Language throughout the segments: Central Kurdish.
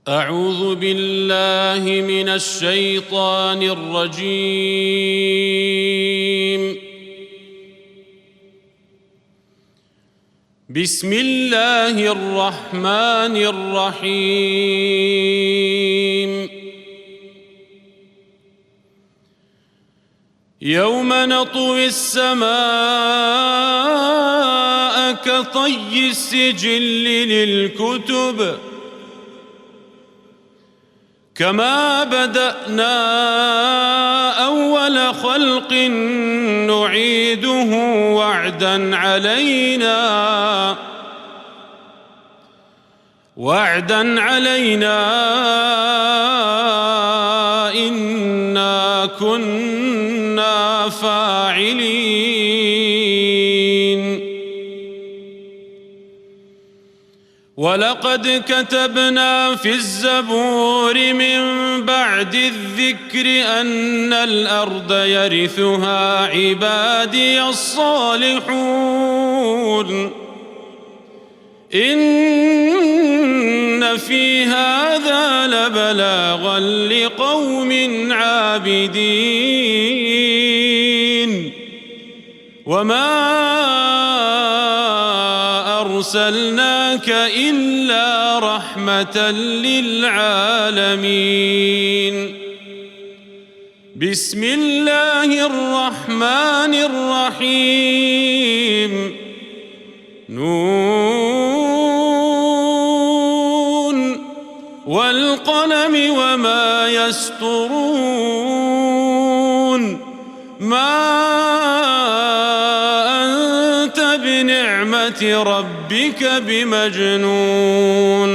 أعوذ بالله من الشيطان الرجيم. بسم الله الرحمن الرحيم. يوم نطوي السماء كطي السجل للكتب كما بدأنا أول خلق نعيده وعدا علينا إنا كنا فاعلين. ولقد كتبنا في الزبور من بعد الذكر أن الأرض يرثها عبادي الصالحون إن في هذا لبلاغا لقوم عابدين. وما أرسلناك إلا رحمة للعالمين. بسم الله الرحمن الرحيم. نون والقلم وما يسطرون. ما أنت بنعمة ربك بمجنون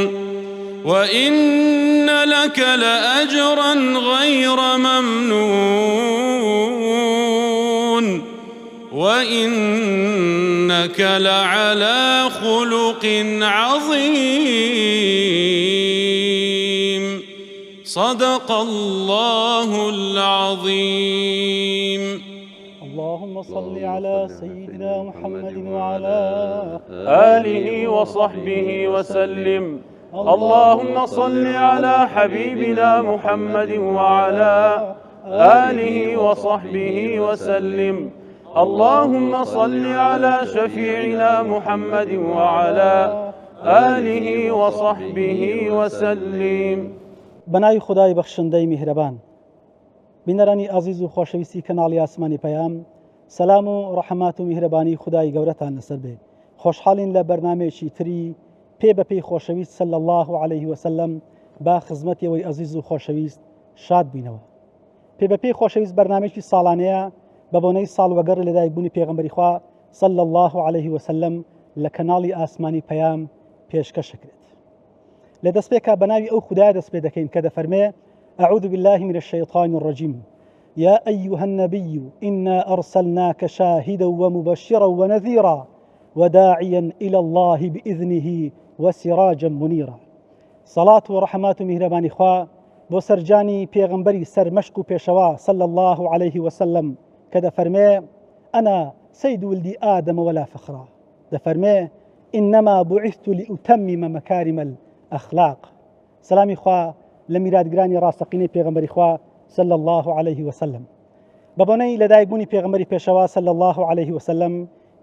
وإن لك لأجرا غير ممنون وإنك لعلى خلق عظيم. صدق الله العظيم. اللهم صل على سيدنا محمد وعلى آله وصحبه وسلم. اللهم صل على حبيبنا محمد وعلى آله وصحبه وسلم. اللهم صل على شفيعنا محمد وعلى آله وصحبه وسلم. بنای خدای بخشندەی میهرەبان، بینەرانی ئازیز و خۆشەویستی کەناڵی ئاسمانی پەیام، سەلام و ڕەحمات و میهرەبانی خدای گەورەتان لەسەر بێ. خۆشحاڵین لە بەرنامەیەکی تری پێ بەپێی خۆشەویست صلی الله عليه وسلم با خزمەتیەوەی ئەزیز و خۆشەویست شاد بینەوە. پێ بەپێی خۆشەویست بەرنامێکی ساڵانەیە بە بۆنەی ساڵوەگەڕ لەدایکبوونی پێغەمبەری خوا صلی الله عليه وسلم لە کەناڵی ئاسمانی پەیام پێشکەشەکرێت. لە دەستپێکا بەناوی ئەو خودایە دەست پێ دەکەین کە دەفەرمێ: أعوذ بالله من الشيطان الرجيم. يا أيها النبي إنا أرسلناك شاهدا ومبشرا ونذيرا وداعيا إلى الله بإذنه وسراجا منيرا. صلاة ورحمات مهربان خوا بۆ سەرجانی پێغەمبەری سەرمەشق و پێشەوا صلى الله عليه وسلم کە دەفەرمێ: أنا سيد ولد آدم ولا فخرا. دەفەرمێ: إنما بعثت لأتمم مكارم الأخلاق. سلامی خوا لە میراتگرانی ڕاستەقینەی پێغەمبەری خوا صلى الله عليه وسلم. بە بۆنەی لەدایکبوونی پێغەمبەری پێشەوا صلى الله عليه وسلم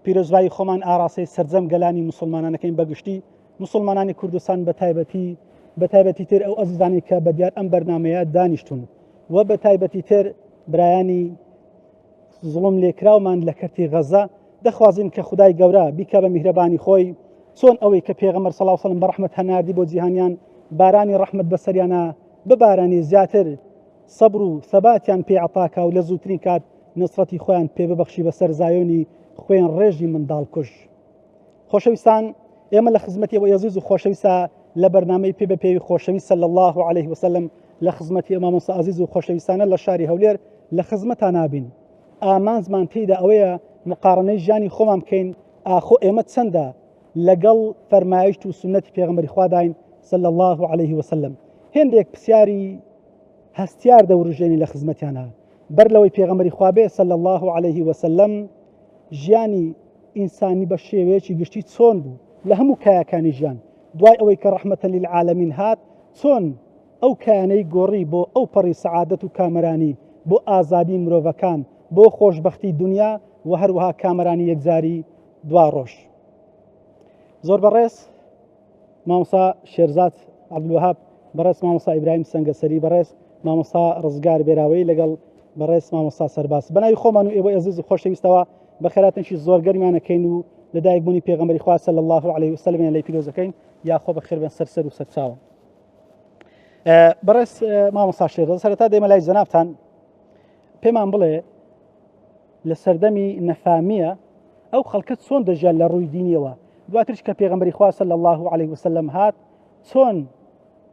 پیرۆزبایی خۆمان ئاراستەی سەرجەم گەلانی مسلمانانەکەین، بەگشتی مسلمانانی کوردستان بە تایبەتی تر ئەو ئەزیزانی کە بەدیار ئەم بەرنامەیە دانیشتون و بە تایبەتی تر برایانی زوڵم لێکراومان لە کەرتی غەزە دەخوازین کە خودای گەورە بیکە بە میهرەبانی خۆی چۆن ئەوەی کە پێغەمبەر صلی الله علیه وسلم بە ڕەحمەت هەناردی بۆ جیهانیان بارانی ڕەحمەت بەسەریانە ببارانی، زیاتر سەبر و ثەباتیان پێ عەتاکا و لە زووترین کات نسڕەتی خۆیان پێ ببەخشی بەسەر زایۆنی خوێن ڕێژی منداڵ کوژ. خۆشەویستان، ئێمە لە خزمەتی ئەوەی عەزیز و خۆشەویستە لە بەرنامەی پێ بەپێوی خۆشەویست صلی الله عليه وسلم لە خزمەتی ئەو مامۆستا عەزیز و خۆشەویستانە لە شاری هەولێر لە خزمەتان نابین. ئامانزمان پێیدا ئەوەیە مقارنەی ژیانی خۆمان بکەین، ئاخۆ ئێمە چەندە لەگەڵ فەرمایشت و سنەتی پێغەمبەری خوا داین صلی الله عليه وسلم. هێندێک پرسیاری هەستیار دەوڕژێنی لە خزمەتیانە بەر لەوەی پێغەمبەری خوا بێ صلی الله عليه وسلم ژیانی ئینسانی بە شێوەیەکی گشتی چۆن بوو لە هەموو کایەکانی ژیان، دوای ئەوەی کە ڕەحمەتەن لیلعالەمین هات چۆن ئەو کایانەی گۆڕی بۆ ئەو پەڕی سەعادەت و کامەرانی بۆ ئازادی مرۆڤەکان بۆ خۆشبەختی دنیا و هەروەها کامەرانی یەکجاری دوا ڕۆژ. زۆر بەڕێز مامۆستا شێرزاد عەبدولوەهاب، بەڕێز مامۆستا ئیبراهیم سەنگەسەری، بەڕێز مامۆستا ڕزگار بێراوەی لەگەڵ بەڕێز مامۆستا سەرباز، بەناوی خۆمان و ئێوە عەزیز و خۆشەویستەوە بە خێراتێکی زۆر گەرمیانەکەین و لەدایکبوونی پێغەمبەری خوا صلی الله علیه وسلم لەی پیرۆزەکەین، یاخۆ بەخێر بن سەر و سەرچاوە. بەڕێز مامۆستا شێرزاد، سەرەتا دێمە لای جەنابتان پێمان بڵێ لە سەردەمی نەفامیە ئەو خەڵکە چۆن دەژیان لە ڕووی دینیەوە، دواترش کە پێغەمبەری خوا صلی الله علیه وسلم هات، چۆن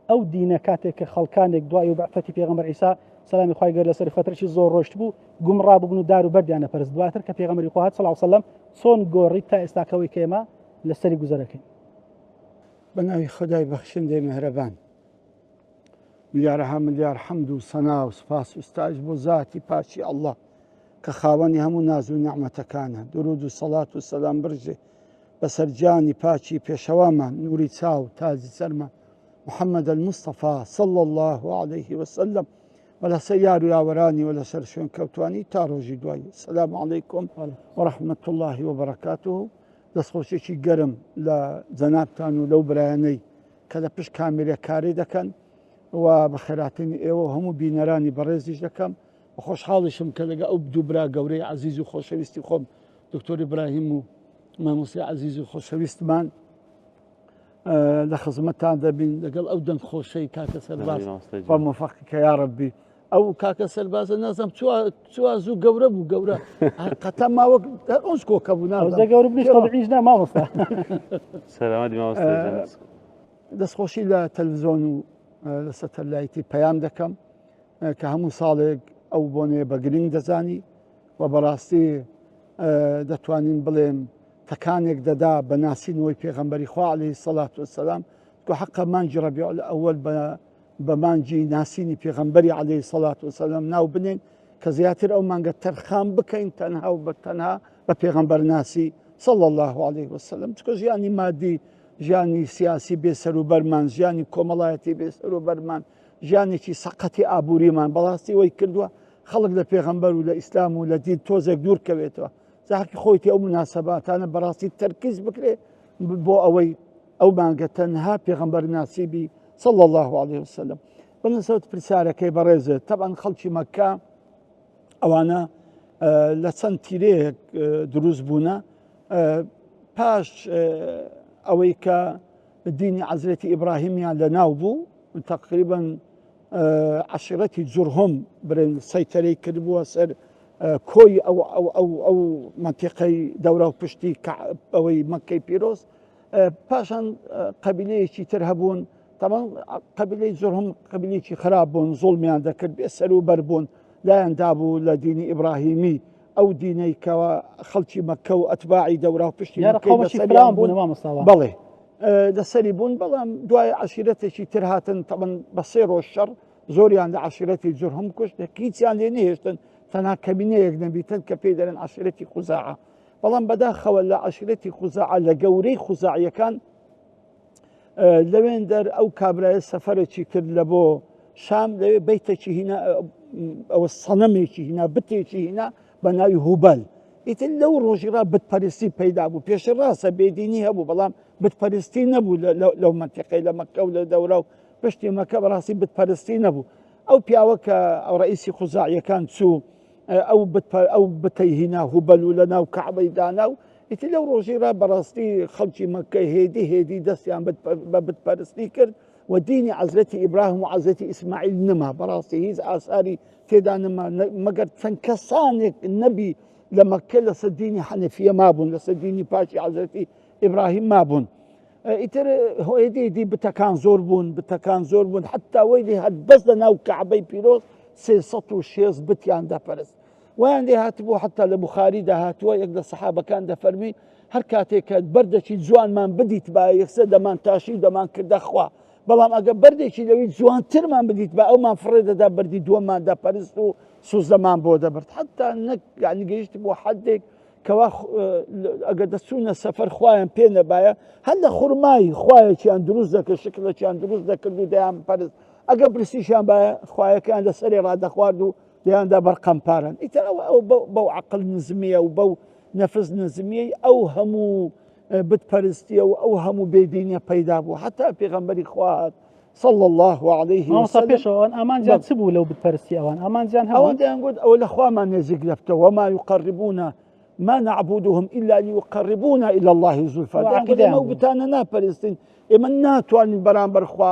ئەو دینە کاتێک کە خەڵکانێک دوای و بەعفەتی پێغەمبەر عیسا سەلامی خوای گەورە لەسەر فترەی زۆر ڕۆشت بوو گومڕا بوون و دار و بەردیانە پەرست، دواتر کە پێغەمبەری خوا هات صلی الله علیه وسلم چۆن گۆڕی تا ئێستاکەوەی کە ئێمە لەسەری گوزەرەکەین. بەناوی خدای بەخشندەی مهرەبان، ملیارەها ملیار حەمد و سەنا و سپاس و ستایش بۆ ذاتی پاچی ئەڵڵا کە خاوەنی هەموو ناز و نعمەتەکانە. درود و سەڵات و سەلام برژێ بەسەر جانی پاچی پێشەوامان، نوری چاو تازی سەرمان محەممەد المستەفا صلی الله عليه وسلم و لەسەر یار و یاوەرانی و لەسەر شوێن کەوتوانی تا ڕۆژی دوایی. سەلام عەلەیکم وەڕەحمەت الله وبەرەکاتوه. دەستخۆشێکی گەرم لە جەنابتان و لەو برایانەی کە لە پشت کامێرەکاری دەکەن و بە خێراتنی ئێوە هەموو بینەرانی بەڕێزیش دەکەم. بە خۆشحاڵیشم کە لەگە ئەو دوو برا گەورەی عەزیز و خۆشەویستی خۆم دکتۆر ئیبراهیم و مامۆستی عەزیز و خۆشەویستمان لە خزمەتتان دەبین لەگەڵ ئەو دەنگ خۆشەی کاکە سەرباز بە موفەقی کە یا ڕەبی. ئەو کاکە سەربازە نازەم چوا زوو گەورە بوو، گەورە قەتە ماوە ئەوش کۆکە بوو گەورە بنیش نا مامۆستا. سەلامەتی مامۆستا. دەستخۆشی لە تەلڤیزۆن و لە سەتەلایتی پەیام دەکەم کە هەموو ساڵێک ئەو بۆنێ بە گرنگ دەزانی و بەڕاستی دەتوانین بڵێم تەکانێک دەدا بە ناسینەوەی پێغەمبەری خوا عەلەیهی سەڵات وەسەلام کە حەقە مانجی ڕەبیع الئەوەل بە مانجی ناسینی پێغەمبەری عەلەیهی سەڵات وەسەلام ناو بنێن کە زیاتر ئەو مانگە تەرخان بکەین تەنها و بەتەنها بە پێغەمبەر ناسی صلی الله علیه وسلم. چکە ژیانی مادی، ژیانی سیاسی بێسەروبەرمان، ژیانی کۆمەڵایەتی بێسەروبەرمان، ژیانێکی سەقەتی ئابووریمان بەڕاستی وەی کردووە خەڵک لە پێغەمبەر و لە ئیسلام و لە دین تۆزێک دوورکەوێتەوە. زاکی خۆیتی ئەو مناسەباتانە بەڕاستی تەرکیز بکرێ بۆ ئەوەی ئەو مانگە تەنها پێغەمبەر ناسیبی صلی الله علیه وسلم. بەنسبەت پرسیارەکەی بەڕێزێت تەبعاً خەڵکی مەککە ئەوانە لە چەند تیرەیەک دروست بوونە پاش ئەوەی کە دینی عەزرەتی ئیبراهیمیان لە ناو بوو، تقریباً عەشیرەتی جورهم برێن سەیتەرەی کردبووە سەر کۆی ئەو منتیقەی دەورە و پشتی ئەوەی مەککەی پیرۆز. پاشان قەبیلەیەکی تر هەبوون، تەمام قەبیلەی جورهم قەبیلەیەکی خراپ بوون، زوڵمیان دەکرد، بێسەروبەر بوون، لایەن دابوو لە دینی ئیبراهیمی ئەو دینەی کەوە خەڵکی مەککە و ئەتباعی دەورە و پشتی بەڵێ لەسەری بوون. بەڵام دوای عەشیرەتێکی تر هاتن تەمەن بە 3 ڕۆژ شەڕ زۆریان لە عەشیرەتی جورهم کوشت، هیچیان لێ نەهێشتن تەنها کەبینەیەک نەبیتن کە پێی دەرێن عەشیرەتی خوزاعە. بەڵام بەداخەوە لە عەشیرەتی خوزاعە لە گەورەی خوزاعیەکان لەوێن دەر ئەو کابرایە سەفەرێکی کرد لە بۆ شام، لەوێ بەیتێکی هینا، ئەوە سەنەمێکی هینا، بتێکی هینا بە ناوی هوبەل. ئیتر لەو ڕۆژیڕا بتپەرستی پەیدا بوو. پێش ڕاستە بێدینی هەبوو بەڵام بتپەرستی نەبوو لەو منتیقەی لە مەککە و لە دەورە و پشتی مەککە بەڕاستی بتپەرستی نەبوو. ئەو پیاوە کە ئەو ڕئیسی خوزاعیەکان چوو ئەو بتەی هینا هوبەل و لە ناو کەعبەی دانا و ئیتر لەو ڕۆژیڕا بەڕاستی خەڵکی مەککەی هێدی دەستیان بە بتپەرستی کرد و دینی عەزرەتی ئیبراهیم و عەزرەتی ئیسماعیل نەما. بەڕاستی هیچ ئاساری تێدا نەما، مەگەر چەند کەسانێک نەبی لە مەککە لەسەر دینی حەنەفیە مابوون، لەسەر دینی پاچی عەزرەتی ئیبراهیم مابوون. ئیتر هێدی بتەکان زۆر بوون، حتا وەی لێ هات بەس لە ناو کەعبەی پیرۆز 360 بتیان دەپەرست. ویان لێ هاتبوو حتا لە بوخاری داهاتووە یەک لە سەحابەکان دەفەرمی هەر کاتێک کە بەردێکی جوانمان بدیت بە یەکسە دەمان تاشی دەمان کردە خوا، بەڵام ئەگە بەردێکی لەوی جوانترمان بدیت بە ئەومان فڕێ دەدا بەردی دووەمان دەپەرست و سوزەمان بۆ دەبرد. حتا نەک یعنی گەیشت بۆ حەدێک کەوا ئەگە دەچوونە سەفەر خۆیان پێ نەبایە هەر لە خورمایی خوایەکیان دروست دەکرد شکلەکیان دروست دەکرد و دەیان پەرست ئەگە برسیشیان باە خوایەکەیان لەسەری ڕادەخوارد و دەیاندا بەرقەمپارن ئیتر ئەو بەو عەقڵ نزمیە و بەو نەفس نزمیەی ئەو هەموو بتپەرستیە و ئەو هەموو بێدینە پەیدا بوو حتا پێغەمبەری خوا هات صلى الله عليه وسلم پێشەوەن ئامانجیان چ بوو لەو بتپەرستی ئەوان ئامانجیان هەوە ئەوان دەیان گوت ئەوە لە خوامان نێزیک لەفتە وما يقربون ما نعبدهم إلا ليقربونا إلى الله زلفى ئەو بتانە ناپەرستین ئێمە ناتوانین بەرامبەر خوا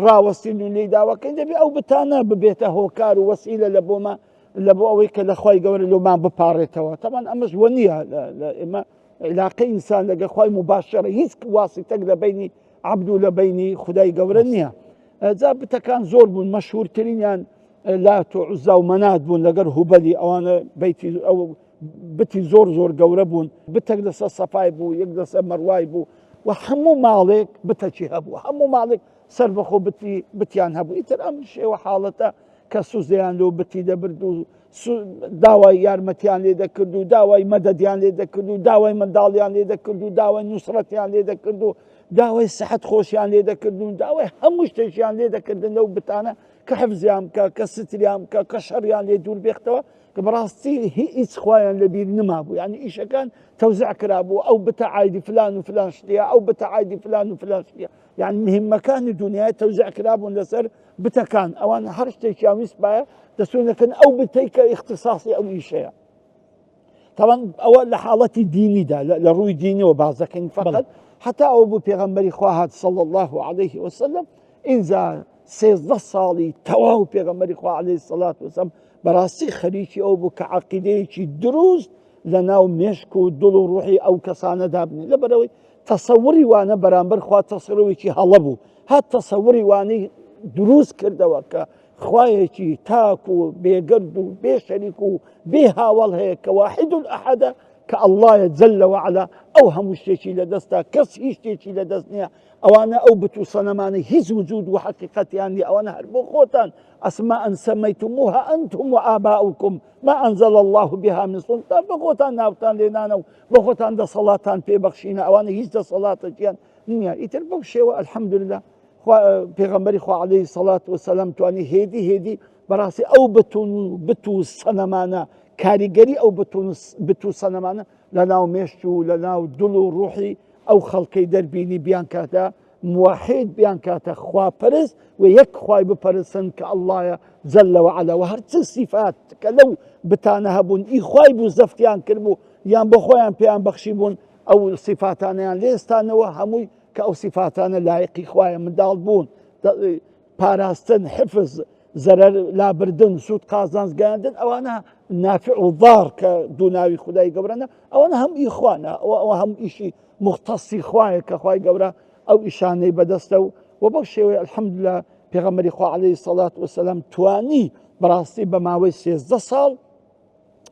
ڕاوەستین و لێی داواکەین دەبێ ئەو بتانە ببێتە هۆکار و وەسیلە لە بۆمە لە بۆ ئەوەی کە لە خوای گەورە لۆمان بپارێتەوە تەمان ئەمەش وە نییە ئێمە علاقەی ئینسان لەگە خوای مباشرە هیچ واسیتەک لە بینی عەبد و لە بینی خودای گەورە نییە جا بتەکان زۆر بوون مەشهورترینیان لات و عوزا و مەنات بوون لەگەر هوبەلی ئەوانە بەیتی ئەو بتی زۆر گەورە بوون بتەک لەسەر سەفای بوو یەک لەسەر مەروای بوو و هەموو ماڵێک بتەکی هەبوو هەموو ماڵێک سەر بەخۆ بتیان هەبوو ئیتر ئەم شێوە حاڵەتە کە سوزیان لەو بتی دەبرد و داوای یارمەتیان لێ دەکرد و داوای مەدەدیان لێ دەکرد و داوای منداڵیان لێ دەکرد و داوای نوسرەتیان لێ دەکرد و داوای سەحەت خۆشیان لێ دەکرد و داوای هەموو شتێکیان لێ دەکردن لەو بتانە کە حەفزیان بکە کە ستریان بکە کە شەڕیان لێ دوور بێختەوە کە بەڕاستی هیچ خۆیان لەبیر نمابوو یعنی ئیشەکان تەوزیع کرابوو ئەو بتە عایدی فلان و فلان شتەیە ئەو بتە عایدی فلان و فلان شتەیە یعنی مهمەکانی دنیای تەوزیع کرابوون لەسەر بتەکان ئەوان هەر شتێکیان ویست بایە دەسوونەکەن ئەو بتەی کە اختصاصی ئەو ئیشەیە طبعا ئەوە لە حاڵەتی دینیدا لە ڕووی دینیەوە بازەکەین فقط حتا ئەو بوو پێغەمبەری خوا هات صلى الله عليه وسلم ئینجا 13 ساڵی تەواو پێغەمبەری خوا عليه الصلاة والسلام بەڕاستی خەریکی ئەو بوو کە عەقیدەیەکی دروست لە ناو مێشک و دڵ و ڕوحی ئەو کەسانەدا بنێ لەبەرەوەی تەسەووری وانە بەرامبەر خوا تەسەووڕێکی هەڵە بوو هات تەسەووری وانەی دروست کردەوە کە خوایەکی تاک و بێگرد و بێ شەریک و بێ هاوڵ هەیە کە واحد الأحدە کە ئەڵڵایە جەلە وعەلا ئەو هەموو شتێکی لەدەستا کەس هیچ شتێکی لەدەست نییە ئەوانە ئەو بت و سەنەمانەی هیچ وجود و حەقیقەتیان نیە ئەوانە هەر بۆ خۆتان ئەسماء سەمەیتموها ئەنتم وآباؤکم ما أنزل الله بها من سلطان بە خۆتان ناوتان لێنانە و بە خۆتان دەسەڵاتان پێبەخشینە ئەوانە هیچ دەسەڵاتێکیان نییە ئیتر بەو شێوە الحەمدولله پێغەمبەری خوا عليه الصلاة والسلام توانی هێدی بەڕاستی ئەو بت و سەنەمانە کاریگەری ئەو بت و سەنەمانە لە ناو مێشت و لە ناو دڵ و ڕوحی ئەو خەڵکەی دەربینی بیان کاتە موحید بیان کاتە خواپەرست و یەک خوای بپەرستن کە ئەڵڵایە جەلە وعەلا و هەر چ سیفات کە لەو بتانە هەبوون ئی خوای بوو زەفتیان کرد بوو یان بۆ خۆیان پێیان بەخشی بوون ئەو سیفاتانیان لێستانەوە هەمووی کە ئەو سیفاتانە لایقی خوایە منداڵ بوون پاراستن حفظ زەرەر لابردن سوود قازانجگاندن ئەوانە نافع و ضار کە دووناوی خودای گەورەنە ئەوانە هەم ئیخوانە ئەوە هەم ئیشی مختصی خوایە کە خوای گەورە ئەو ئیشانەی بەدەستە و بەو شێوەیە الحەمدولله پێغەمبەری خوا عليه الصلاة والسلام توانی بەڕاستی بە ماوەی 13 ساڵ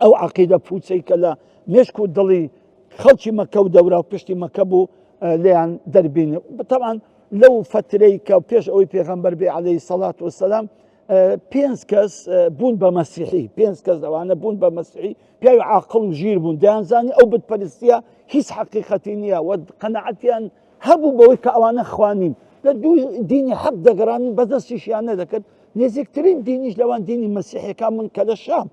ئەو عەقیدە پوچەی کە لە مێشک و دڵی خەڵکی مەکە و دەورا و پشتی مەکە بوو لێیان دەربینێ طبعا لەو فترەی کە پێش ئەوەی پێغەمبەر بێ عليه الصلاة والسلام 5 کەس بوون بە مەسیحی 5 کەس ئەوانە بوون بە مەسیحی پیاوی عاقڵ و ژیر بوون دەیانزانی ئەو بتپەرستیە هیچ حەقیقەتی نییە و قەنەعەتیان هەبوو بەوەی کە ئەوانە خوانین لە دوو دینی حەق دەگەڕانن بەدەستیشیان نەدەکرد نزیکترین دینیش لەوان دینی مەسیحەکان بوون کە لە شام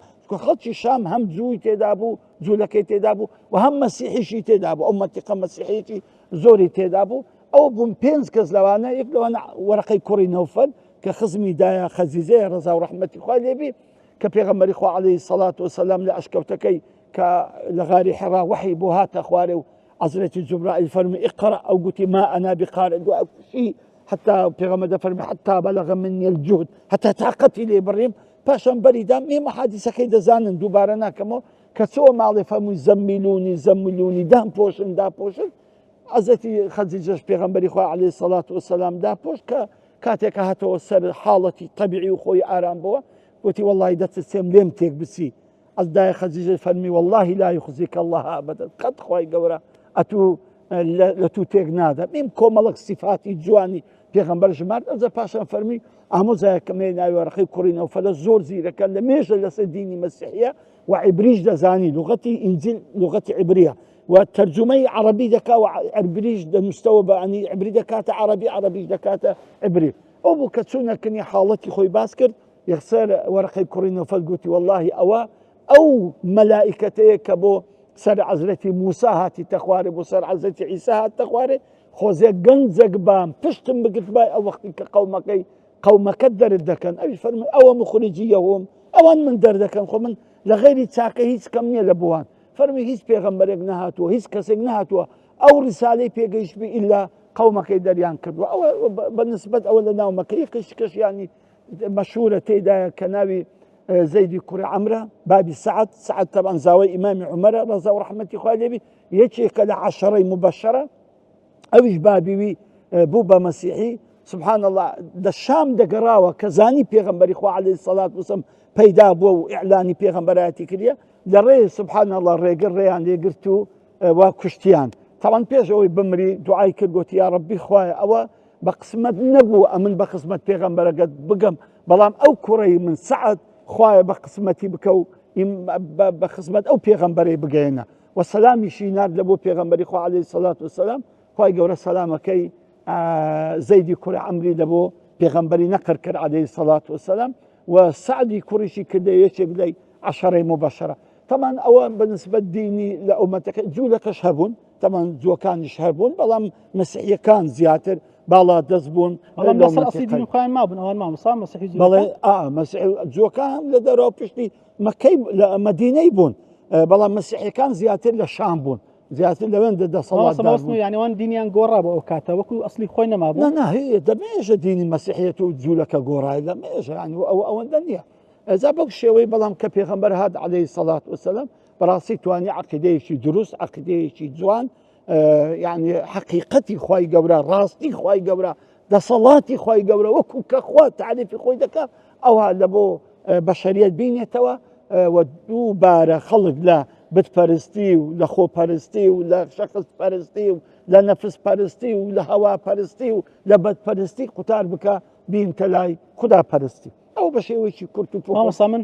خەڵکی شام هەم جووی تێدا بوو جوولەکەی تێدا بوو و هەم مەسیحیشی تێدا بوو ئەو مەنتیقە مەسیحیەتی زۆری تێدا بوو ئەو بوون 5 کەس لەوانە یەک لەوانە وەرەقەی کوڕی نەوفەل کە خزمی دایە خەزیزەیە ڕەزا و ڕەحمەتی خوا لێبی کە پێغەمبەری خوا عليه الصلاة والسلام لە ئەشکەوتەکەی کە لە غاری حێرا وحی بۆ هاتە خوارێ و حضرت جبرائيل فرمي اقرأ أو قلت ما أنا بقارئ شيء حتى پیغمبر فرمي حتى بلغ مني الجهد حتى طاقتي لي بريم پاشان بریدم میم حادثەکەی دەزانن دووبارە ناکەمەوە کە چۆ ماڵی فەرمووی زەممیلونی داپۆشن حەزەتی خەدیجەش پێغەمبەری خوا عەلەیهی سەڵات وەسەلام داپۆش کە کاتێک کە هاتەوە سەر حاڵەتی تەبیعی و خۆی ئارام بووە وتی وەڵڵاهی دەترسێم لێم تێک بچی ئەس دایە خەدیجە فەرمی وەڵڵاهی لا یخزیک الله ئەبەدەن قەت خوای گەورە ئەتوو لە تو تێک نادە میم کۆمەڵک سیفاتی جوانی پێغەمبەر ژمارد ئەجا پاشان فەرمی ئامۆزایەکەمێ ناوی وەرەقەی کوڕی نەوفەلە زۆر زیرەکە لە مێژە لەسەر دینی مەسیحیە و عیبریش دەزانی لغەتی ئینجیل لغەتی عیبریە وترجمەی عربی دەکا و عیبریش دەنووسەوە بەعنی عیبری دەکاتە عربی عربیش دەکاتە عیبری ئەو بوو کە چوونەکەنی حاڵەتی خۆی باس کرد یەخسەر وەرەقەی کوڕی نەوفەل گوتی واللهی ئەوە ئەو مەلائکەتەیە کە بۆ سەر حەزرەتی موسا هاتی تەخوارێ بۆ سەر حەزرەتی عیسا هات تەخوارێ خۆزێ گەنجێک بام پشتم بگرت بای ئەو وەختی کە قەومەکەت دەرد دەکەن ئەوی فەرمووی ئەوە مخریجی یەهۆم ئەوان من دەردەکەن خۆ من لە غەیری چاکە هیچ کەم نییە لە بووان فەرمی هیچ پێغەمبەرێک نەهاتووە هیچ کەسێک نەهاتووە ئەو ریسالەی پێگەیشتبی ئیلا قەومەکەی دەریان کردووە ئەوە بەنسبەت ئەوە لە ناو مەکە کەشیانی مەشهورە تێدایە کە ناوی زەیدی کوڕی عەمرە بابی سعد تەبەن زاوای ئیمامی عومەرە ڕەزا و ڕەحمەتی خوا لێبی یەکێکە لە عەشەرەی مبەشەرە ئەویش بابیوی بوو بە مەسیحی سبحان الله دە شام دەگەڕاوە کە زانی پێغەمبەری خوا عەلەیهی سەڵات وسەلام پەیدا بووە و ئیعلانی پێغەمبەرایەتی کردیە لە ڕێ سبحان الله ڕێگر ڕێیان لێگرت و وا کوشتیان تاوان پێش ئەوەی بمری دوعای کرد گوتی یا ڕەبی خوایە ئەوە بە قسمەت نەبوو ئەمن بە قسمەت پێغەمبەرەکەت بگەم بەڵام ئەو کوڕەی من سعد خوایە بە قسمەتی بکە و بە خزمەت ئەو پێغەمبەرەی بگەێنە و سەلامیشی نارد لە بۆ پێغەمبەری خوا عەلەیهی سەڵات وسەلام خوای گەورە سەلامەکەی زەیدی کوڕی عەمری لە بۆ پێغەمبەری نەقر کرد عەلەیهی سەڵات وسەلام و سعدی کوڕیشی کردە یەکێک لەی عەشەرەی مبەشەرە طبعا ئەوە بەنسبەت دینی لە ئومەتەکە جوولەکەش هەبوون طبعا جووەکانیش هەبوون بەڵام مەسیحیەکان زیاتر باڵا دەست بوون بەڵێ جووەکان لە دەرەوە پشتی مەکەی لە مەدینەی بوون بەڵام مەسیحیەکان زیاتر لە شام بوون زیاتر لەوێن دەسەڵات یانیوان دینیان گۆڕا بە ئەو کاتە وەکو ئەسلی خۆی نەمابوو نهەیە دەمێژە دینی مەسیحیەت و جوولەکە گۆڕای لە مێژە ئەوەندە نییە ئەزا بەو شێوەی بەڵام کە پێغەمبەر هات عەلەیهی سەڵات وسەلام بەڕاستی توانی عەقیدەیەکی دروست عەقیدەیەکی جوان یعنی حقیقەتی خوای گەورە ڕاستی خوای گەورە دەسەڵاتی خوای گەورە وەکو کە خوا تعریفی خۆی دەکات ئەوها لە بۆ بەشەریەت بینێتەوە و دووبارە خەڵک لە بتپەرستی و لە خۆپەرستی و لە شەخص پەرستی و لە نەفس پەرستی و لە هەوا پەرستی و لە بەدپەرستی قوتار بکە بینتە لای خوددا پەرستی ئەو بە شێوەیەکی کورت و مامۆستا من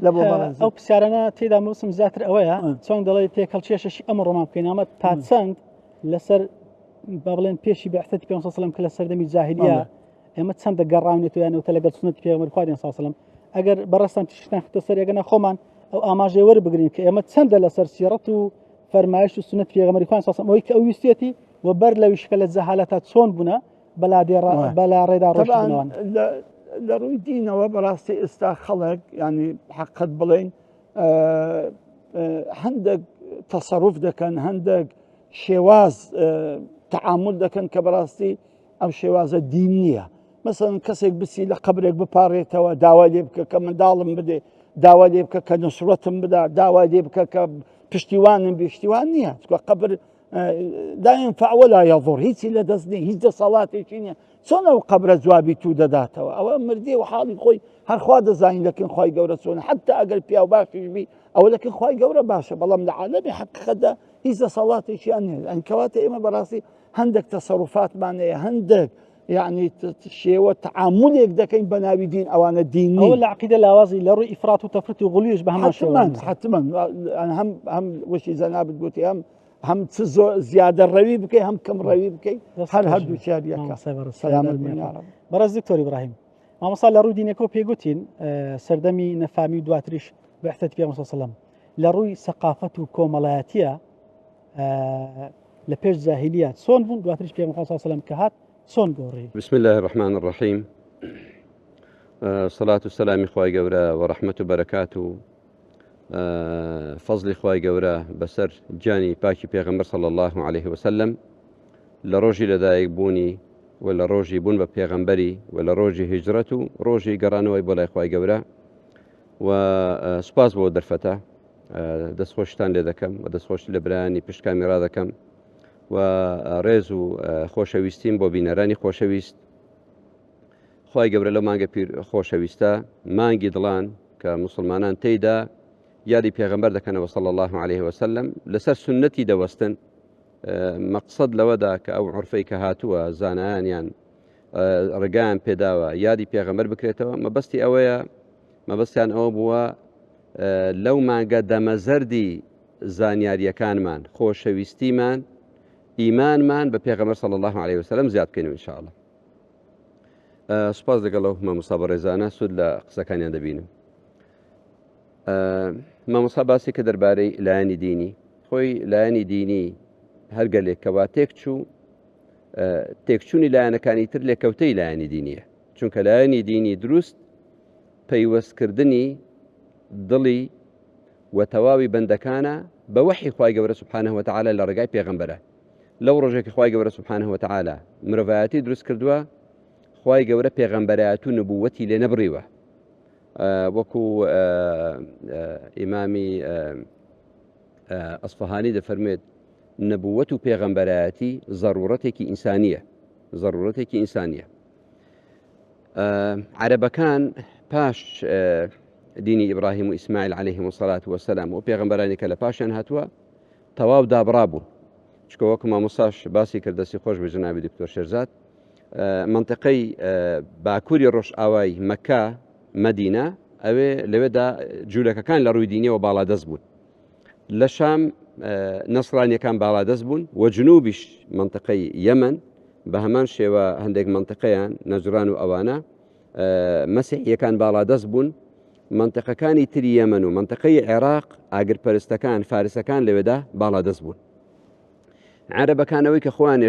ئەو پرسیارانە تێدا موسم زیاتر ئەوەیە چۆن دەڵێ تێکەڵکێشەشی ئەمە ڕۆمان بکەینامە تا چەند لەسەر با بڵێن پێشی بەعثەتی پێغەمبەر صلی الله علیه و سلم کە لە سەردەمی جاهلیە ئێمە چەند دەگەڕاونێتەوە یانەوە لەگەڵ سنەتی پێغەمبەر خوا صلی الله علیه و سلم ئەگەر بەڕێستان تشتان خۆتە سەر یەگەنە خۆمان ئەو ئاماژەی وەربگرین کە ئێمە چەندە لەسەر سیرەت و فەرمایش و سنەتی پێغەمبەری خوا صلی الله علیه و سلم ئەوەی کە ئەو ویستێتی و بەر لەویش کە لە جەهالەتە چۆن بوونە بەلا ڕێدا ڕۆشتنەوە لە ڕووی دینەوە بەڕاستی ئێستا خەڵک ینی حقت بڵێن هەندێک تەسەڕوف دەکەن هەندێک شێواز تەعامل دەکەن کە بەڕاستی ئەو شێوازە دین نییە مەسەڵەن کەسێک بچی لە قەبرێک بپارێتەوە داوای لێ بکە کە منداڵم بدێ داوای لێ بکە کە نوسڕەتم بدا داوای لێ بکە کە پشتیوانم پشتیوان نییە قەبر لا ينفع ولا يضر هیچی لە دەست نیە هیچ دەسەڵاتێکی نییە چۆن ئەو قەبرە جوابی تو دەداتەوە ئەوە مردی و حاڵی خۆی هەرخوا دەزانین لەکن خوای گەورە چۆنە حتا ئەگەر پیا و باشیش بی ئەوە لەکن خوای گەورە باشە بەڵام لە عالەمی حەقیقەتدا هیچ دەسەڵاتێکیان نیە ئەنکەواتە ئێمە بەڕاستی هەندێک تەسەڕوفاتمانەیە هەندێک یعنی شێوە تەعاملێک دەکەین بە ناوی دین ئەوانە دین ئەوە لە عەقیدە لاوازی لە ڕووی ئیفرات و تەفریط و غولویش بە هەمان شێوە حتمەن هەم وشی زەنابت گوتی هەم چ زیادە ڕەوی بکەی هەم کەم ڕەوی بکەی هەر هەردوو چاریەکە بەڕێز دکتۆر ئیبراهیم مامۆستا لە ڕووی دینەکەەوە پێگوتین سەردەمی نەفامی و دواتریش بەعثەتی پێغەمبەر صلی الله علیه و سلم لە ڕووی سەقافەت و کۆمەڵایەتیە لە پێش جاهلیە چۆن بوون دواتریش پێغەمبەر صلی الله علیه و سلم کە هات چۆن گۆڕی بسم الله الرحمن الرحیم صلاة و سلامی خوای گەورە و ڕەحمەت و بەرەکات و فەزلی خوای گەورە بەسەر جانی پاکی پێغەمبەر صلی الله عليه وسلم لە ڕۆژی لەدایک بوونی و لە ڕۆژی بوون بە پێغەمبەری و لە ڕۆژی هیجرەت و ڕۆژی گەڕانەوەی بۆ لای خوای گەورە و سوپاس بۆ دەرفەتە دەستخۆشتان لێ دەکەم و دەستخۆشی لە برایانی پشتکامی ڕادەکەم و ڕێز و خۆشەویستیم بۆ بینەرانی خۆشەویست خوای گەورە لەو مانگە پیر خۆشەویستە مانگی دڵان کە مسلمانان تێیدا یادی پێغەمبەر دەکەنەوە صلی الله عليه وسلم لەسەر سنەتی دەوەستن مەقسەد لەوەدا کە ئەو عورفەی کە هاتووە زانایانیان ڕگایان پێداوە یادی پێغەمبەر بکرێتەوە مەبەستیان ئەوە بووە لەو مانگە دەمەزەردی زانیاریەکانمان خۆشەویستیمان ئیمانمان بە پێغەمبەر صلی الله عليه وسلم زیاد بکەینەوە ئینشاءالله. سوپاس لەگەڵ مامۆستا بەڕێزانە سوود لە قسەکانیان دەبینم. مامۆستا باسی کە دەربارەی لایەنی دینی خۆی لایەنی دینی هەرگەلێک کەوا تێکچوونی لایەنەکانی تر لێکەوتەی لایەنی دینیە، چونکە لایەنی دینی دروست پەیوەستکردنی دڵی و تەواوی بەندەکانە بە وەحی خوای گەورە سوبحانەه وتعالە لە ڕێگای پێغەمبەرە. لەو ڕۆژێکی خوای گەورە سوبحانەه وتعالە مرۆڤایەتی دروست کردووە، خوای گەورە پێغەمبەرایەت و نبووەتی لێ نەبڕیوە، وەکو ئیمامی ئەسفەهانی دەفەرمێت نبووەت و پێغەمبەرایەتی ضرورەتێکی ئینسانیە. عەرەبەکان پاش دینی ئیبراهیم و ئیسماعیل عەلەیهیم الصەلاة وەسەلام و پێغەمبەرانی کە لە پاشیان هاتووە تەواو دابڕابوون، چکە وەکو مامۆستاش باسی کرد دەستی خۆش بە جەنابی دکتۆر شێرزاد، منطقەی باکووری ڕۆژئاوای مەککە مەدینە ئەوێ لەوێدا جوولەکەکان لە ڕووی دینیەوە باڵادەست بوون، لە شام نەسڕانیەکان باڵادەست بوون و جنوبیش منطقەی یەمەن بە هەمان شێوە هەندێک منطقەیان نەجران و ئەوانە مەسیحیەکان باڵادەست بوون. منطقەکانی تری یەمەن و منطقەی عێراق ئاگرپەرستەکان فارسەکان لەوێدا باڵادەست بوون. عەرەبەکان ئەوەی کە خۆیان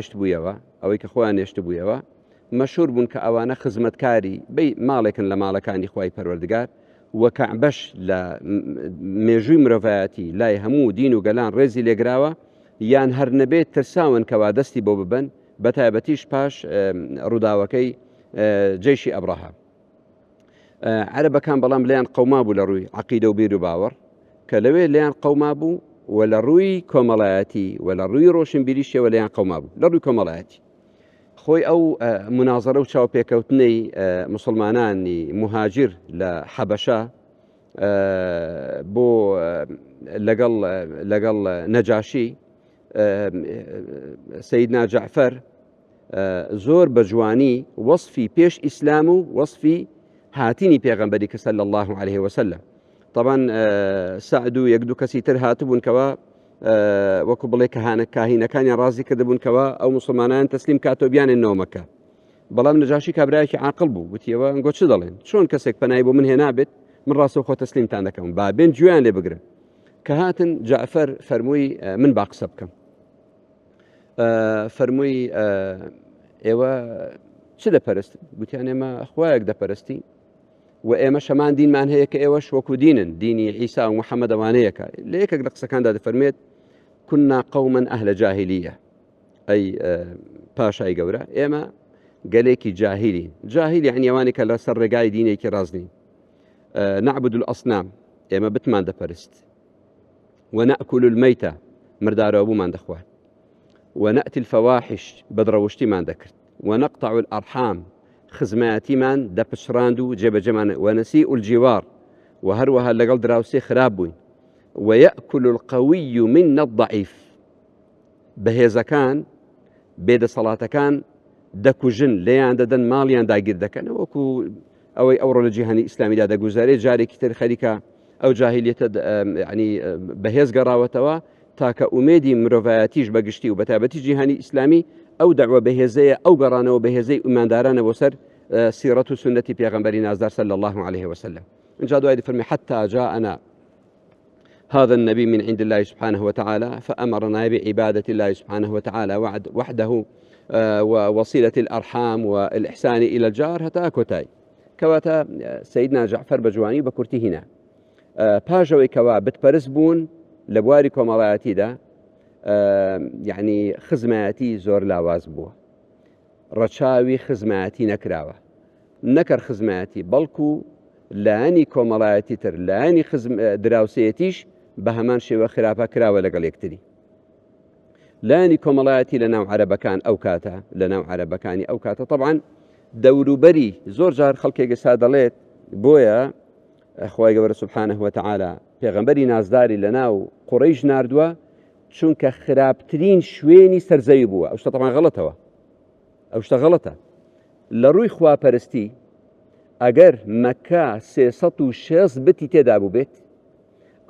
نێشت بوویەوە مەشهور بوون کە ئەوانە خزمەتکاری ماڵێکن لە ماڵەکانی خوای پەروەردگار و کەعبەش لە مێژووی مرۆڤایەتی لای هەموو دین و گەلان ڕێزی لێگراوە، یان هەر نەبێت ترساون کەوا دەستی بۆ ببەن، بە تایبەتیش پاش ڕووداوەکەی جەیشی ئەبڕەها. عەرەبەکان بەڵام لەیان قەوما بوو لە ڕووی عەقیدە و بیر و باوەڕ، کە لەوێ لەیان قەوما بوو و لە ڕووی کۆمەڵایەتی و لە ڕووی ڕۆشنبیریشەوە لەیان قەوما بوو لە ڕووی کۆمەڵایەتی. خۆی ئەو منازەرە و چاوپێکەوتنەی مسلمانانی مهاجر لە حەبەشە بۆ لەگەڵ نەجاشی سەیدنا جەعفەر زۆر بە جوانی وەصفی پێش ئیسلام و وەصفی هاتینی پێغەمبەری کە صلی الله عليه وسلم. طبعا سعد و یەک دوو کەسی تر هاتبوون کەوا وەکو بڵێ کاهینەکانیان ڕازی کردبوون کەوا ئەو مسلمانان تەسلیم کاتۆ بیانێنەوە مەکە، بەڵام نەجاشی کابرایەکی عاقڵ بوو، گوتیەوە ئەنگۆ چ دەڵێن، چۆن کەسێک پەنای بۆ من هێنابێت من ڕاستە خۆ تەسلیمتان دەکەم، با بێن گوێیان لێ بگرن. کە هاتن جەعفەر فەرمووی من با قسە بکەم، فەرمووی ئێوە چ دەپەرست؟ گوتیان ئێمە خوایەک دەپەرستی و ئێمە شەمان دینمان هەیە کە ئێوەش وەکو دینن، دینی عیسا و محەممەد ئەوانەیەکە. لە یەکێک لە قسەکاندا دەفەرمێت كنا قوما أهل جاهلية، أي پاشای گەورە ئێمە گەلێکی جاهیلین. جاهیل یعنی ئەوانی کە لەسەر ڕێگای دینێکی ڕازنین. نعبد الأصنام، ئێمە بتمان دەپەرست، ونأكل الميتة، مردارەوە بوومان دەخوات، ونأتي الفواحش، بەدڕەوشتیمان دەکرد، ونقطع الأرحام، خزمەتیمان دەپشڕاند و جێبەجێمان، ونسيء الجوار، وهروەها لەگەڵ دراوسێ خراپ بووین، ويأكل القوي منا الضعيف، بەهێزەکان بێدەسەڵاتەکان دەکوژن لێیان دەدەن ماڵیان داگیر دەکەن، وەکو ئەوەی ئەوڕۆ لە جیهانی ئیسلامیدا دەگوزارێت. جارێکی تر خەریکە ئەو جاهیلیەتە ینی بەهێز گەڕاوەتەوە تاکە ئومێدی مرۆڤایەتیش بەگشتی و بەتابەتی جیهانی ئیسلامی ئەو دەعوە بەهێزەیە، ئەو گەڕانەوە بەهێزەی ئیماندارانە بۆ سەر سیرەت و سنەتی پێغەمبەری نازدار صلی الله عليه وسلم. اینجا دوای دەفەرمێ حتى جاءنا هذا النبي من عند الله سبحانه وتعالى فأمرنا بعبادة الله سبحانه وتعالى وحده ووصيلة الأرحام والإحسان إلى الجار هتا كوتاي كواتا سيدنا جعفر بجواني بكرتي هنا باجوي كوا بتبرز بون لبواري كومالاتي دا يعني خزماتي زور لاواز بوه ڕەچاوی خزمەتی نەکراوە، نەکەر خزمەتی بەڵکو لایەنی کۆمەڵایەتی تر لایەنی دراوسەیەتیش بە هەمان شێوە خراپە کراوە لەگەڵ یەکتری. لایەنی کۆمەڵایەتی لە ناو عەرەبەکان ئەو کاتە، لە ناو عەرەبەکانی ئەو کاتە طبعاً دەوروبەری زۆر جار خەڵکێک ئێستا دەڵێت بۆیە خوای گەورە سوبحانەه وتعالە پێغەمبەری نازداری لە ناو قوڕەیش ناردووە چونکە خراپترین شوێنی سەرزەوی بووە. ئەو شتە طبعاً غەڵەتەوە، ئەو شتە غەڵەتە. لە ڕووی خواپەرستی ئەگەر مەکە 360 بتی تێدا بوو بێت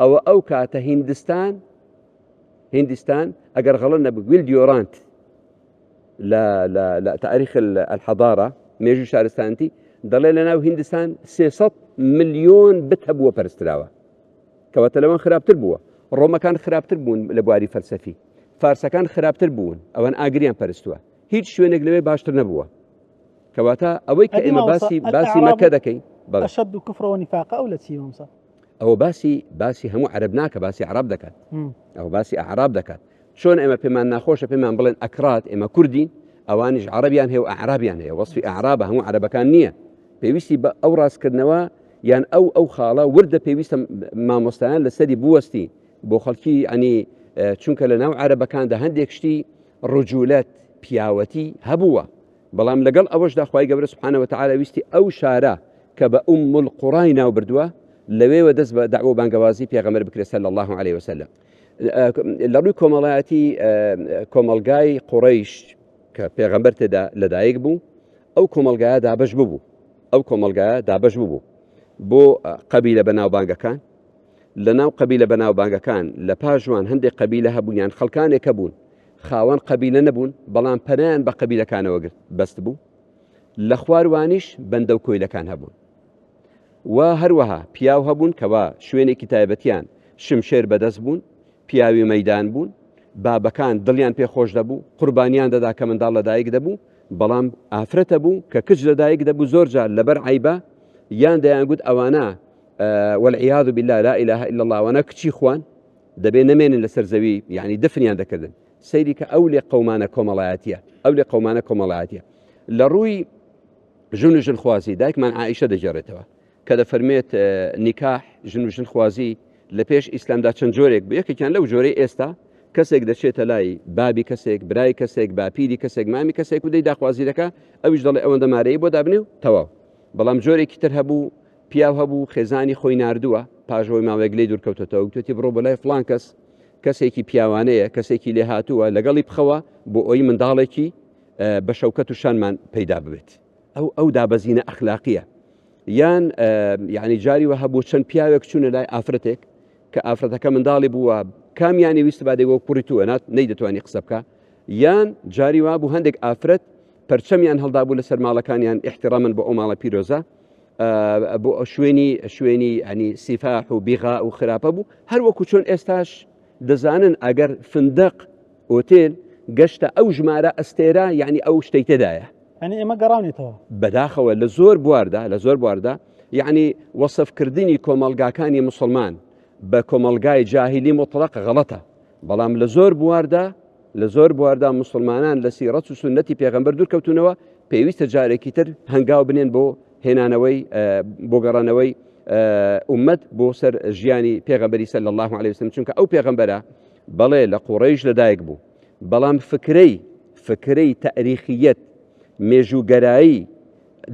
ئەوە ئەو کاتە هیندستان ئەگەر غەڵەت نەبوو ویل دیۆرانت لە تاریخ الحەضارە مێژووی شارستانیەتی دەڵێ لە ناو هیندستان 300 ملیۆن بت هەبووە پەرستراوە کەواتە لەوان خراپتر بووە ڕۆمەکان خراپتر بوون لە بواری فەلسەفی فارسەکان خراپتر بوون ئەوان ئاگریان پەرستووە هیچ شوێنێک لەوێ باشتر نەبووە کەواتە ئەوەی کە ئێمە باسی مەکە دەکەین ئەشەد و کوفر و نیفاق ئەو لە چی مامۆستا ئەوە باسی هەموو عەرەب ناکە باسی عەرەب دەکات ئەو باسی ئەعراب دەکات چۆن ئێمە پێمان ناخۆشە پێمان بڵێن ئەکرات ئێمە کوردین ئەوانیش عەرەبیان هەیە و ئەعرابیان هەیە وەصفی ئەعرابە هەموو عەرەبەکان نییە پێویستی بە ئەو ڕاستکردنەوە یان ئەو خاڵە وردە پێویستە مامۆستایان لەسەری بوەستی بۆ خەڵکی ئەنی چونکە لە ناو عەرەبەکاندا هەندێک شتی ڕجولەت پیاوەتی هەبووە بەڵام لەگەڵ ئەوەشدا خوای گەورە سوبحانەهو وتەعالا ویستی ئەو شارە کە بە ئوم القوڕای ناو بردووە لەوێوە دەست بە دەعوە بانگەوازی پێغەمبەر بکرێت صلی الله عليه وسلم لە ڕووی کۆمەڵایەتی کۆمەلگای قوڕەیش کە پێغەمبەر تێدا لەدایک بوو ئەو کۆمەلگایە دابەش بوو بۆ قەبیلە بەناوبانگەکان لە ناو قەبیلە بەناوبانگەکان لە پاژوان هەندێک قەبیلە هەبوونیان خەڵکانێک هەبوون خاوەن قەبیلە نەبوون بەڵام پەنایان بە قەبیلەکانەوە بەست بوو لە خواروانیش بەندە و کۆیلەکان هەبوون و هەروەها پیاو هەبوون کەوا شوێنێکی تایبەتیان شمشێر بەدەست بوون پیاوی مەیدان بوون بابەکان دڵیان پێخۆش دەبوو قوربانیان دەدا کە منداڵ لەدایک دەبوو بەڵام ئافرەتە بوو کە کچ لەدایک دەبوو زۆر جار لەبەر عیبە یان دەیانگوت ئەوانە والعیاذ بالله لا اله الا الله وانە کچی خوان دەبێ نەمێنن لەسەر زەوی یعنی دفنیان دەکردن سەیری کە ئەو لێ قەومانە کۆمەڵایەتیە لە ڕووی ژن و ژنخوازی دایکمان عائیشە دەجێڕێتەوە کە دەفەرمێت نیکاح ژن و ژنخوازی لە پێش ئیسلامدا چەند جۆرێک بوو یەکێکیان لەو جۆرەی ئێستا کەسێک دەچێتە لای بابی کەسێک برای کەسێک باپیری کەسێک مامی کەسێک و دەی داخوازی دەکە ئەویش دەڵێ ئەوەندە مارەیە بۆ دابنێ و تەواو بەڵام جۆرێکی تر هەبوو پیاو هەبوو خێزانی خۆی ناردووە پاژەوەی ماوەیەک لێی دوورکەوتەوە وتێتی بڕۆ بەلای فڵان کەس کەسێکی پیاوانەیە کەسێکی لێ هاتووە لەگەڵی بخەوە بۆ ئەوی منداڵێکی بە شەوکەت و شانمان پەیدا ببێت ئەو دابەزینە ئەخلاقیە یان یعنی جاریوە هەبوو چەند پیاوێک چوونە لای ئافرەتێک کە ئافرەتەکە منداڵی بووە کامیانی ویست بادێەوە کوڕی تووە نەیدەتوانی قسە بکە یان جاریوا بوو هەندێک ئافرەت پەرچەمیان هەڵدا بوو لەسەر ماڵەکانیان احتراما بە ئەو ماڵە پیرۆزە بۆ شوێنی ئەنی سیفاح و بیغا و خراپە بوو هەر وەکو چۆن ئێستاش دەزانن ئەگەر فندق ئۆتێل گەشتە ئەو ژمارە ئەستێرە یعنی ئەو شتەی تێدایە ئەنی ئێمە گەڕاونێتەوە بەداخەوە لە زۆر بواردا یعنی وەسفکردنی کۆمەلگاکانی مسلمان بە کۆمەلگای جاهیلی مطلق غەڵەتە بەڵام لە زۆر بواردا مسلمانان لە سیرەت و سنەتی پێغەمبەر دوورکەوتونەوە پێویستە جارێکی تر هەنگاو بنێن بۆ هێنانەوەی بۆ گەڕانەوەی ئومەت بۆ سەر ژیانی پێغەمبەری صلی الله عليه وسلم چونکە ئەو پێغەمبەرە بەڵێ لە قوڕەیش لەدایک بوو بەڵام فکرەی تاریخیەت مێژووگەرایی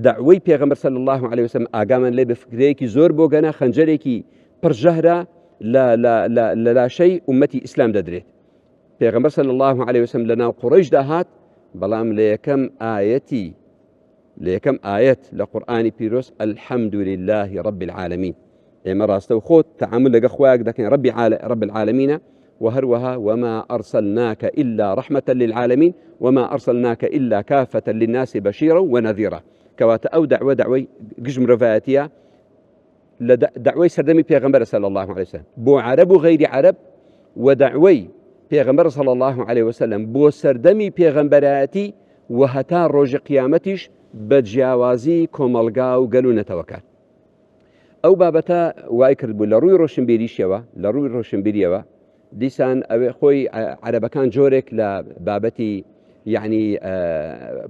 دعوەی پێغەمبەر صلی الله عليه وسلم ئاگامان لێ بە فکرەیەکی زۆر بۆ گەنە خەنجەرێکی پڕژەهرە لە لاشەی ئومەتی ئیسلام دەدرێت پێغەمبەر صلی الله عليه وسلم لە ناو قوڕەیشدا هات بەڵام لە یەکەم ئاەت لە قورئانی پیرۆز الحەمد لله رب العالمین ئێمە ڕاستە و خۆت تەعامل لەگە خۆیاک دەکەین رب العالمینە وهروها وما أرسلناك إلا رحمة للعالمين وما أرسلناك إلا كافة للناس بشيرا ونذيرا كواتا أو دعوة قجم رفاتية دعوة سردمي بيغمبر صلى الله عليه وسلم بو عرب وغير عرب ودعوة بيغمبر صلى الله عليه وسلم بو سردمي بيغمبراتي وهتا روج قيامتش بجاوازي كوملغا وقالوا نتوكل أو بابتا وايكر بو لروي روشنبيريوا دیسان ئەوێ خۆی عەرەبەکان جۆرێک لە بابەتی یعنی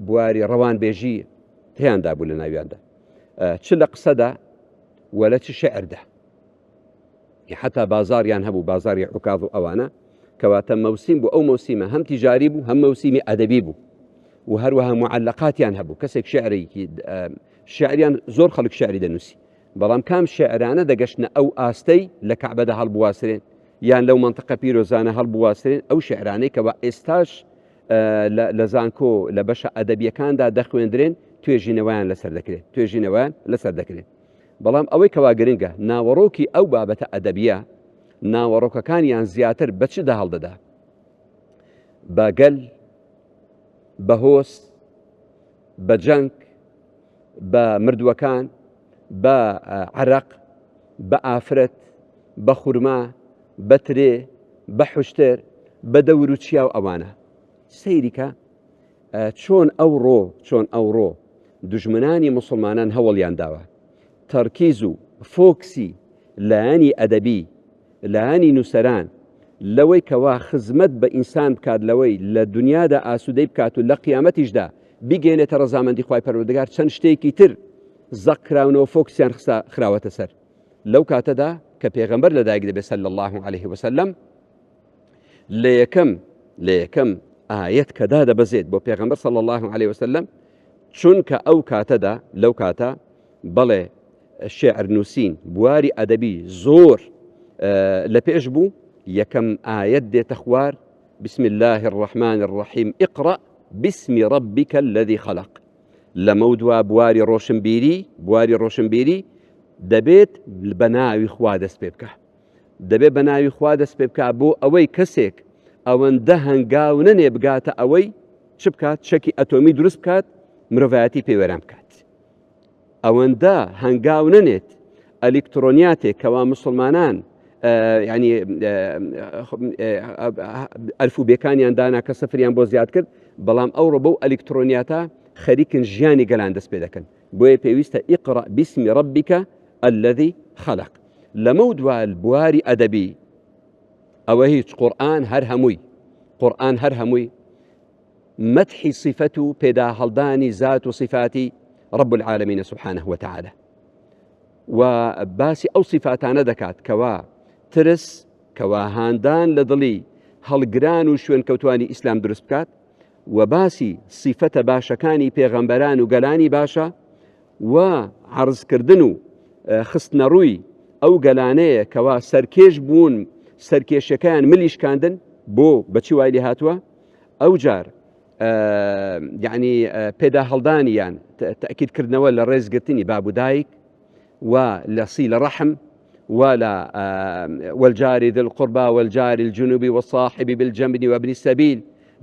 بواری ڕەوان بێژی تێیاندا بوو لە ناویاندا چ لە قسەدا وەلە چ شعردا حتا بازاریان هەبوو بازاری عکاظ و ئەوانە کەواتە مەوسیم بوو ئەو مەوسیمە هەم تیجاری بوو هەم مەوسیمی ئەدەبی بوو و هەروەها معەلەقاتیان هەبوو کەسێک شعریان زۆر خەڵک شعری دەنووسی بەڵام کام شعرانە دەگەشتنە ئەو ئاستەی لە کەعبەدا هەڵبواسرێن یان لەو منطقە پیرۆزانە هەڵبواسرێن ئەو شعرانەی کەوا ئێستاش لە زانکۆ لە بەشە ئەدەبیەکاندا دەخوێندرێن توێژینەوەیان لەسەر دەکرێت بەڵام ئەوەی کەوا گرنگە ناوەڕۆکی ئەو بابەتە ئەدەبیە ناوەڕۆکەکانیان زیاتر بە چدا هەڵدەدا بە گەل بە هۆس بە جەنگ بە مردووەکان بە عەرەق بە ئافرەت بە خورما بە ترێ بە حوشتر بە دەوروچیا و ئەوانە سەیریکە چۆن ئەو ڕۆ دوژمنانی مسلمانان هەوڵیان داوە تەرکیز و فۆکسی لایەنی ئەدەبی لایەنی نووسەران لەوەی کەوا خزمەت بە ئینسان بکات لەوەی لە دنیادا ئاسوودەی بکات و لە قیامەتیشدا بیگەێنێتە ڕەزامەندی خوای پەروەردگار چەند شتێکی تر زەقراونەوە فۆکسیان خراوەتە سەر لەو کاتەدا کە پێغەمبەر لەدایک دەبێت صلی الله عليه وسلم لە یەکەم ئایەت کە دادەبەزێت بۆ پێغەمبەر صلی الله عليه وسلم چونکە ئەو کاتەدا لەو کاتە بەڵێ شێعر نووسین بواری ئەدەبی زۆر لە پێش بوو یەکەم ئایەت دێتە خوار بسم الله الرحمن الرحیم اقرأ باسم ربك الذي خلق لەمە دوا بواری ڕۆشنبیری دەبێت بە ناوی خوا دەست پێ بکە دەبێت بە ناوی خوا دەست پێ بکە بۆ ئەوەی کەسێک ئەوەندە هەنگاو نەنێ بگاتە ئەوەی چ بکات چەکی ئەتۆمی دروست بکات مرۆڤایەتی پێوەران بکات ئەوەندە هەنگاو نەنێت ئەلکترۆنیاتێک کەوا مسلمانان ینی ئەلفوبێکانیان دانا کە سەفریان بۆ زیاد کرد بەڵام ئەوڕۆ بەو ئەلکترۆنیاتە خەریکن ژیانی گەلان دەست پێ دەکەن بۆیە پێویستە ئیقرأ باسم ربك الذي خلق لەمە دوای بواری ئەدەبی ئەوە هیچ قورئان هەر هەمووی مدحی صفەت و پێدا هەڵدانی زات و صفاتی رب العالمین سبحانه وتعالى و باسی ئەو صفاتانە دەکات کەوا ترس کەوا هاندان لە دڵی هەڵگران و شوێن کەوتوانی ئیسلام دروست بکات و باسی صفەتە باشەکانی پێغەمبەران و گەلانی باشە و عرضکردن و خستنە ڕووی ئەو گەلانەیە کەوا سەرکێش بوون سەرکێشەکەیان ملیشکاندن بۆ بەچی وای لێ هاتووە ئەو جار یعنی پێدا هەڵدانیان تەکیدکردنەوە لە ڕێزگرتنی باب و دایک و لە سیلە ڕەحم والجار ذي القربى والجار الجنوب والصاحب بالجنب وابن السبيل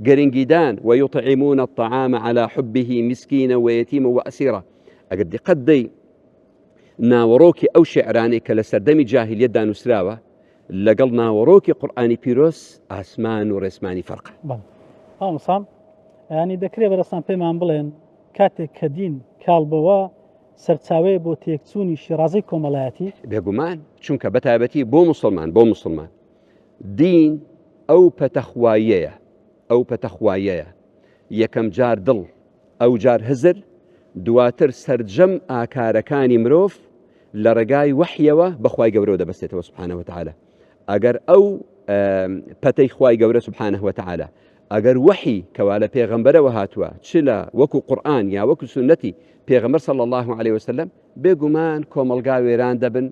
گرنگیدان ويطعمون الطعام على حبه مسكينا ويتيما وأسيرا ئەگەر دقت دەی ناوەڕۆکی ئەو شێعرانەی کە لە سەردەمی جاهیلیەتدا نووسراوە لەگەڵ ناوەڕۆکی قورئانی پیرۆز ئاسمان و ڕێسمانی فەرقە ئامسام ینی دەکرێت بەرەسان پێمان بڵێن کاتێک کە دین کاڵبەوە سەرچاوەیە بۆ تێکچوونی شیرازەی کۆمەڵایەتی بێگومان چونکە بەتایبەتی بۆ مسلمان دین ئەو پەتەخواییەیە یەکەم جار دڵ ئەو جار هزر دواتر سەرجەم ئاکارەکانی مرۆڤ لە ڕێگای وحیەوە بەخوای گەورەوە دەبەستێتەوە سبحانه وتعالى ئەگەر ئەو پەتەی خوای گەورە سبحانه وتعالى ئەگەر وحی کەوا لە پێغەمبەرەوە هاتووە چ لە وەکو قورئان یا وەکو سنەتی پێغەمبەر صلی الله عليه وسلم بێگومان کۆمەلگا وێران دەبن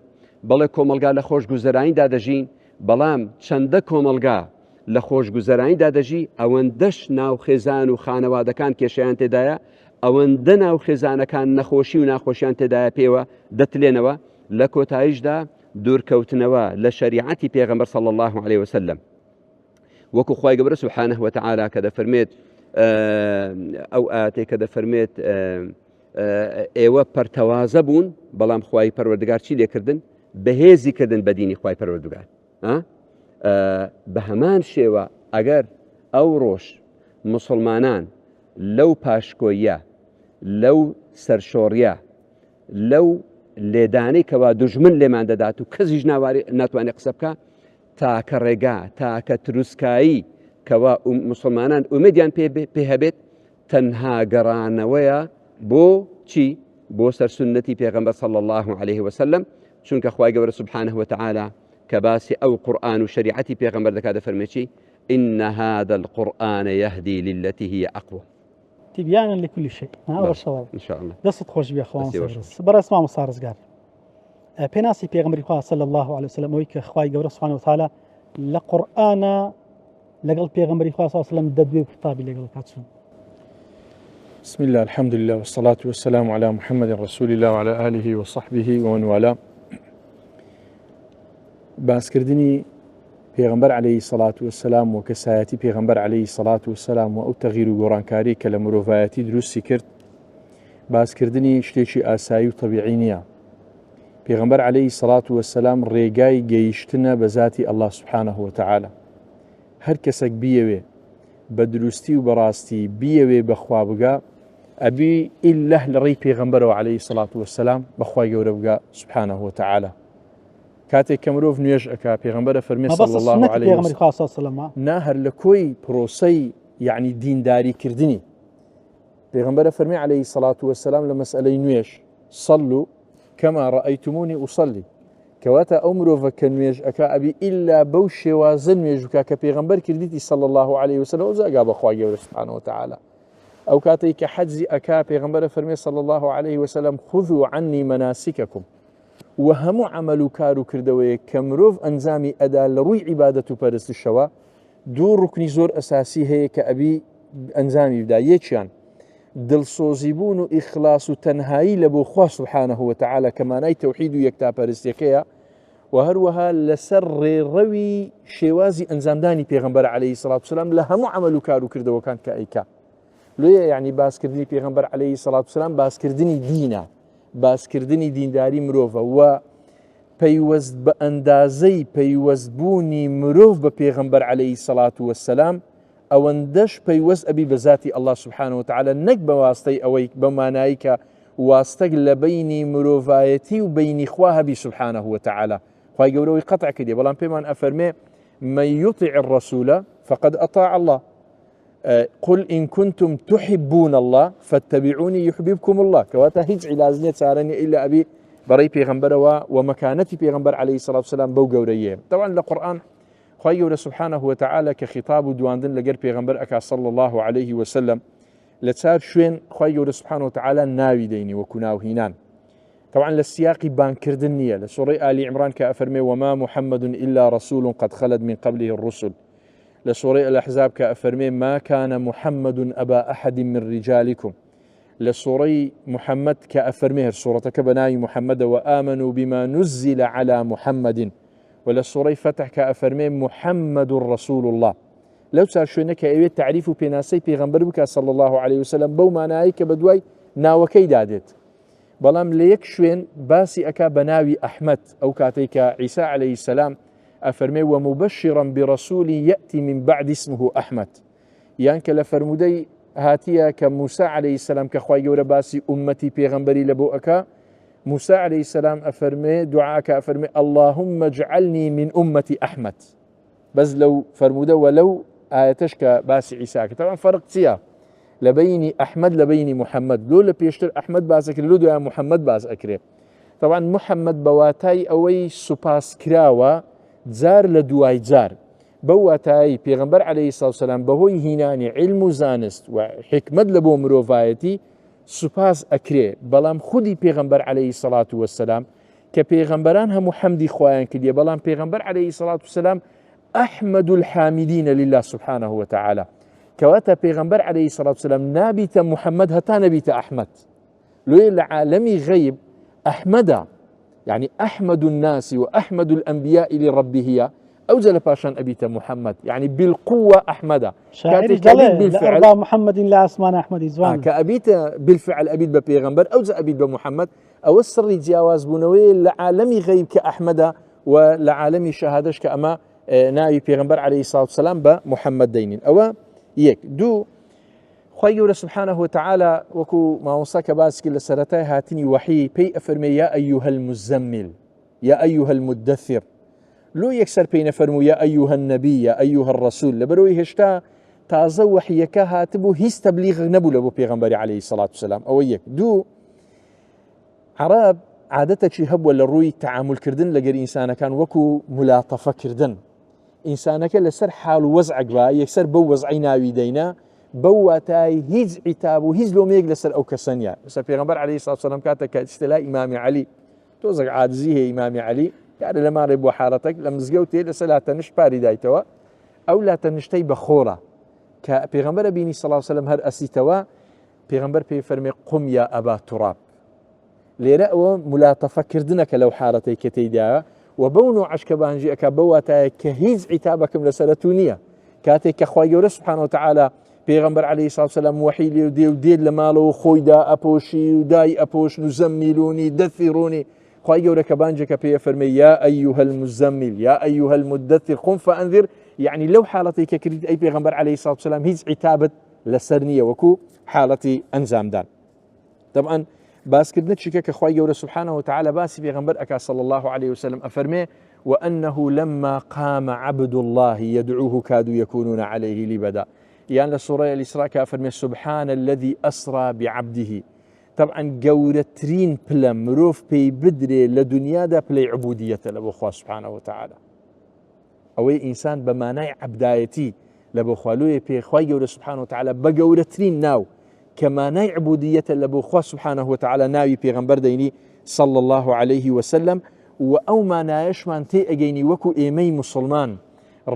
بەڵێ کۆمەلگا لە خۆشگوزەرانیدا دەژین بەڵام چەندە کۆمەلگا لە خۆشگوزەرانیدا دەژی ئەوەندەش ناوخێزان و خانەوادەکان کێشەیان تێدایە ئەوەندە ناوخێزانەکان نەخۆشی و ناخۆشیان تێدایە پێوە دەتلێنەوە لە کۆتاییشدا دوورکەوتنەوە لە شەریعەتی پێغەمبەر صلی الله عليه وسلم وەکو خوای گەورە سبحانه وتعالى کە دەفەرمێت ئەو ئاەتێک کە دەفەرمێت ئێوە پەرتەوازە بوون بەڵام خوای پەروەردگار چی لێکردن بەهێزی کردن بە دینی خوای پەروەردگار بە هەمان شێوە ئەگەر ئەو ڕۆژ مسلمانان لەو پاشکۆیە لەو سەرشۆڕیە لەو لێدانەی کەوا دوژمن لێمان دەدات و کەسیش ناتوانێت قسە بکە تاکە ڕێگا تاکە تروسکایی کەوا مسلمانان ئومێدیان پێ هەبێت تەنها گەڕانەوەیە بۆ چی بۆ سەرسونەتی پێغەمبەر صلی الله عليه وسلم چونکە خوای گەورە سبحانه وتعالى کە باسی ئەو قورئان و شریعەتی پێغەمبەر دەکات دەفەرمێت چی إن هذا القرآن يهدي للتي هي أقوى تبيانا لكل شيء إن شاء الله دەست خۆش بێ خوان بەڕێز مام سارزگار پێناسی پێغەمبەری خوا صلی الله عليه وسلم ئەوەی کە خوای گەورە سبحانه وتعالى لە قورئانە لەگەڵ پێغەمبەری خوا صلی الله عليه وسلم دەدوێ کتابی لەگەڵ کات چوون بسم الله الحمد لله والصلاة والسلام على محمد رسول الله وعلى آله وصحبه ومن والاه. باسكردني پیغمبر عليه الصلاة والسلام وكسایەتی پیغمبر عليه الصلاة والسلام و ئەو تەغیر و گۆڕانکاری کە لە مرۆڤایەتی دروستی کرد باسکردنی شتێکی ئاسایی و طبیعی نییە. پیغمبر عليه الصلاة والسلام ڕێگای گەیشتنە بە ذاتی الله سبحانه وتعالى. هەر کەسێک بیەوێ بە دروستی و بەڕاستی بیەوێ بەخوا بگا ئەبی ئیلله لە ڕێی پێغەمبەرەوە عليه الصلاة والسلام بەخوای گەورە بگا سبحانه وتعالى. کاتێک کە مرۆڤ نوێژ ئەکا پێغەمبەرە فەرمێ صلی الله عليه وسلم نا هەر لە کۆی پرۆسەی یعنی دینداریکردنی پێغەمبەرە فەرمێ عليه الصلاة والسلام لە مەسئلەی نوێژ صلوا كما رأيتموني أصلي كواتا ئەو مرۆڤە کە نوێژ ئەکا ئەبی ئیلا بەو شێوازە نوێژ بکا کە پێغەمبەر کردیتی صلی الله عليه وسلم و زاگا بەخوای گەورە سبحانه وتعالى. ئەو کاتەی کە حەجی ئەکا پێغەمبەرە فەرمێ صلی الله عليه وسلم خذوا عني مناسككم و هەموو عمل و کار و کردەوەیە کە مرۆڤ ئەنجامی ئەدا لە ڕووی عیبادەت و پەرستشەوە دوو ڕوکنی زۆر ئەساسی هەیە کە ئەبی ئەنجامی بدا. یەکیان دڵسۆزیبوون و ئیخلاس و تەنهایی لە بۆ خوا سبحانه وتعالى کە مانای تەوحید و یەکتاپەرستیەکەیە و هەروەها لەسەر ڕێڕەوی شێوازی ئەنجامدانی پێغەمبەر عليه الصلاة والسلام لە هەموو عمل و کار و کردەوەکان کە ئەیکا. لێیە یعنی باسکردنی پێغەمبەر عليه الصلاة والسلام باسکردنی دینە، باسکردنی دینداری مرۆڤە و پەیوەست بە ئەندازەی پەیوەستبوونی مرۆڤ بە پێغەمبەر عليه الصلاة والسلام ئەوەندەش پەیوەست ئەبی بە ذاتی الله سبحانه وتعالى نەک بە واستەی ئەوەی بە مانایی کە واستەک لە بینی مرۆڤایەتی و بینی خوا هەبی سبحانه وتعالى. خوای گەورەوەی قەتع کردی بەڵام پێمان ئەفەرمێ من يطع الرسول فقد أطاع الله قل إن كنتم تحبون الله فاتبعوني يحببكم الله. كواتا هیچ علاج نیە چارەنی إلا ئەبی بەڕێی پێغەمبەرەوە و مەکانەتی پێغەمبەر عليه الصلاة والسلام بەو گەورەیە. طبعا لە قورآن خوای گەورە سبحانه وتعالى کە خطاب و دواندن لەگەر پێغەمبەر ئەکا صلی الله عليه وسلم لە چار شوێن خوای گەورە سبحانه وتعالى ناوی دەینی وەکو ناوهینان. طبعا لە سیاقی بانکردن نییە. لە سوڕەی ئالی عیمران کە ئەفەرمێ وما محمد إلا رسول قد خلت من قبله الرسل. لە سوڕەی الأحزاب کە ئەفەرمێ ما كان محمد أبا أحد من رجالكم. لە سوڕەی محەممەد کە ئەفەرمێ هەر سوڕەتەکە بە ناوی محەممەدە و آمنوا بما نزل على محمد ولا سورة فتح كأفرمي محمد رسول الله. لو صار شوينك أيوة تعريف بناسي بيغمبر بك صلى الله عليه وسلم بو معنايك بدوي ناوكي دادت بلام ليك شوين باسي أكا بناوي أحمد أو كاتيك عيسى عليه السلام أفرمي ومبشرا برسول يأتي من بعد اسمه أحمد. يعني لفرمودي هاتيا كموسى عليه السلام كخواي جورا باسي أمتي بيغمبري لبو أكا موسى عليه السلام أفرمي دعاك أفرمي اللهم اجعلني من أمة أحمد. بس لو فرموده ولو آياتشك باسي عيساك طبعا فرق سيا لبيني أحمد لبيني محمد لو لبيشتر أحمد باسك لو دعا محمد باس أكري. طبعا محمد بواتاي أوي سوباس كراوة زار لدواي زار بواتاي بيغمبر عليه الصلاة والسلام بهوي هناني علم زانست وحكمة لبو مروفايتي سوپاس ئەکرێ بەڵام خودی پێغەمبەر عليه الصلاة والسلام کە پێغەمبەران هەموو حەمدی خۆیان کردیە بەڵام پێغەمبەر عليه الصلاة والسلام أحمد الحامدين لله سبحانه وتعالى. كواتا پێغەمبەر عليه الصلاة والسلام نابیتە محمد هەتا نەبیتە أحمد. لۆیە لە عالەمی غەیب ئەحمەدە يعني أحمد الناس وأحمد الأنبياء لربه أوجل باشان أبيت محمد يعني بالقوة أحمد شاعري بالفعل محمد لا أسمان أحمد إزوان كأبيت بالفعل أبيت ببيغمبر أوجل أبيت بمحمد أو السر جواز بنوي لعالمي غيب كأحمد ولعالمي شهادش كأما ناوي بيغمبر عليه الصلاة والسلام بمحمد دينين أو يك دو خوي سبحانه وتعالى وكو ما وصاك باسك لسرتاي هاتني وحي بي أفرمي يا أيها المزمل يا أيها المدثر لو يكسر بين فرمو يا أيها النبي يا أيها الرسول لبروي هشتا تازە وحیەکە هاتبوو هیچ تەبلیغ نەبوو لە بۆ پێغەمبەری عەلەیهی سەڵات وسەلام. ئەوە یەک. دوو، عەرەب عادەتێکی هەبووە لە ڕووی تەعاملکردن لەگەر ئینسانەکان وەکو مولاتەفەکردن. ئینسانەکە لەسەر حاڵ و وەزعێک بە یەکسەر بەو وەزعی ناوی دەینا بەو واتای هیچ عیتاب و هیچ لۆمەیەک لەسەر ئەو کەسە نییە. مثلا پێغەمبەر عەلەیهی سەڵات وسەلام کاتێک کە ئیستیلای ئیمامی عەلی تۆزێک عاجزی هەیە ئیمامی عەلی یارە لە ماڵێ بۆ حاڵەتێک لە مزگەوتێ لەسەر لاتەنیشت پاری دایتەوە ئەو لاتەنیشتەی بەخۆڕە کە پێغەمبەر بینی سەڵات وسەلام هەر ئەسیتەوە پێغەمبەر پێی فەرمێ قم یا ئەبا توڕاب لێرە ئەوە مولاتەفەکردنەکە لەو حاڵەتەی کە تێیدایە و بەو نوعش کە بانجی ئەکا بەو واتایە کە هیچ عیتابەکەم لەسەرەتو نییە کاتێک کە خوای گەورە سوبحانەهو وتەعالا پێغەمبەر عەلەیهی سڵاتو وسەلام وەحی لێ و دێت لە ماڵەوە خۆیدا ئەپۆشی و دای ئەپۆشن و زەممیلونی دەثیڕونی خوای گەورە کە بانجێکە پێیە فەرمێ یا ئەیوهە المزەممیل یا ئەیوهە المدەثر قم فەئەنذر یعنی لەو حاڵەتەی کە کردیت ئەی پێغەمبەر عەلەیهی سڵاتو وسەلام هیچ عیتابت لەسەر نییە وەکو حاڵەتی ئەنجامدان. طبعا باسکردنە چیکە کە خوای گەورە سوبحانەهو وتەعالا باسی پێغەمبەر ئەکا صلی الله عليه وسلم ئەفەرمێ وأنه لما قام عبد الله يدعوه كادوا يكونون عليه لبدا يعني لسورة الإسراء كافر سبحان الذي أسرى بعبده طبعا جورترين بلا مروف بي بدري لدنيا دا بلا عبودية لبو سبحانه وتعالى أوي إنسان بمانع عبدايتي لبو خوالوه بي خواي جورة سبحانه وتعالى بجورترين ناو كمانع عبودية لبو سبحانه وتعالى ناوي بيغمبر ديني صلى الله عليه وسلم و ئەو مانایەشمان تێ ئەگەینی وەکو ئێمەی مسلمان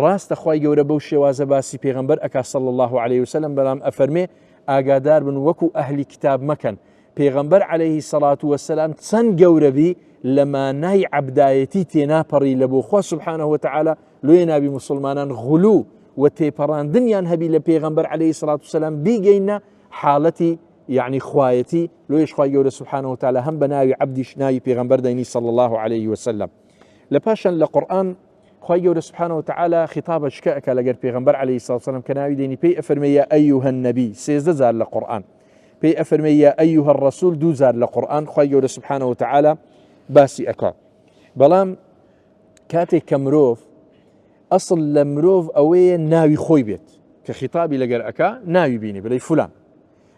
ڕاستە خوای گەورە بەو شێوازە باسی پێغەمبەر ئەکا صلی الله عليه وسلم بەڵام ئەفەرمێ ئاگادار بن وەکو ئەهلی کتاب مەکەن پێغەمبەر عەلەیهی سەڵات وەسەلام چەند گەورەبی لە مانای عەبدایەتی تێناپەڕی لە بۆ خوا سوبحانەهو وتەعالا لۆیە ناوی مسلمانان غولو و تێپەڕاندنیان هەبی لە پێغەمبەر عەلەیهی سەڵات وسەلام بیگەینە حاڵەتی يعني خوايتي لو يش خواي جورة سبحانه وتعالى هم بناوي عبدش ناوي بيغمبر ديني صلى الله عليه وسلم لباشا لقرآن خواي جورة سبحانه وتعالى خطاب شكاك لقر بيغمبر عليه الصلاة والسلام كناوي ديني بي أفرمي يا أيها النبي سيزدزار لقرآن بي أفرمي يا أيها الرسول دوزار لقرآن خواي جورة سبحانه وتعالى باسي أكا بلام كاتي كمروف أصل لمروف أوي ناوي خوي بيت كخطابي لقر أكا ناوي بيني بلي فلان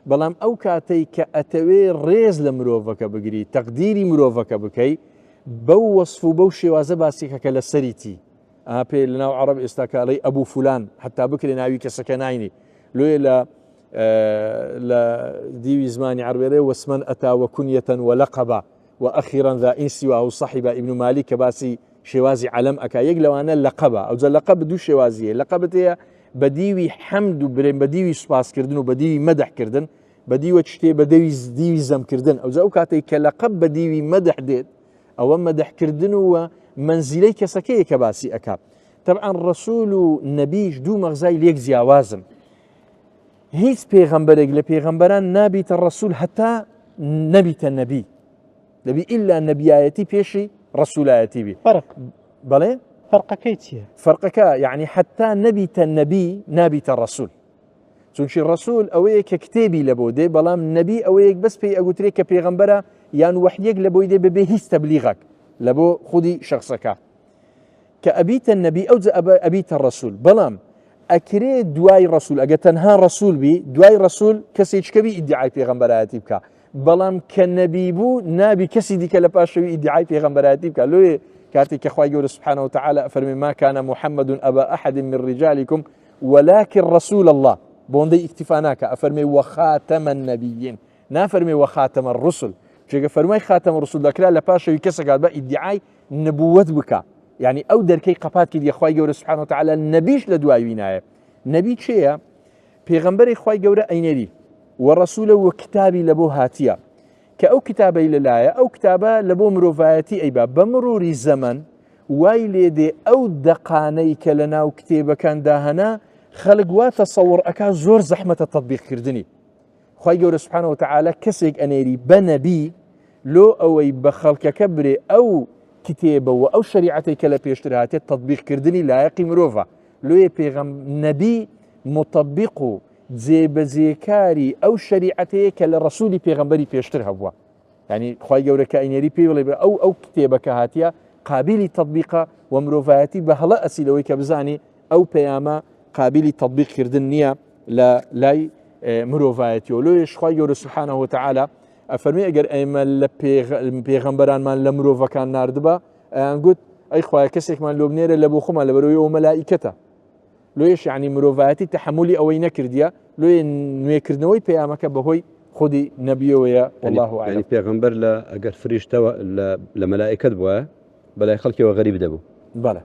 بەڵام ئەو کاتەی کە ئەتەوێ ڕێز لە مرۆڤەکە بگری تەقدیری مرۆڤەکە بکەی بەو وەصف و بەو شێوازە باسیکەکە لە سەریتی پێ لە ناو عەرەب ئێستا کاڵەی ئەبوو فولان حتا بکرێ ناوی کەسەکە ناینی لۆیە لە دیوی زمانی عەربێڵێ وەسمەن ئەتا وەکونیەتەن وەلەقەبە وەئەخیرەن ذا ئینسی و صەحیبە ئیبن مالیک کە باسی شێوازی عەلەم ئەکا یەک لەوانە لەقەبە ئەوجا لەقەب دوو شێوازیە لەقەبت هەیە بديوي حمد وبرين بديوي سباس كردن وبديوي مدح كردن بديوي تشتي بديوي ديوي زم كردن او زاو كاتي كلقب بديوي مدح ديت او مدح كردن ومنزلي كسكيه كباسي اكا طبعا الرسول نبيش دو مغزاي ليك زياوازن هيت بيغمبرك لبيغمبران نابيت الرسول حتى نبيت النبي نبي الا نبياتي بيشي رسولاتي بي فرق بلى فرقكيتيا فرقك يعني حتى نبيت النبي نابيت الرسول چونشي الرسول اويك كتابي لبودي بلام نبي اويك بس في اقوتري كبيغمبرا يعني وحيك لبودي ببهيس تبليغك لبو خدي شخصك كأبيت النبي او أبيت الرسول بلام اكري دواي رسول اجا تنها رسول بي دواي رسول كسيج كبي ادعاء بيغمبراتي بك بلام كنبي بو نبي كسي ديك لباشوي ادعاء بيغمبراتي بك لو كاتي كخواي جورة سبحانه وتعالى فرمي ما كان محمد أبا أحد من رجالكم ولكن رسول الله بوندي اكتفاناك أفرمي وخاتم النبيين نافرمي وخاتم الرسل شيء فرمي خاتم الرسل ذكر لا باشا يكسر قال بقى ادعاء نبوة بك يعني أو دركي قبات كده خواي جورة سبحانه وتعالى النبيش لدواي ويناية نبي شيء بيغمبري خواي جورة أينري ورسوله وكتابي لبو هاتيا كأو كتابي للاية أو كتابة لبو مروفاتي أيبا بمرور الزمن وايلي دي أو دقانيك لنا وكتابة كان داهنا خلق وتصور أكا زور زحمة التطبيق كردني خواهي قول سبحانه وتعالى كسيك أنيري بنبي لو أوي بخلق كبري أو كتابة أو شريعتي كلا بيشتريهاتي التطبيق كردني لا يقي مروفا لو يبيغم نبي مطبقه زێبەجێکاری ئەو شریعەتەیە کە لە ڕەسوولی پێغەمبەری پێشتر هەبووە یعنی خوای گەورە کە ئەینێری پێی بڵێ ئەو کتێبەکە هاتیە قابلی تەطبیقە و مرۆڤایەتی بە هەڵە ئەسیلەوەی کە بزانی ئەو پەیامە قابلی تەطبیقکردن نییە لە لای مرۆڤایەتیەوە لۆیش خوای گەورە سوبحانەهو وتەعالا ئەفەرمێ ئەگەر ئێمە لە پێغەمبەرانمان لە مرۆڤەکان ناردبە ئەیان گوت ئەی خوایە کەسێکمان لۆ بنێرە لە بۆ خۆمان لەبەرەوەی ئەو مەلائیکەتە لويش يعني مروفاتي تحملي أو ينكرديا لو نويكردنوي بيامك بهوي خدي نبيه ويا والله أعلم يعني بيغمبر لا أجر فريشتوا لملائكة بوا بلا خلقي وغريب دبو بلا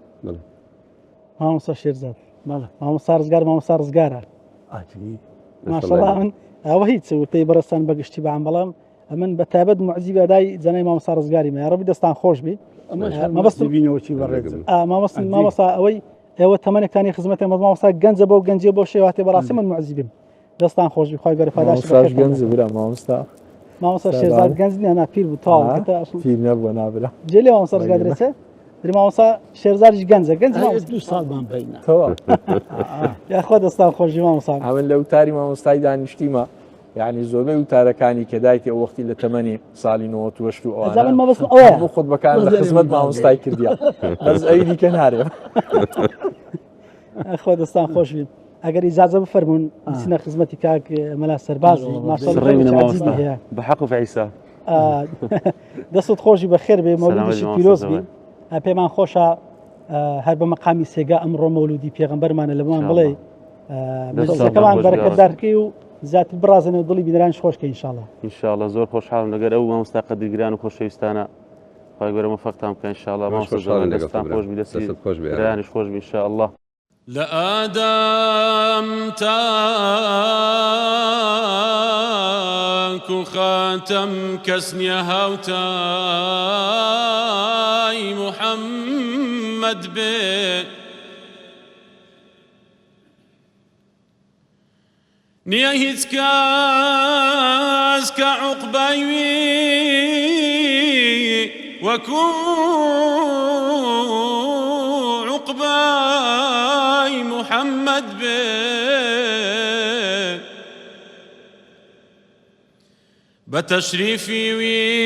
ما مصار شيرزاد بلا ما مصار زقار ما مصار زقارة عجيب ما شاء الله ئەوە هیچ پێی بەڕستان بەگشتی بەعام بەڵام ئەمن بە تایبەت معزی بەدای جەنای مامۆستا ڕزگاری مە یا ڕەبی دەستان خۆش بی بینەوەی بەڕێز مامۆستا ئەوەی ئێوە تەمەنێکتانی خزمەتی مامۆستا گەنجە بۆ گەنجێ بۆ شێواتێ بەڕاستی من معزی بم دەستان خۆش بی خۆی گەورە پاداش گەنج برا مامۆستا مامۆستا شێرزاد گەنج نیە نا پیر بوو تاڵ پیر نەبووە نابرا جێ لێ مامۆستا ڕزگار درێچێ دری مامۆستا شێرزادیش گەنجە گەنج 2 ساڵمان بینە یاخوا دەستان خۆشی مامۆستا ئەمن لە وتاری مامۆستای دانیشتیمە یعنی زۆربەی وتارەکانی کە دایکی ئەو وەختی لە تەمەنی ساڵی 98 و ئەوە خودبەکان لە خزمەت مامۆستای کردیا بەس ئەوی دیکە نارێ خۆ دەستان خۆش بین ئەگەر ئیجازە بفەرمونون بچینە خزمەتی کاک مەلا سەربازی هەیە بحق و عیسا دەستت خۆشی بە خێر بێ مەولودیشی پیرۆز بی پێمان خۆشە هەر بە مەقامی سێگا ئەمڕۆ مەولودی پێغەمبەرمانە لەمان بڵێ مەجلسەکەمان بەرەکەتدارکەی و زیاتر بڕازنە و دڵی بینەران خۆشکە ئینشاءالله ئینشاءالله زۆر خۆشحاڵم لەگەر ئەو مامۆستا قەدرگران و خۆشەویستانە خۆی گەورە موفقتان بکە ئینشاءالله مامۆستا خۆش بی دەستی برایانیش خۆش بی ئینشاءالله لآدم تاك خاتم كسنيا هاوتاي محمد بي نيا هيت كاس كعقبايوي وكو عقباي محمد بي بتشريفي وي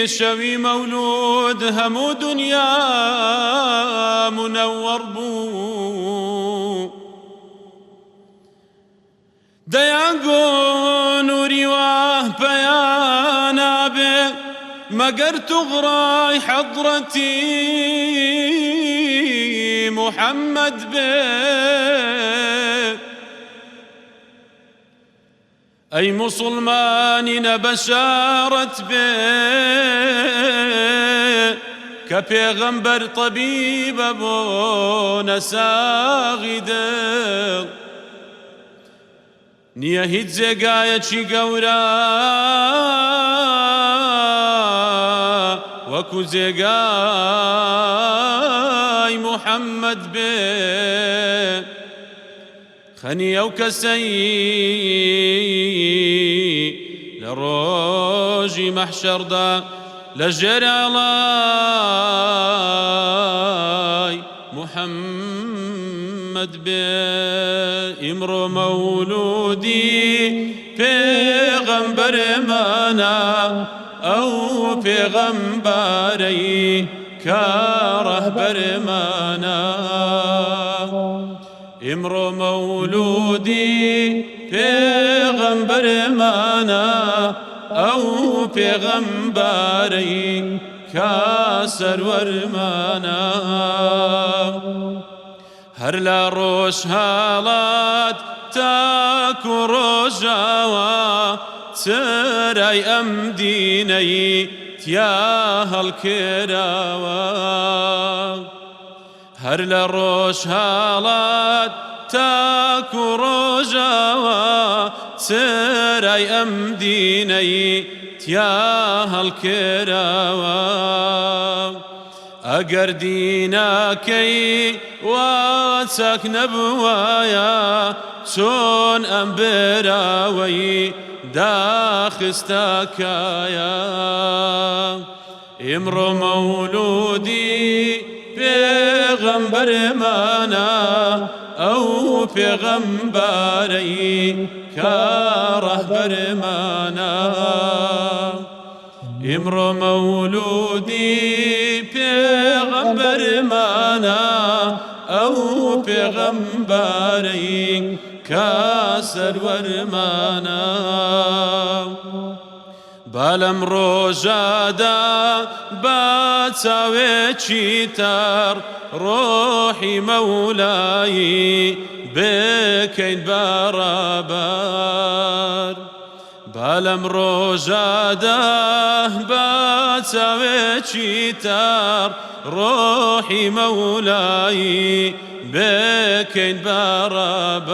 شوي مولود همو دنيا منور بو ديانگو نوري واه بيانا بي مگر تغراي حضرتي محمد بي أي مسلمانين بشارت بي كبيغمبر طبيب بون ساغد نيا هيت زيقايتشي قورا وكو زيقاي محمد بي خني او كسي لروجي محشر دا لجري علاي محمد بي امرو مولودي پیغمبر مانا او پیغمبری كرهبر مانا امرو مولودي پیغمبر مانا او پیغمبری كسرور مانا هر لا روش هالات تاكو روجاوا تراي ام ديني تياها الكراوا هر لا روش هالات تاكو روجاوا تراي ام ديني تياها الكراوا اگر ديناكي واتسك نبوايا شون امبراوي داخستاكايا امرو مولودي پیغمبر مانا او پیغمبری كرهبر مانا امرو مولودي پیغمبر مانا او پیغمبری كسرور مانا بالم روجادا باتساوي چيتر روحي مولاي بكين برابر بالم روجادا باتساوي چيتر روحي مولاي بكين برابر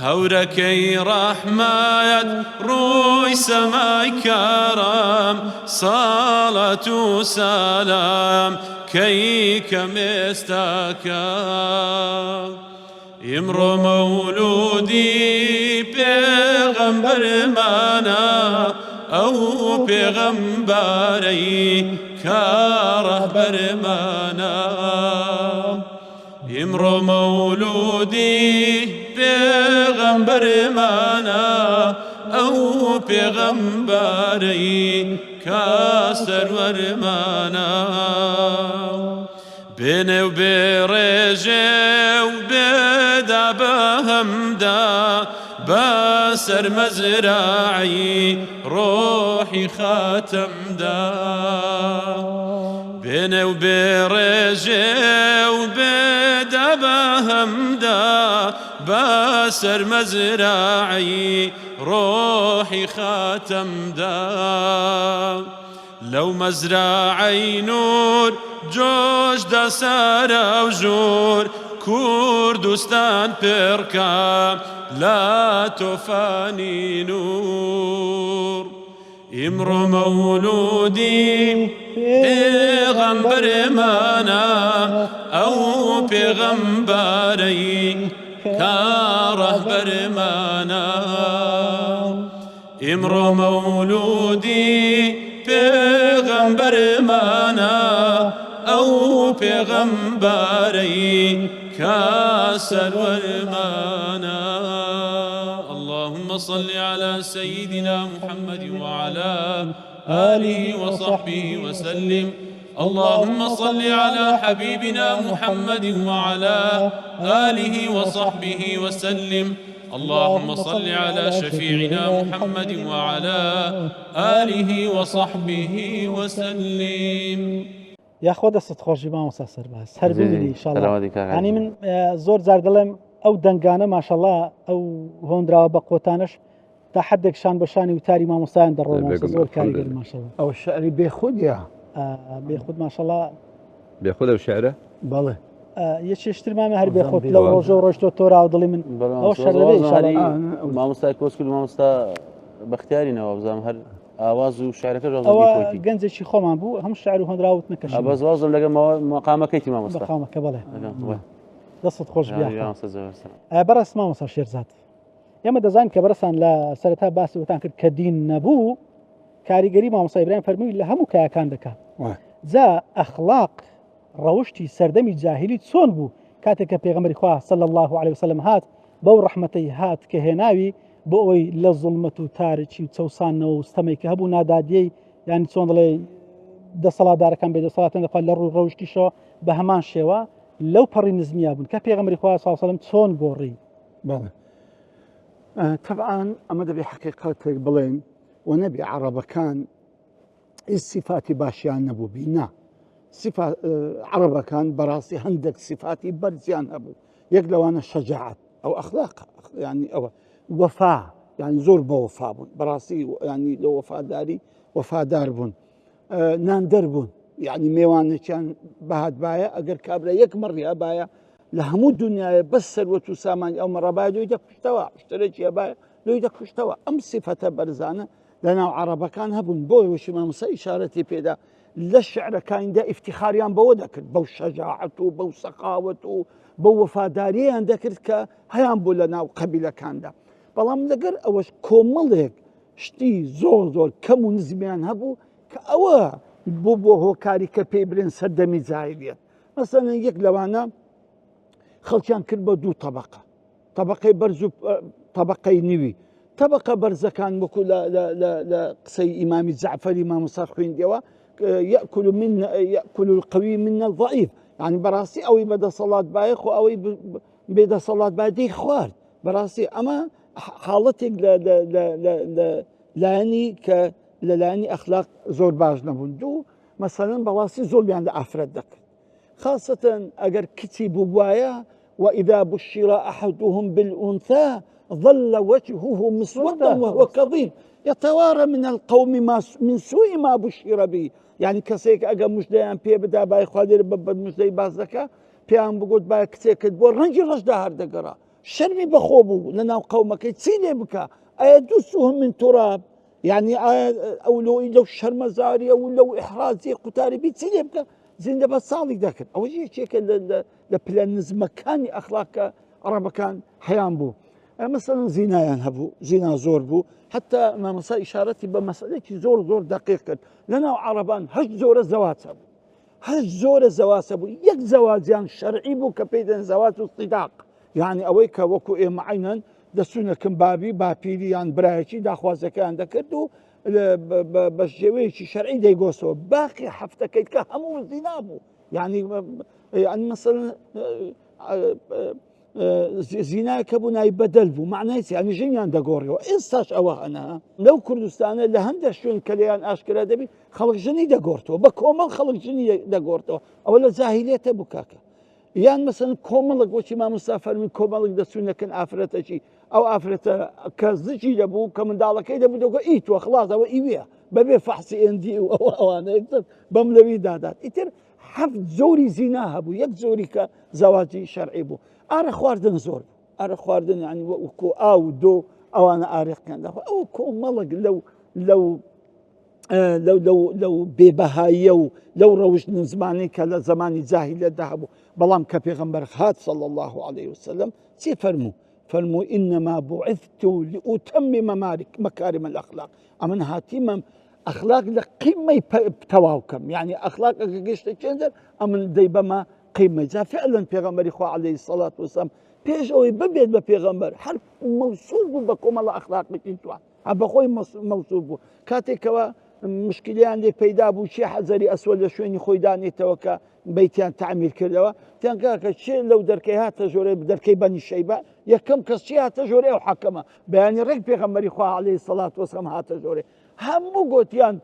هوركي رحمة روي سماي كرم صلاة سلام كيك مستكا امرو مولودي پیغمبر مانا او پیغمبری كرهبر مانا امرو مولودي پیغمبر مانا او پیغمبری كسرور مانا بنو برجو بدا بهمدا بسر مزرعي روحي خاتم دا بنو برجو بدا بهمدا بسر مزرعي روحي خاتم دا لو مزرعي نور جوش دا سارا وجور كردستان بركة لا تفاني نور امرو مولودي پیغمبر مانا او پیغمبری كرهبر مانا امرو مولودي پیغمبر مانا او پیغمبری كسرور مانا اللهم صل على سيدنا محمد وعلى آله وصحبه وسلم اللهم صل على حبيبنا محمد وعلى آله وصحبه وسلم اللهم صل على شفيعنا محمد وعلى آله وصحبه وسلم یا خۆ دەست خۆشی مامۆستا سەرباز هەر ببینی سەلامەتی کاکە. ینی من زۆر جار دەڵێم ئەو دەنگانە ماشەڵڵا ئەو هۆندراوە بە قۆتانش تا حدێکشان بەشانی وتاری مامۆستایان دەڕۆن زۆر کاریگەری ماشەڵڵا ئەو شعری بێخودیە بێخود ماشەڵڵا بێخود ئەو شعرە بەڵێ یەکێشتر مامە هەر بێخۆت لەو ڕۆژە و ڕۆژتۆ تۆراوە دڵی من ئەو شەر دەبێ مامۆستای کۆسکول مامۆستا بەختیارینەوە بزانم هەر ئاواز و شعرەکە ئەوە گەنجێکی خۆمان بوو هەموو شعر و هۆندراوت نەکەش بەزوازم لەگە مقامەکەیتی مامۆستا بەخامەکە بڵێ دەستت خۆش بیا بەڕاست مامۆستا شێرزاد ئێمە دەزانین کە بەرەسان لە سەرەتا باسی وتان کرد کە دین نەبوو کاریگەری مامۆستا ئیبراهیم فەرمووی لە هەموو کایەکان دەکات جا ئەخلاق ڕەوشتی سەردەمی جاهیلی چۆن بوو کاتێک کە پێغەمبەری خوا صلی الله علیه وسلم هات بەو ڕەحمەتەی هات کە هێناوی بۆ ئەوەی لە زوڵمەت و تارێکی و چەوسانەوە و ستەمەی کە هەبوو نادادیەی یانی چۆن دەڵێ دەسەڵاتدارەکان بێدەسەڵاتیان دەخوات لە ڕووی ڕەوشتیشەوە بە هەمان شێوە لەو پەڕی نزمیە بوون کە پێغەمبەری خوا صلی الله علیه وسلم چۆن گۆڕی بەڵێ طبعا ئەمە دەبێ حقیقەتێک بڵێن و نەبێ عەرەبەکان صفاتی باشیان نەبوو بینا عەرەبەکان بەڕاستی هەندێک صفاتی بەرزیان هەبوو یەک لەوانە شەجاعەت ئەو ئەخلاق ینی ئەوە وەفا ینی زۆر بە وەفا بوون بەڕاستی ینی لە وەفاداری وەفادار بوون ناندەر بوون یعنی میوانێکیان بەهات باە ئەگەر کابرا یەک مەڕی هەبایە لە هەموو دنیاە بەس سەروەت و سامان ئەو مەڕەبای لۆی دەکوشتەوە شتێکی هەبایە لۆی دەکوشتەوە ئەم سیفەتە بەرزانە لە ناو عەرەبەکان هەبوون بۆی وشی مامۆستا ئیشارەتی پێدا لە شعرەکاندا ئیفتیخاریان بەوە دەکرد بەو شەجاعەت و بەو سەخاوەت و بەو وەفاداریەیان دەکرد کە هەیان بوو لە ناو قەبیلەکاندا بەڵام لەگەر ئەوەش کۆمەڵێک شتی زۆر زۆر کەم و نزمیان هەبوو کە ئەوە بۆ هۆکاری کە پێی برێن سەردەمی جاهیلیەت مەسەڵەن یەک لەوانە خەڵکیان کرد بە دوو طەبەقە طەبەقەی بەرز و طەبەقەی نوی طەبەقە بەرزەکان وەکو لە قسەی ئیمامی جەعفەری مامۆستا خوێندیەوە یەأکل القەوی من الضعیف یعنی بەڕاستی ئەوەی بەدەسەڵات بایە خۆ ئەوەی بێدەسەڵات با دەی خوارد بەڕاستی ئەمە حاڵەتێک لایەنی کە لە لایەنی ئەخلاق زۆر باش نەبوون دوو مەسەڵەن بەڕاستی زۆریان لە ئافرەت دەکرد خاصەتەن ئەگەر کچی بوو وایە وإذا بشر أحدهم بالأنثى ظل وجهه مسودا وهو كظيم يتوارى من القوم من سوء ما بشر به يعني کەسێک ئەگە مژدەیان پێ بدا بای خوا لێرە بە مژدەی باز دەکا پێیان بگوت با کچێکت بۆ ڕەنگی ڕەشدا هەردەگەڕا شەرمی بەخۆ بوو لە ناو قەومەکەی چی لێ بکە ئایا دووسهم من تراب يعني ئەو لەو شەرمەزاری ئەو لەو ئیحرازی قوتاربی چی لێ بکە زیندە بە ساڵی دەکرد ئەوە یەکێکە لە پلە نزمەکانی ئەخلاقە عەرەبەکان هەیان بوو مثلا زینایان هەبوو زینا زۆر بوو حتى مامەسا ئیشارەتی بە مەسەلێکی زۆر دقیق کرد لەناو عەرەبان هەشت زۆرە زەواج هەبوو هەشت زۆرە زەواج هەبوو یەک زەواجیان شەرعی بوو کە پێی دەن زەواج و صیداق يعني ئەوەی کە وەکو ئێمە عینەن دەچوونەکەم بابی باپیری یان برایەکی داخوازەکەیان دەکرد و بە شێوەیەکی شەرعی دەیگۆستەوە باقی هەفتەکەیت کە هەموو زینا بوو يعني مثلا زینایەکە بوو نای بەدەل بوو معنای چی یعنی ژنیان دەگۆڕیەوە ئێستاش ئەوە هەنا لەو کوردستانە لە هەندێک شوێن کە لێیان ئاشکرا دەبێت خەڵک ژنی دەگۆڕتەوە بە کۆمەڵ خەڵک ژنی دەگۆڕتەوە ئەوە لە جاهیلێتە بوو کاکە یان مثلا کۆمەڵک وەچی مامۆستا فەرمی کۆمەڵک دەچوونەکەن ئافرەتەکی ئەو ئافرەتە کە زچی دەبوو کە منداڵەکەی دەبوو دەگوت ئیتوە خلاص ئەوە ئیوێ بەبێ فەحسی ئێندی و ئەوانە بەم لەوی دادات ئیتر هەفت زۆری زینا هەبوو یەک زۆری کە زەواجی شەرعی بوو ئارە خواردن زۆر ئارە خواردن ینی وەکو ئاو دۆ ئەوانە ئارێقیان دەخوا ئەو کۆمەڵک لەو بێبەهاییە و لەو ڕەوشت زمانی کە لە زمانی جاهیلەتدا هەبوو بەڵام کە پێغەمبەر هات صلی الله عليه وسلم چی فەرموو إنما بعثت لأتمم مكارم الأخلاق ئەمن هاتیمەم ئەخلاق لە قیمەی تەواو کەم یعنی ئەخلاقەکە گەشتە چێندەر ئەمن دەی بەمە قیمەی جا فعلا پێغەمبەری خوا عليه الصلاة والسلام پێش ئەوەی ببێت بە پێغەمبەر هەر مەوسوول بوو بە کۆمەڵە ئەخلاقێکی توان بەخۆی مەوسوول بوو کاتێکەوە مشکلیان لێ پەیدا بوو چی حەزەری ئەسوە لە شوێنی خۆی دانێتەوە کە بەیتیان تعمیر کردەوە تیان کاکە چێ لەو دەرکەی هاتە ژۆرە دەرکەی بەنی شەیبە یەکەم کەس چی هاتە ژۆرە ئەو حەکەمە بەیانی ڕێک پێغەمبەری خوا عەلەیهی السەڵات وەسەلام هاتە ژۆرێ هەموو گوتیان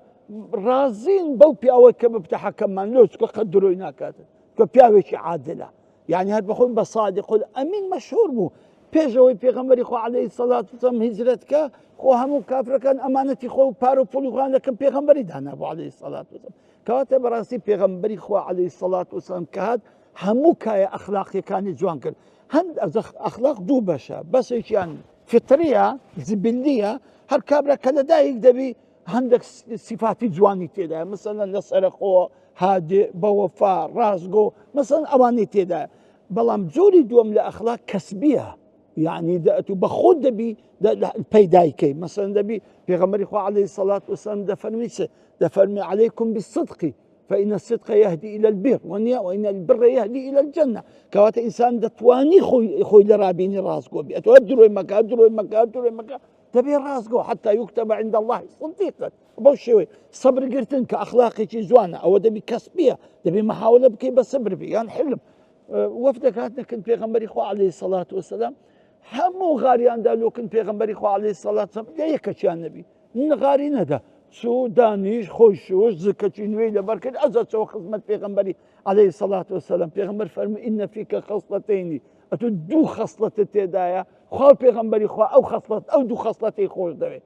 ڕازین بەو پیاوە کە ببتە حەکەممان لۆ چکە قەت درۆی ناکاتن کە پیاوێکی عادلە یعنی هەر بەخۆی بە صادق ئەمین مەشهوور بوو پێشەوەی پێغەمبەری خوا عەلەیهی السەڵات وەسەلام هیجرەتکە خۆ هەموو کافرەکان ئەمانەتی خۆ و پار و پوڵی خۆیان دەکەن پێغەمبەری دانابوو عەلەیهی السەڵات وەسەلام کەواتە بەڕاستی پێغەمبەری خوا عەلەیهی السەڵات وەسەلام کە هات هەموو کایە ئەخلاقیەکانی جوان کرد هەند ئەخلاق دوو بەشە بەسێکیان فتریە زبلیە هەر کابرا کە لەدایک دەبی هەندێک سیفاتی جوانی تێدایە مثلا لە سەرخۆ هادێ بەوەفا ڕازگۆ مثلا ئەوانەی تێدایە بەڵام جۆری دووەم لە ئەخلاق کەسبیە يعني دەتو بە خۆت دەبی پەیدایکەی مثلا دەبی پێغەمبەری خوا عەلەیهی السەڵات وەسەلام دەفەرمی عەلەیکم بالصدق فإن الصدق يهدي إلى البر وإن البر يهدي إلى الجنة كواتە ئینسان دەتوانی خۆی لە ڕابینی ڕاستگۆ بێت ئەتوە دروی مەکە دەبێ ڕاستگۆ حتى يكتب عند الله صديقا بەو شێوەی سەبرگرتن کە ئەخلاقێکی جوانە ئەوە دەبی کەسبیە دەبێ مەحاولە بکەی بە سەبر بی یان حلم وەفدەک هاتنەکەن پێغەمبەری خوا عەلەیهی السەڵات وەسەلام هەموو غاریاندا لۆکن پێغەمبەری خوا عەلەیهی السەڵات وەسەلام لە یەکەچیان نەبی غاری نەدا چوو دانیش خۆی شۆش زکەچی نوێی لەبەر کرد ئەزەچەوە خزمەت پێغەمبەری عەلەیهی السەڵات وەسەلام پێغەمبەر فەرمووی ئین فیکە خەصلەتەینی ئەتۆ دوو خەصلەتت تێدایە خوا پێغەمبەری خوا ئەو دوو خەصلەتەی خۆش دەوێت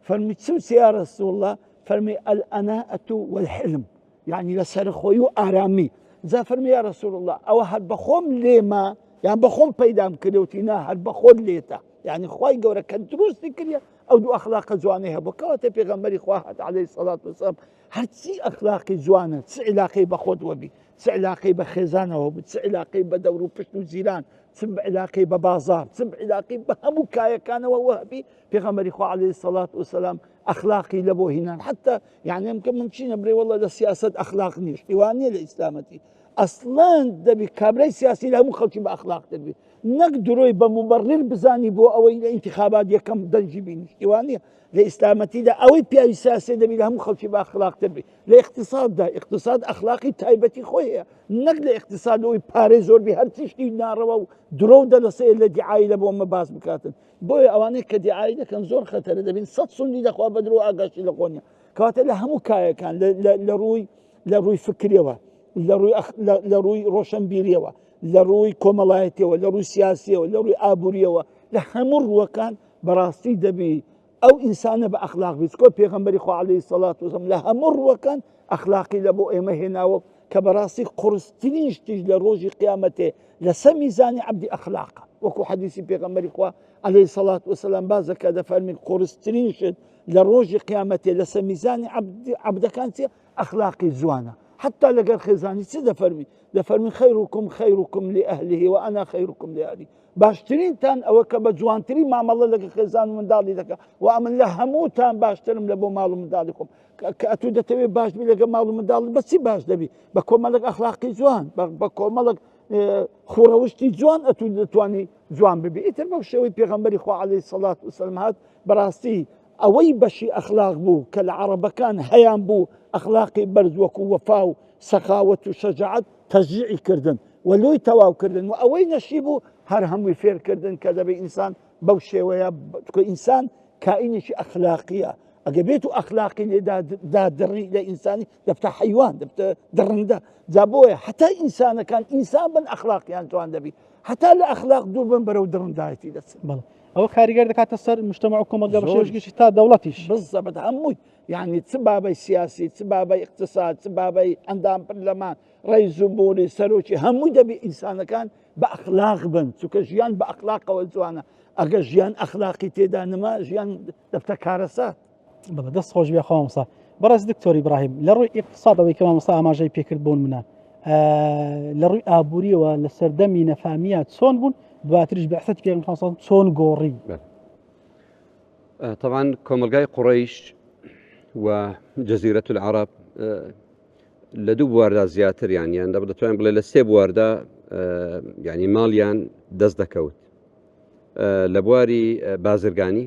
فەرمی چ یا رەسوڵ الله فەرمی الئەناءەة والحلم یعنی لەسەر خۆی و ئارامی جا فەرمی یا رەسوڵ الله ئەوە هەر بەخۆم لێمە یان بەخۆم پەیدام کردوتی نا هەر بەخۆت لێتە یعنی خوای گەورە کە دروستی کردە ئەو دوو ئەخلاقە جوانەی هەبوو کەواتە پێغەمبەری خوا هات عەلەیهی السەڵات وەسەلام هەرچی ئەخلاقی جوانە چ عیلاقەی بە خۆت وەبی چ عیلاقەی بە خێزانەوە بوو چ عیلاقەی بە دەور و پشت و زیران چ عیلاقەی بە بازار چ عیلاقەی بە هەموو کایەکانەوە وەهبی پێغەمبەری خوا عەلەیهی السەڵات وەسەلام ئەخلاقی لە بۆ هینان حتى يعني ئەمکە من چینە برێ وەڵڵا لە سیاسەت ئەخلاق نییە شتیوان نییە لە ئیسلامەتی ئەسڵان دەبی کابرای سیاسی لە هەموو خەڵکی بە ئەخلاق دەبی نەک درۆی بە موبەڕیر بزانی بۆ ئەوەی لە ئینتیخابات یەکەم دەنجی بینی شتیوان نییە لە ئیسلامەتیدا ئەوەی پیاوی سیاسی دەبی لە هەموو خەڵکی بە ئەخلاق دەبی لە اقتصاددا اقتصاد ئەخلاقی تایبەتی خۆیە نەک لە اقتصادەوەی پارەی زۆربی هەر تشتی ناڕەوە و درۆ دەلەسێ لە دیعایی لە بۆ ئەمە باس بکاتن بۆیە ئەوانەی کە دیعایی دەکەن زۆر خەتەرە دەبین سەد سوندی دەخوا بە درۆ ئاگاشی لە خۆنیە کەواتە لە هەموو کایەکان لە ڕووی فکرەوە لە ڕووی ڕۆشنبیریەوە لە ڕووی کۆمەڵایەتیەوە لە ڕووی سیاسیەوە لە ڕووی ئابوووریەوە لە هەموو ڕووەکان بەڕاستی دەبی ئەو ئینسانە بە ئەخلاق بیت کۆ پێغەمبەری خوا عەلەیهی السەڵات وەسەلام لە هەموو ڕووەکان ئەخلاقی لە بۆ ئێمە هێناوە کە بەڕاستی قورسترین شتیش لە ڕۆژی قیامەتێ لەسەر میزانی عەبدی ئەخلاقە وەکو حەدیسی پێغەمبەری خوا عەلەیهی سەڵات وسەلام باز دەکات دەفەرمێت قورسترین شت لە ڕۆژی قیامەتێ لەسەر میزانی عەبدەکان چێ ئەخلاقی جوانە حتى لەگەر خێزانی چ دەفەرمی خەیروکم خەیروکم لئەهلیه وأنا خەیروکم لئەهلی باشترینتان ئەوە کە بە جوانترین مامەڵە لەگەڵ خێزان و منداڵی دەکات و ئەمن لە هەمووتان باشترم لە بۆ ماڵ و منداڵی خۆم کە ئەتوو دەتەوێت باش بی لەگە ماڵ و منداڵی بەچی باش دەبی بە کۆمەڵک ئەخلاقی جوان بە کۆمەڵک خوڕەوشتی جوان ئەتوو دەتوانی جوان ببی ئیتر بەو شێوەی پێغەمبەری خوا عەلەیهی سەڵات وسەلام هات بەڕاستی ئەوەی بەشی ئەخلاق بوو کە لە عەرەبەکان هەیان بوو ئەخلاقی بەرز وەکو وەفا و سەخاوەت و شەجاعەت تەشجیعی کردن و لۆی تەواوکردن و ئەوەی نەشی بوو هەر هەمووی فێرکردن کە دەبێت ئینسان بەو شێوەیە ئینسان کائینێکی ئەخلاقیە ئەگە بێت و ئەخلاقی لێدادڕی لە ئینسانی دەبتە حەیوان دەبتە دڕندە جا بۆیە حتا ئینسانەکان ئینسان بن ئەخلاقیان توان دەبی حتا لە ئەخلاق دوور بن بەرەو دڕندایەتی دەچن ئەوە کاریگەر دەکاتە سەر مجتەمع و کۆمەلگا بە شێوەیەکی تا دەوڵەتیش بالضبط هەمووی یعنی چ بابەی سیاسی چ بابەی اقتصاد چ بابەی ئەندام پەرلەمان ڕێیز و بۆری سەرۆکی هەمووی دەبی ئینسانەکان بە ئەخلاق بن چونکە ژیان بە ئەخلاقەوە جوانە ئەگە ژیان ئەخلاقی تێدا نەما ژیان دەبتە کارەسات دەست خۆش بێ خۆمەسا بەڕێز دکتۆر ئیبراهیم لە ڕووی ئیقتصادەوەی کە مامۆستا ئاماژەی پێکرد بۆن منە لە ڕووی ئابووریەوە لە سەردەمی نەفامیە چۆن بوون دواتریش بەعسەتی پێغەمبەر چۆن گۆڕی طبعا کۆمەلگای قوڕەیش و جەزیرەة العەرەب لە دوو بواردا زیاتر یانیان دەتوانین بڵێ لە سێ بواردا یعنی ماڵیان دەست دەکەوت لە بواری بازرگانی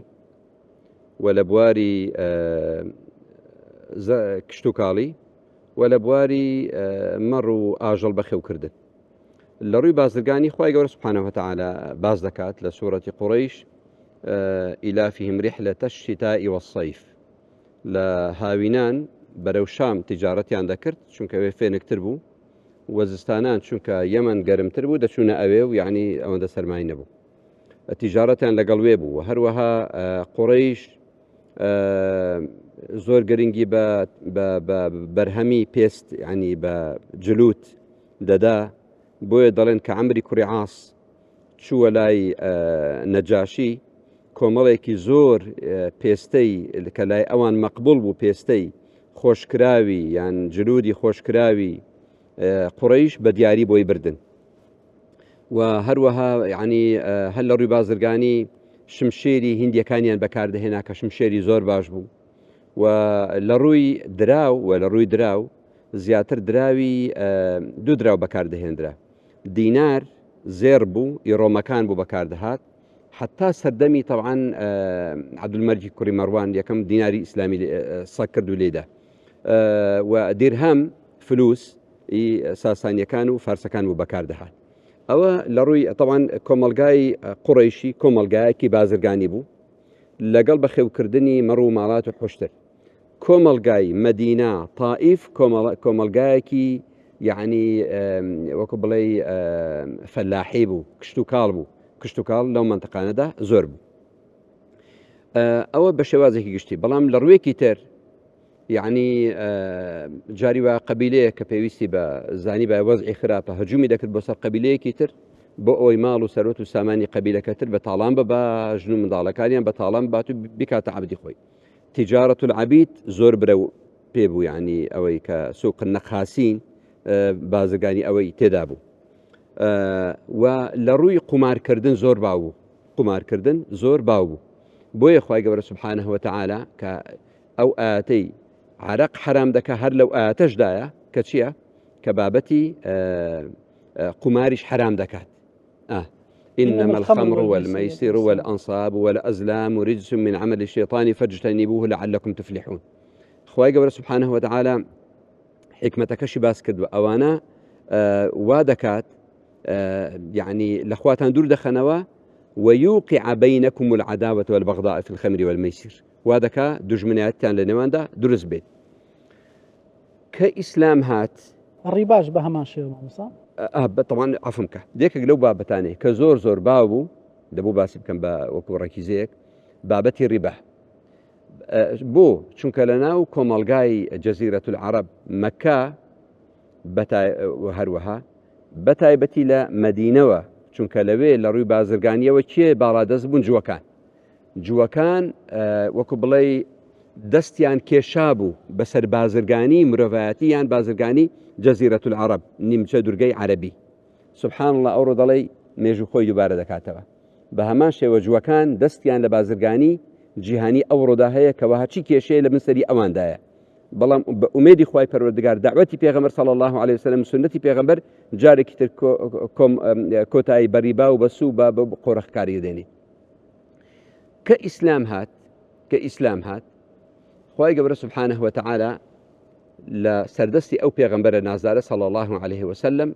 و لە بواری کشت و کاڵی و لە بواری مەڕ و ئاژەڵ بەخێوکردن لە ڕووی بازرگانی خوای گەورە سوبحانەه وتعالى باز دەکات لە سوورەتی قوڕەیش ئیلافیهم ریحلەتە الشتاء والصیف لە هاوینان بەرەو شام تیجارەتیان دەکرد چونکە ئەوێ فێنکتر بوو وەزستانان چونکە یەمەن گەرمتر بوو دەچوونە ئەوێ و یعنی ئەوەندە سەرمای نەبوو تیجارەتیان لەگەڵ وێ بوو و هەروەها قوڕەیش زۆر گرنگی بە بەرهەمی پێست ینی بە جلوت دەدا بۆیە دەڵێن کە عەمری کوڕی عاس چووە لای نەجاشی کۆمەڵێکی زۆر پێستەی کە لای ئەوان مەقبوڵ بوو پێستەی خۆشکراوی یان جلودی خۆشکراوی قوڕەیش بە دیاری بۆی بردن و هەروەها ینی هەر لە ڕووی بازرگانی شمشێری هیندیەکانیان بەکاردەهێنا کە شمشێری زۆر باش بوو و لە ڕووی دراو و لە ڕووی دراو زیاتر دراوی دوو دراو بەکاردەهێنرا دینار زێر بوو ئیڕۆمەکان بوو بەکاردەهات حتا سەردەمی طبعا عەبدولمەجید کوڕی مەڕوان یەکەم دیناری ئیسلامی سەگ کرد و لێدا و دیرهەم فلوس ساسانیەکان و فارسەکان بوو بەکاردەهات ئەوە لە ڕووی طبعا کۆمەلگای قوڕەیشی کۆمەلگایەکی بازرگانی بوو لەگەڵ بەخێوکردنی مەڕ و ماڵات و حوشتر کۆمەلگای مەدینە تائیف کۆمەلگایەکی یعنی وەکو بڵێ فەلاحی بوو کشت و کاڵ بوو کشت و کاڵ لەو منتەقانەدا زۆر بوو ئەوە بە شێوازێکی گشتی بەڵام لە ڕوویەکی تر یعنی جاری وە قەبیلەیە کە پێویستی بە زانی بە وەزعی خراپە هەجومی دەکرد بۆ سەر قەبیلەیەکی تر بۆ ئەوەی ماڵ و سەرۆت و سامانی قەبیلەکە تر بە تاڵان بە ژن و منداڵەکانیان بە تاڵان بات و بیکاتە عەبدی خۆی تیجارەت العەبید زۆر برە پێبوو یعنی ئەوەی کە سوق نەخاسین بازرگانی ئەوەی تێدا بوو و لە ڕووی قومارکردن زۆر باو بوو قومارکردن زۆر باو بوو بۆیە خوای گەورە سوبحانەه وتعالى کە ئەو ئاەتەی عەرەق حرام دەکا هەر لەو ئاەتەشدایە کە چییە کە بابەتی قوماریش حرام دەکات إنما الخمر والميسر والأنصاب والأزلام رجس من عمل الشيطان فاجتنبوه لعلكم تفلحون خوای گەورە سوبحانەه وتعالى حکمەتەکەشی باس کردووە ئەوانە وا دەکات يعني لەخواتان دوور دەخەنەوە ويوقع بينكم العداوة والبغضاء في الخمر والميسر وادكا دجمنياتان لنواندا درز بيت كإسلام هات الرباش بهمان شيء ماموسا طبعا عفمك ديك لو بابتاني كزور زور بابو دبو باسب كان با وكو ركيزيك بابتي الربا بو چونك لناو كومالغاي جزيرة العرب مكة هەروەها بەتایبەتی لە مەدینەوە چونکە لەوێ لە ڕووی بازرگانیەوە کێ باڕادەست بوون جووەکان وەکو بڵێ دەستیان کێشا بوو بەسەر بازرگانی مرۆڤایەتی یان بازرگانی جەزیرەت العەرەب نیمچە دوورگەی عەرەبی سوبحان الله ئەوڕۆ دەڵێ مێژوو خۆی دووبارە دەکاتەوە بە هەمان شێوە جووەکان دەستیان لە بازرگانی جیهانی ئەوڕۆدا هەیە کەەوە هەچی کێشەیە لە بنسەری ئەواندایە بەڵام بە ئومێدی خوای پەروەردگار دعوەتی پێغەمبەر صلی الله عليه وسلم سنەتی پێغەمبەر جارێکی تر کۆتایی بەریبا و بەسوو بە قۆڕەخکاری دێنی کە ئیسلام هات خوای گەورە سبحانه وتعالى لە سەردەستی ئەو پێغەمبەرە نازدارە صلی الله عليه وسلم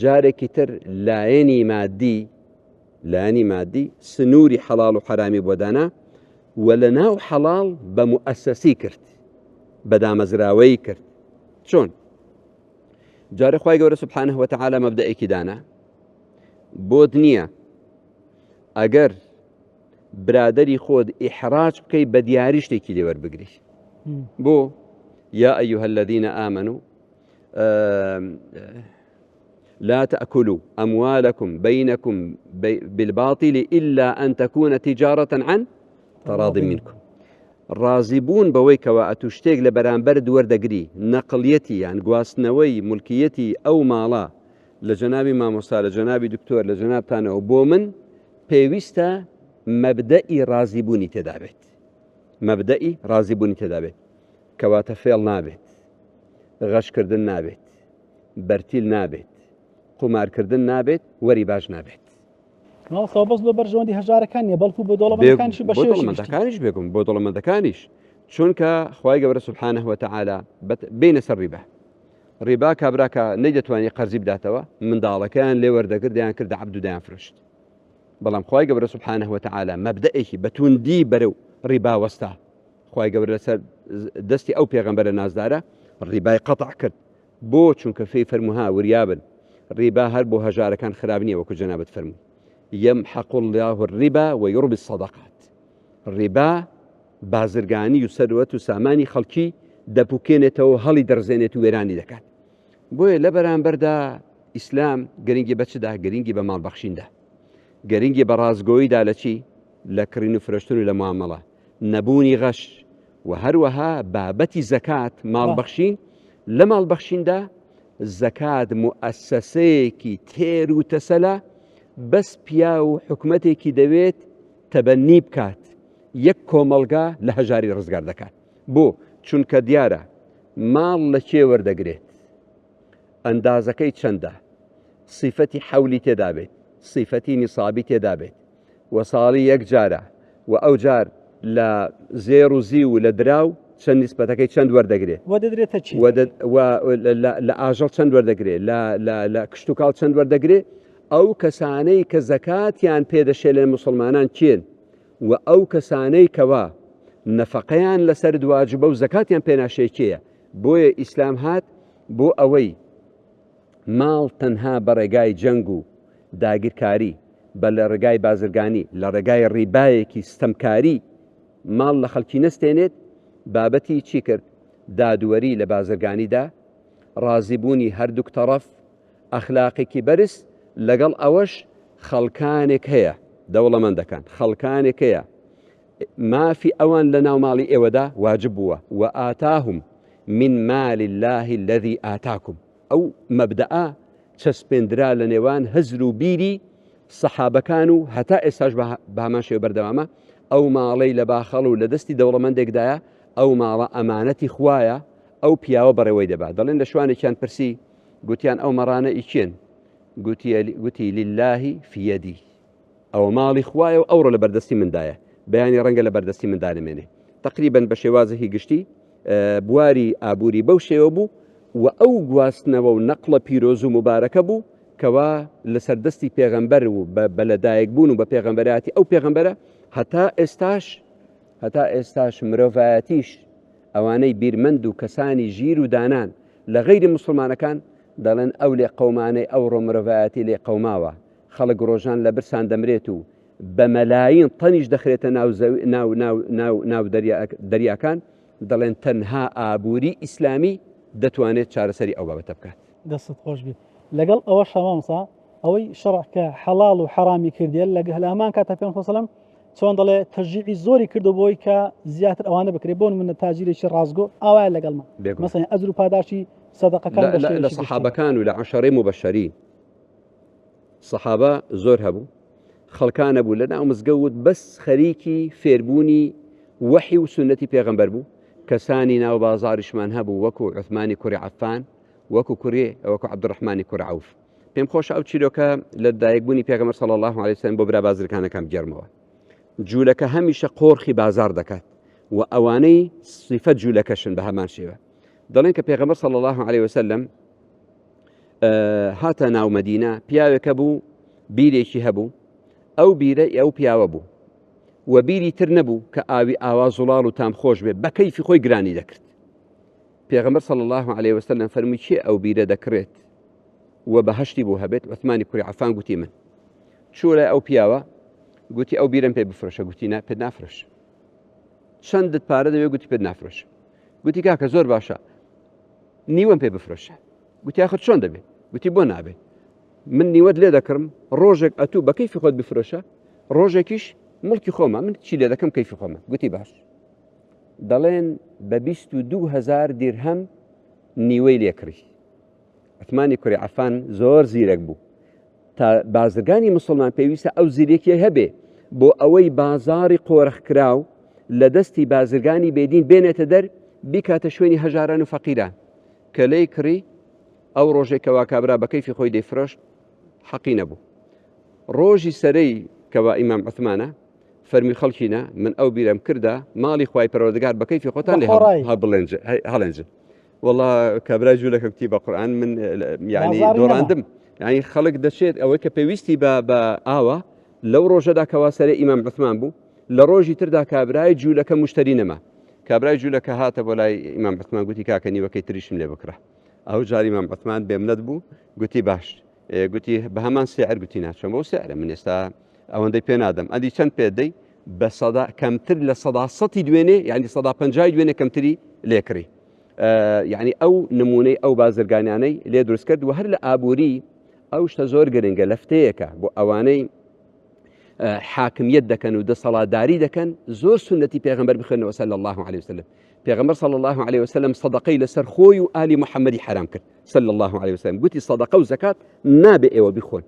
جارێکی تر لایەنی مادی سنووری حەڵاڵ و حەرامی بۆ دانا و لە ناو حەڵاڵ بە موئەسەسی کرد بە دامەزراوەی کرد چۆن جارە خوای گەورە سبحانه وتعالى مەبدەئێکی دانا بۆت نییە ئەگەر برادری خۆت ئیحراج بکەی بە دیاری شتێکی لێ وەربگری بۆ یا ئەیها الذین آمنوا لا تأكلوا أموالكم بينكم بالباطل إلا أن تكون تجارة عن تراض منكم رازبون بەوەی کەوا ئەتوو شتێک لە بەرامبەر دووەردەگری نەقڵیەتی یان گواستنەوەی مولکیەتی ئەو ماڵە لە جەنابی مامۆستا لە جەنابی دکتۆر لە جەنابتانەوە بۆ من پێویستە مەبدەئی رازیبوونی تێدا بێت کەواتە فێڵ نابێت غەشکردن نابێت بەرتیل نابێت قومارکردن نابێت وەری باش نابێت ماڵەوە بەس لە بەرژەوەندی هەژارەکان نیە بەڵکو بۆ دەوڵەمەندەکانیش بە دەوڵەمەندەکانیش بێگوم بۆ دەوڵەمەندەکانیش چونکە خوای گەورە سوبحانه وتعالى بینە سەر ڕیبا کابراکە نەیدەتوانی قەرزی بداتەوە منداڵەکەیان لێ وەردەگرت دەیان کرد عەبد و دەیان فرشت بەڵام خوای گەورە سوبحانه وتعالى مەبدەئێکی بەتوندی بەرەو ڕیبا وەستا خوای گەورە لەسەر دەستی ئەو پێغەمبەرە نازدارە ڕیبای قەتع کرد بۆ چونکە فێی فەرموها وریابن ڕیبا هەر بۆ هەژارەکان خراب نییە وەکو جەنابەت فەرمووی يمحق الله الربا ويربي الصدقات ڕیبا بازرگانی و سەروەت و سامانی خەڵکی دەپوکێنێتەوە هەڵی دەرزێنێت و وێرانی دەکات بۆیە لە بەرامبەردا ئیسلام گرنگی بە چدا گرنگی بە ماڵبەخشیندا گرنگی بە ڕازگۆییدا لە چی لە کڕین و فرۆشتن و لە معامەڵە نەبوونی غەش و هەروەها بابەتی زەکات ماڵبەخشین لە ماڵبەخشیندا زەکات موئەسسەسەیەکی تێر و تەسەلە بەس پیا و حکومەتێکی دەوێت تەبەنی بکات یەک کۆمەڵگا لە هەژاری ڕزگار دەکات بۆ چونکە دیارە ماڵ لە کێ وەردەگرێت ئەندازەکەی چەندە سیفەتی حەولی تێدا بێت سیفەتی نیسابی تێدا بێت و ساڵی یەک جارە و ئەو جار لە زێر و زی و لە دراو چەند نیسبەتەکەی چەند وەردەگرێت لە ئاژەڵ چەند وەردەگرێت لە کشت و کاڵ چەند وەردەگرێت ئەو کەسانەی کە زەکاتیان پێدەشێت لە مسلمانان چێن و ئەو کەسانەی کەوا نەفەقەیان لەسەر دواجبە و زەکاتیان پێناشێکەیە بۆیە ئیسلام هات بۆ ئەوەی ماڵ تەنها بە ڕێگای جەنگ و داگیرکاری بە لە ڕێگای بازرگانی لە ڕێگای ڕیبایەکی ستەمکاری ماڵ لە خەڵکی نەستێنێت بابەتی چی کرد دادوەری لە بازرگانیدا ڕازیبوونی هەردووک تەڕەف ئەخلاقێکی بەرز لەگەڵ ئەوەش خەڵکانێک هەیە دەوڵەمەندەکان خەڵکانێک هەیە مافی ئەوان لە ناو ماڵی ئێوەدا واجب بووە و ئاتاهم من مال الله الذي آتاكم ئەو مەبدەئە چەسپێنرا لە نێوان هەزر و بیری سەحابەکان و هەتا ئێستاش بە هەمان شێوە بەردەوامە ئەو ماڵەی لە باخەڵ و لە دەستی دەوڵەمەندێکدایە ئەو ماڵە ئەمانەتی خوایە ئەو پیاوە بەڕێوەی دەبات دەڵێن لە شوانێکیان پرسی گوتیان ئەو مەڕانە ئیچێن گوتی لله في يدي ئەو ماڵی خوایە و ئەوڕۆ لە بەردەستی مندایە بەیانی ڕەنگە لە بەردەستی مندانمێنێ تقریبا بە شێوازێکی گشتی بواری ئابووری بەو شێوە بوو و ئەو گواستنەوە و نەقڵە پیرۆز و مبارەکە بوو کەوا لە سەردەستی پێغەمبەر و بە لەدایک بوون و بە پێغەمبەراتی ئەو پێغەمبەرە هەتا ئێستاش مرۆڤایەتیش ئەوانەی بیرمەند و کەسانی ژیر و دانان لە غەیری مسلمانەکان دەڵێن ئەو لێ قەومانەی ئەوڕۆ مرۆڤایەتی لێ قەوماوە خەڵک ڕۆژان لە برسان دەمرێت و بە مەلاین تەنیش دەخرێتە ناو دەریاکان دەڵێن تەنها ئابووری ئیسلامی دەتوانێت چارەسەری ئەو بابەتە بکات. دەست خۆش بێت لەگەڵ ئەوە شەمامسا ئەوەی شەڕکە حەڵاڵ و حەرامی کردێت لە هەمان کاتە پێ خۆسەلم چۆن دەڵێ تەژیعی زۆری کردو بۆی کە زیاتر ئەوانە بکرێت بۆن منە تاجیرێکی ڕازگۆ ئاوایە لەگەڵمە مەسەڵەن ئەجر و پاداشی سەدەقەکان لە سەحابەکان و لە عەشەڕەی مبەشەرین سەحابە زۆر هەبوو خەڵکانە بوو لە ناو مزگەوت بەس خەریکی فێربوونی وحی و سنەتی پێغەمبەر بوو کەسانی ناو بازاریشمان هەبوو وەکو عوثمانی کوڕی عەفان وەکو عەبدوڕەحمانی کوڕی عەوف پێم خۆشە ئەو چیرۆکە لە دایکبوونی پێغەمبەر صلی الله علیه وسلم بۆ برا بازرگانەکەم بگێڕمەوە جوولەکە هەمیشە قۆرخی بازار دەکات و ئەوانەی صیفەت جوولەکەشن بە هەمان شێوە دەڵێن کە پێغەمبەر صلی الله علیه وسلم هاتە ناو مەدینە پیاوێکە بوو بیرێکی هەبوو ئەو بیرە ئەو پیاوە بوو و بیری تر نەبوو کە ئاوی ئاوا زوڵاڵ و تام خۆش بێت بە کەیفی خۆی گرانی دەکرد پێغەمبەر صلی الله علیه وسلم فەرمووی چێ ئەو بیرە دەکرێت و بەهەشتی بۆ هەبێت عوثمانی کوڕی عەفان گوتی من چوو لە ئەو پیاوە گوتی ئەو بیرم پێ بفرۆشە گوتی پێ نافرۆش چەندت پارە دەوێت گوتی پێ نافرۆش گوتی کاکە زۆر باشە نیوەم پێ بفرۆشە گوتی آخر چۆن دەبێت گوتی بۆ نابێت من نیوەت لێ دەکڕم ڕۆژێک ئەتوو بە کەیفی خۆت بفرۆشە ڕۆژێکیش مڵکی خۆمە من چی لێ دەکەم کەیفی خۆمە گوتی باش دەڵێن بە 22,000 دیرهەم نیوەی لێکڕی عوثمانی کوڕی عەفان زۆر زیرەک بوو تا بازرگانی مسلمان پێویستە ئەو زیرێکی هەبێ بۆ ئەوەی بازاری قۆرەخکراو لە دەستی بازرگانی بێدین بێنێتە دەر بیکاتە شوێنی هەژاران و فەقیران کە لێی کڕی ئەو ڕۆژێکەوە کابرا بە کەیفی خۆی دەیفرۆشت حەقی نەبوو ڕۆژی سەرەی کەوا ئیمام عوثمانە فەرمی خەڵکینە من ئەو بیرەم کردە ماڵی خوای پەروەردگار بە کەیفی خۆتان لێ هەڵێنجە والله کابرای جوولەکە کوتی بە قورئان من یعنی دۆڕاندم یعنی خەڵک دەچێت ئەوەی کە پێویستی بە ئاوە لەو ڕۆژەدا کەوا سەرەی ئیمام عوثمان بوو لە ڕۆژی تردا کابرای جوولەکە موشتەری نەما کابرای جوولەکە هاتە بۆ لای ئیمام عوثمان گوتی کاکە نیوەکەی تریشم لێ بکڕە ئەو جاری ئیمام عوثمان بێمنەت بوو گوتی باش گوتی بە هەمان سعر گوتی ناچۆم بۆ سعرە من ئێستا ئەوەندەی پێ نادەم ئەدی چەند پێ دەی بە سەدا کەمتر لە 100 دوێنێ یعنی 150 دوێنێ کەمتری لێکڕی یعنی ئەو نمونەی ئەو بازرگانیانەی لێ دروست کرد و هەر لە ئابووری ئەو شتە زۆر گرنگە لەفتەیەکە بۆ ئەوانەی حاکمیت دەکەن و دەسەڵاتداری دەکەن زۆر سنەتی پێغەمبەر بخوێنەوە صلی الله علیه وسلم پێغەمبەر صلی الله علیه وسلم سەدەقەی لەسەر خۆی و ئالی محەممەدی حرام کرد صلی الله علیه وسلم گوتی سەدەقە و زەکات نابێ ئێوە بخۆن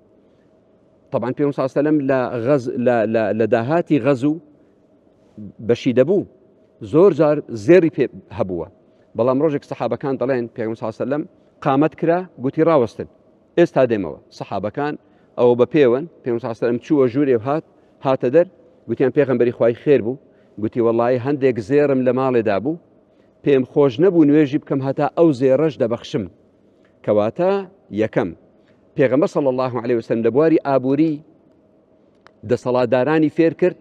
طبعا پێغەمبەر صلی الله علیه وسلم لە داهاتی غەزو بەشی دەبوو زۆر جار زێری پێ هەبووە بەڵام ڕۆژێک سەحابەکان دەڵێن پێغەمبەر صلی الله علیه وسلم قامەت کرا گوتی ڕاوەستن ئێستا دێمەوە سەحابەکان ئەوە بە پێوەن پێغەمبەر صلی الله علیه وسلم چووە ژوورێ و هاتە دەر گوتیان پێغەمبەری خوای خێر بوو گوتی وەڵڵی هەندێک زێرم لە ماڵێدا بوو پێم خۆش نەبوو نوێژی بکەم هەتا ئەو زێڕەش دەبەخشم کەواتە یەکەم پێغەمبەر صلی الله علیه وسلم لە بواری ئابووری دەسەڵاتدارانی فێر کرد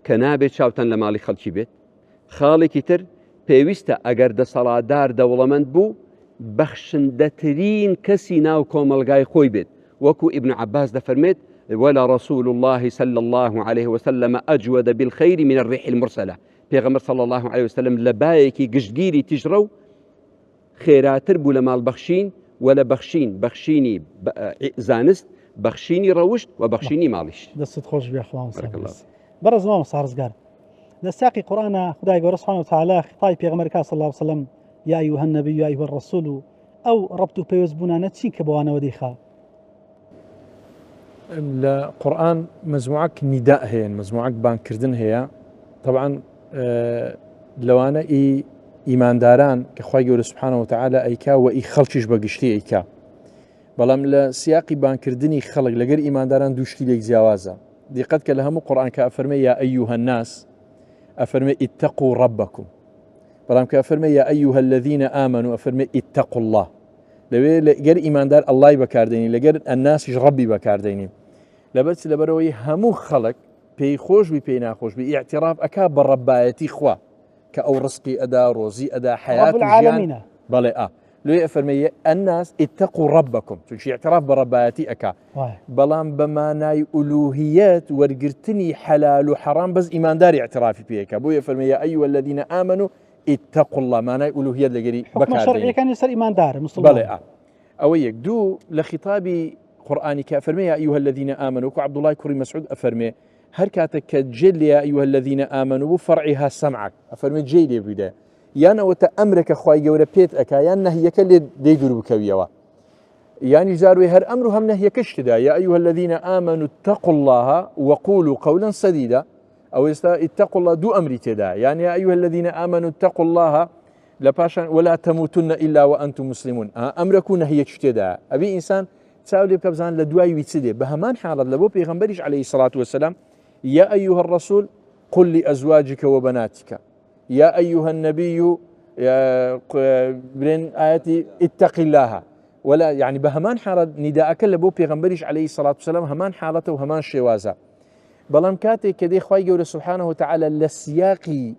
کە نابێت چاوتەن لە ماڵی خەڵکی بێت خاڵێکی تر پێویستە ئەگەر دەسەڵاتدار دەوڵەمەند بوو بەخشندەترین کەسی ناو کۆمەلگای خۆی بێت وەکو ئیبن عەباس دەفەرمێت ولا رسول الله صلى الله عليه وسلم أجود بالخير من الريح المرسلة پیغمبر صلى الله عليه وسلم لبایەکی گشتگیری تیژڕە و خێراتر بوو لە ماڵ بەخشین ولا بەخشینی زانست بەخشینی ڕەوشت و بەخشینی ماڵیش دەستت خۆش بێ خوام بەڕێز مام سارزگار لە سیاقی قورئانە خدای گەورە سبحانه وتعالى خطای پێغەمبەرەکە صلی الله عليه وسلم یا أيها النبي یا أيها الرسول ئەو ڕەبط و پێوەستبوونانە چی کە بەوانەوە دەیخا لە قورئان مەزموعەک نیداء هەیە مەزموعەک بانگکردن هەیە طبعا لەوانە ئیمانداران کە خوای گەورە سبحانه وتعالى ئەیکا و ئی خەڵکیش بەگشتی ئەیکا بەڵام لە سیاقی بانگکردنی خەڵک لەگەر ئیمانداران دووشتی لێک جیاوازە دیقەت کە لە هەموو قورئان کە ئەفەرمێ یا أيها الناس ئەفەرمێ اتقوا ربكم بەڵام کە ئەفەرمێ یا أيها الذين آمنوا ئەفەرمێ اتقوا الله لەوێ لەگەر ئیماندار ئەڵڵای بەکاردێنی لەگەر ئەناسیش ڕەبی بەکاردێنی لەبەرەوەی هەموو خەڵک پێی خۆش بی پێی ناخۆش بی ئیعتراف ئەکا بە ڕەبایەتی خوا کە ئەو ڕزقی ئەدا ڕۆزی ئەدا حیات و ژیان بەڵێ لێ ئەفەرمێ الناس اتقوا ربكم چونکی ئیعتراف بە ڕەبایەتی ئەکا بەڵام بە مانای ئولوهیەت وەرگرتنی حەلال و حەرام بەس ئیماندار ئیعترافی پێیەکە بۆیە فەرمێ یا أيها الذين آمنوا اتقوا الله معنای ئولوهیەت لەگەری حکم شرعی كان يسر إيمان دار مسلمان بەڵێ ئەوە یەک دوو لە خیتابی قورآانی کە ئەفەرمێ یا ئەیها الذين آمنوا وەکو عەبدوڵای کوڕی مەسعود ئەفەرمێ هەر کاتێک کە جێ لێ یا ئەیها الذين آمنوا بوو فەرعیها سەمعک ئەفەرمێ جێی لێ بوویدە یان ئەوەتە ئەمرێکە خوای گەورە پێت ئەکا یان نەهیەکە لێ دەی دوور بکەویەوە يعني جاروي هر أمر هم نهي كشتدا يا أيها الذين آمنوا اتقوا الله وقولوا قولا سديدا أو اتقوا الله دو أمري تدا يعني يا أيها الذين آمنوا اتقوا الله لباشا ولا تموتن إلا وأنتم مسلمون أمركم نهي كشتدا أبي إنسان تساولي بكبزان لدواي ويتسدي بهمان حالة لبو بيغنبريش عليه الصلاة والسلام يا أيها الرسول قل لأزواجك وبناتك يا أيها النبي بين آياتي اتق الله ولا يعني بهمان حالة نداءك لبو بيغنبريش عليه الصلاة والسلام همان حالته وهمان شوازة بلام كاتي كدي خواهي قول سبحانه وتعالى لسياقي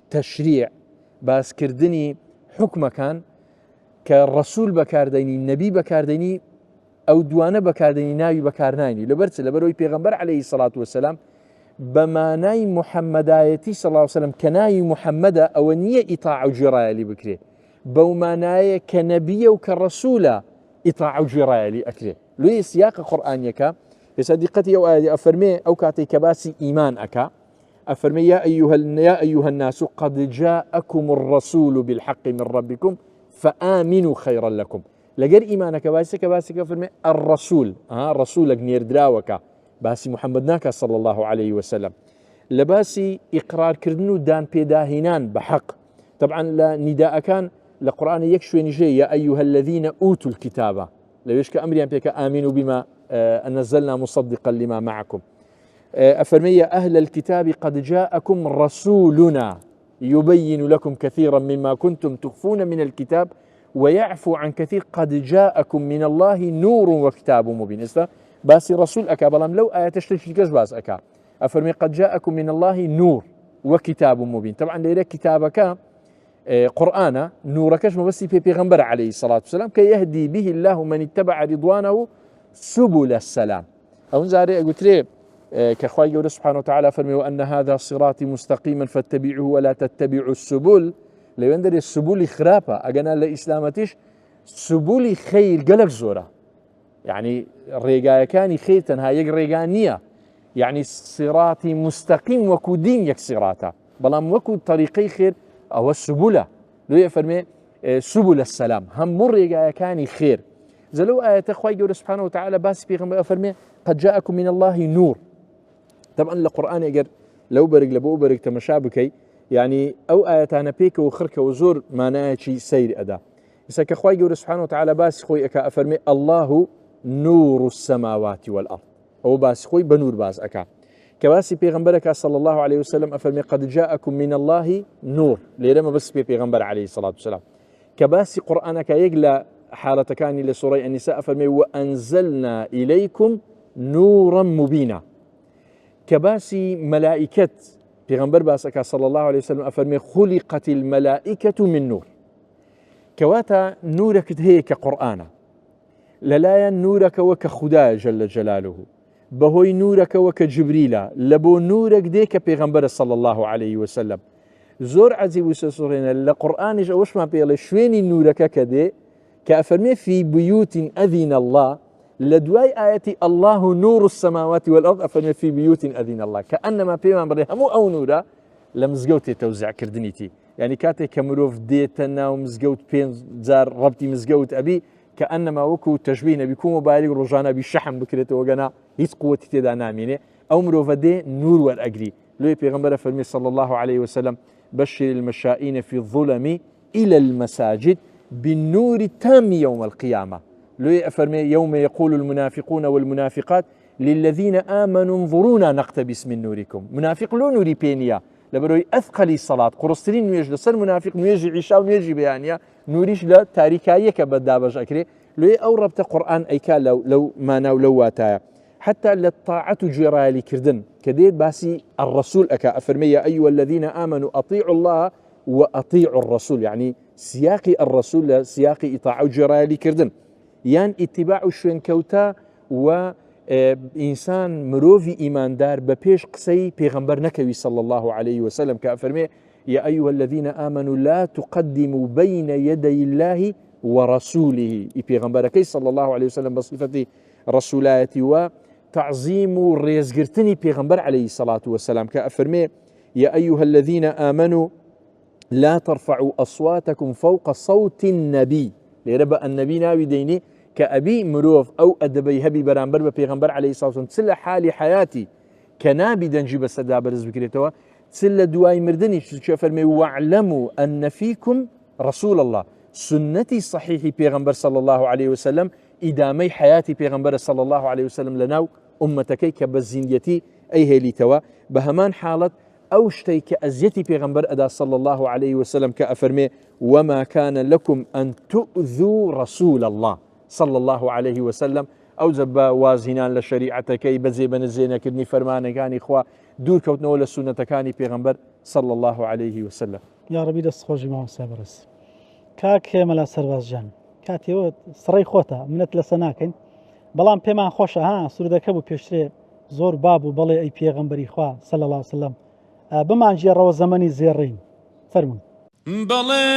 تشريع باس كردني حكم كان كالرسول بكارديني النبي بكارديني أو دوانه بكارديني ناوي بكارنايني لبرت لبروي بيغنبر عليه الصلاة والسلام بماناي محمدايتي صلى الله عليه وسلم كناي محمد أو نية إطاع جرايا لي بكري بومانايا كنبي وكرسولة إطاع جرايا لي أكري لو سياق قرآنيك بصديقتي أو آية أفرمي أو كاتي كباسي إيمان أكا أفرمي يا أيها الناس قد جاءكم الرسول بالحق من ربكم فآمنوا خيرا لكم لقر إيمانك باسي أفرمي الرسول رسولك نير دراوك باسي محمد ناكا صلى الله عليه وسلم لباسي إقرار كردنو دان بيداهنان بحق طبعا لنداء كان لقرآن يكشوي نجي يا أيها الذين أوتوا الكتابة لو يشك أمريان بيك آمنوا بما نزلنا مصدقا لما معكم أفرمي يا أهل الكتاب قد جاءكم رسولنا يبين لكم كثيرا مما كنتم تخفون من الكتاب ويعفو عن كثير قد جاءكم من الله نور وكتاب مبين باسي رسول أكا بلام لو آية تشتري كاش باس أكا أفرمي قد جاءكم من الله نور وكتاب مبين طبعا ليلة كتابك قرآن نوركش مبسي في بيغنبر عليه الصلاة والسلام كي يهدي به الله من اتبع رضوانه سبل السلام أو زاري قلت لي كخواي يقول سبحانه وتعالى فرمي وأن هذا صراطي مستقيما فاتبعوه ولا تتبعوا السبل لو يندري السبل خرافة أجنا لإسلامتش سبل خير قلق زورة يعني الرجاء كان خير هاي رجانية يعني صراطي مستقيم وكو دين يك صراطه بلام وكو طريقي خير أو السبلة لو يفرمي سبل السلام هم مر رجاء كان خير زلو آية أخوي يقول سبحانه وتعالى باس بيغنبر فرمي قد جاءكم من الله نور طبعا القرآن يقر لو برق لبو برق تمشابكي يعني أو آياتنا بيك وخرك وزور ما نايشي سير أدا يساك أخوي يقول سبحانه وتعالى باس خوي أكا أفرمي الله نور السماوات والأرض أو باس خوي بنور باس أكا كباسي بيغنبرك صلى الله عليه وسلم أفرمي قد جاءكم من الله نور ليرما بس بيغنبر عليه الصلاة والسلام كباسي قرآنك يقلى حالة كان لسورة النساء فرمي وأنزلنا إليكم نورا مبينا كباسي ملائكة پیغمبر باسكا صلى الله عليه وسلم أفرمي خلقت الملائكة من نور كواتا نورك هيك قرآن للايا نورك وك خدا جل جلاله بهوي نورك وك جبريل لبو نورك ديك پیغمبر صلى الله عليه وسلم زور عزيز وسسورين لقرآن جوش ما بيلا شويني نورك كده كأفرمي في بيوت أذن الله لدواي آياتي الله نور السماوات والأرض أفرمي في بيوت أذن الله كأنما بيمان بري همو أو نورا لمزقوتي توزع كردنيتي يعني كاتي كمروف ديتنا ومزقوت بين زار ربطي مزقوت أبي كأنما وكو تشبيه بيكون مبالغ رجانا بالشحن بكرته وقنا هيس قوتي تدا نامينه أو مروف دي نور والأجري لو بيغمبر فرمي صلى الله عليه وسلم بشر المشائين في الظلم إلى المساجد بالنور التام يوم القيامة لو أفرمي يوم يقول المنافقون والمنافقات للذين آمنوا انظرونا نقتبس من نوركم منافق لو نوري بينيا لبروي أثقل الصلاة قرصترين نيجي لسر منافق نيجي عشاء ونيجي بيانيا نوريش لا تاريخية كبدابج أكري لو أو ربط قرآن أيكا لو ما ناو لو واتايا حتى للطاعة جرالي كردن كديد باسي الرسول أكا أفرمي يا أيها الذين آمنوا أطيعوا الله وأطيعوا الرسول يعني سياقي الرسول سياقي إطاعة جرالي كردن يان اتباع شوين كوتا و إنسان مروفي إيمان دار ببيش قسي پیغمبر نكوي صلى الله عليه وسلم كأفرمي يا أيها الذين آمنوا لا تقدموا بين يدي الله ورسوله پیغمبركي صلى الله عليه وسلم بصفة رسولاتي وتعظيم ريزقرتني پیغمبر عليه الصلاة والسلام كأفرمي يا أيها الذين آمنوا لا ترفعوا أصواتكم فوق صوت النبي لربا النبي ناوي ديني كأبي مروف أو أدبي هبي برانبر بپیغمبر عليه الصلاة والسلام تسل حالي حياتي كنابي دنجي بسدا برز بكريتوا تسل دواي مردني فرمي واعلموا أن فيكم رسول الله سنتي صحيح پیغمبر صلى الله عليه وسلم إدامي حياتي پیغمبر صلى الله عليه وسلم لناو أمتكي كبزينيتي أي هيلي توا بهمان حالة أو شتي كأزيتي پیغمبر أدا صلى الله عليه وسلم كأفرمي وما كان لكم أن تؤذوا رسول الله صلى الله عليه وسلم أو زبا وازنان لشريعتكي بزي بنزينا كدني فرمانا كان إخوة دور كوتنا ولا السنة كاني پیغمبر صلى الله عليه وسلم يا ربي دست خوشي ما سابرس كاك ملا سرواز جان كاتيو سري خوتا منت لسناكن بلان پێمان خۆشە ها سوودەکە بوو پێشترێ زۆر بابوو بەڵێ ئەی پێغەمبەری خوا صلی الله وسلم بمانجێڕەوە زەمەنی زێڕین فەرمون بەڵێ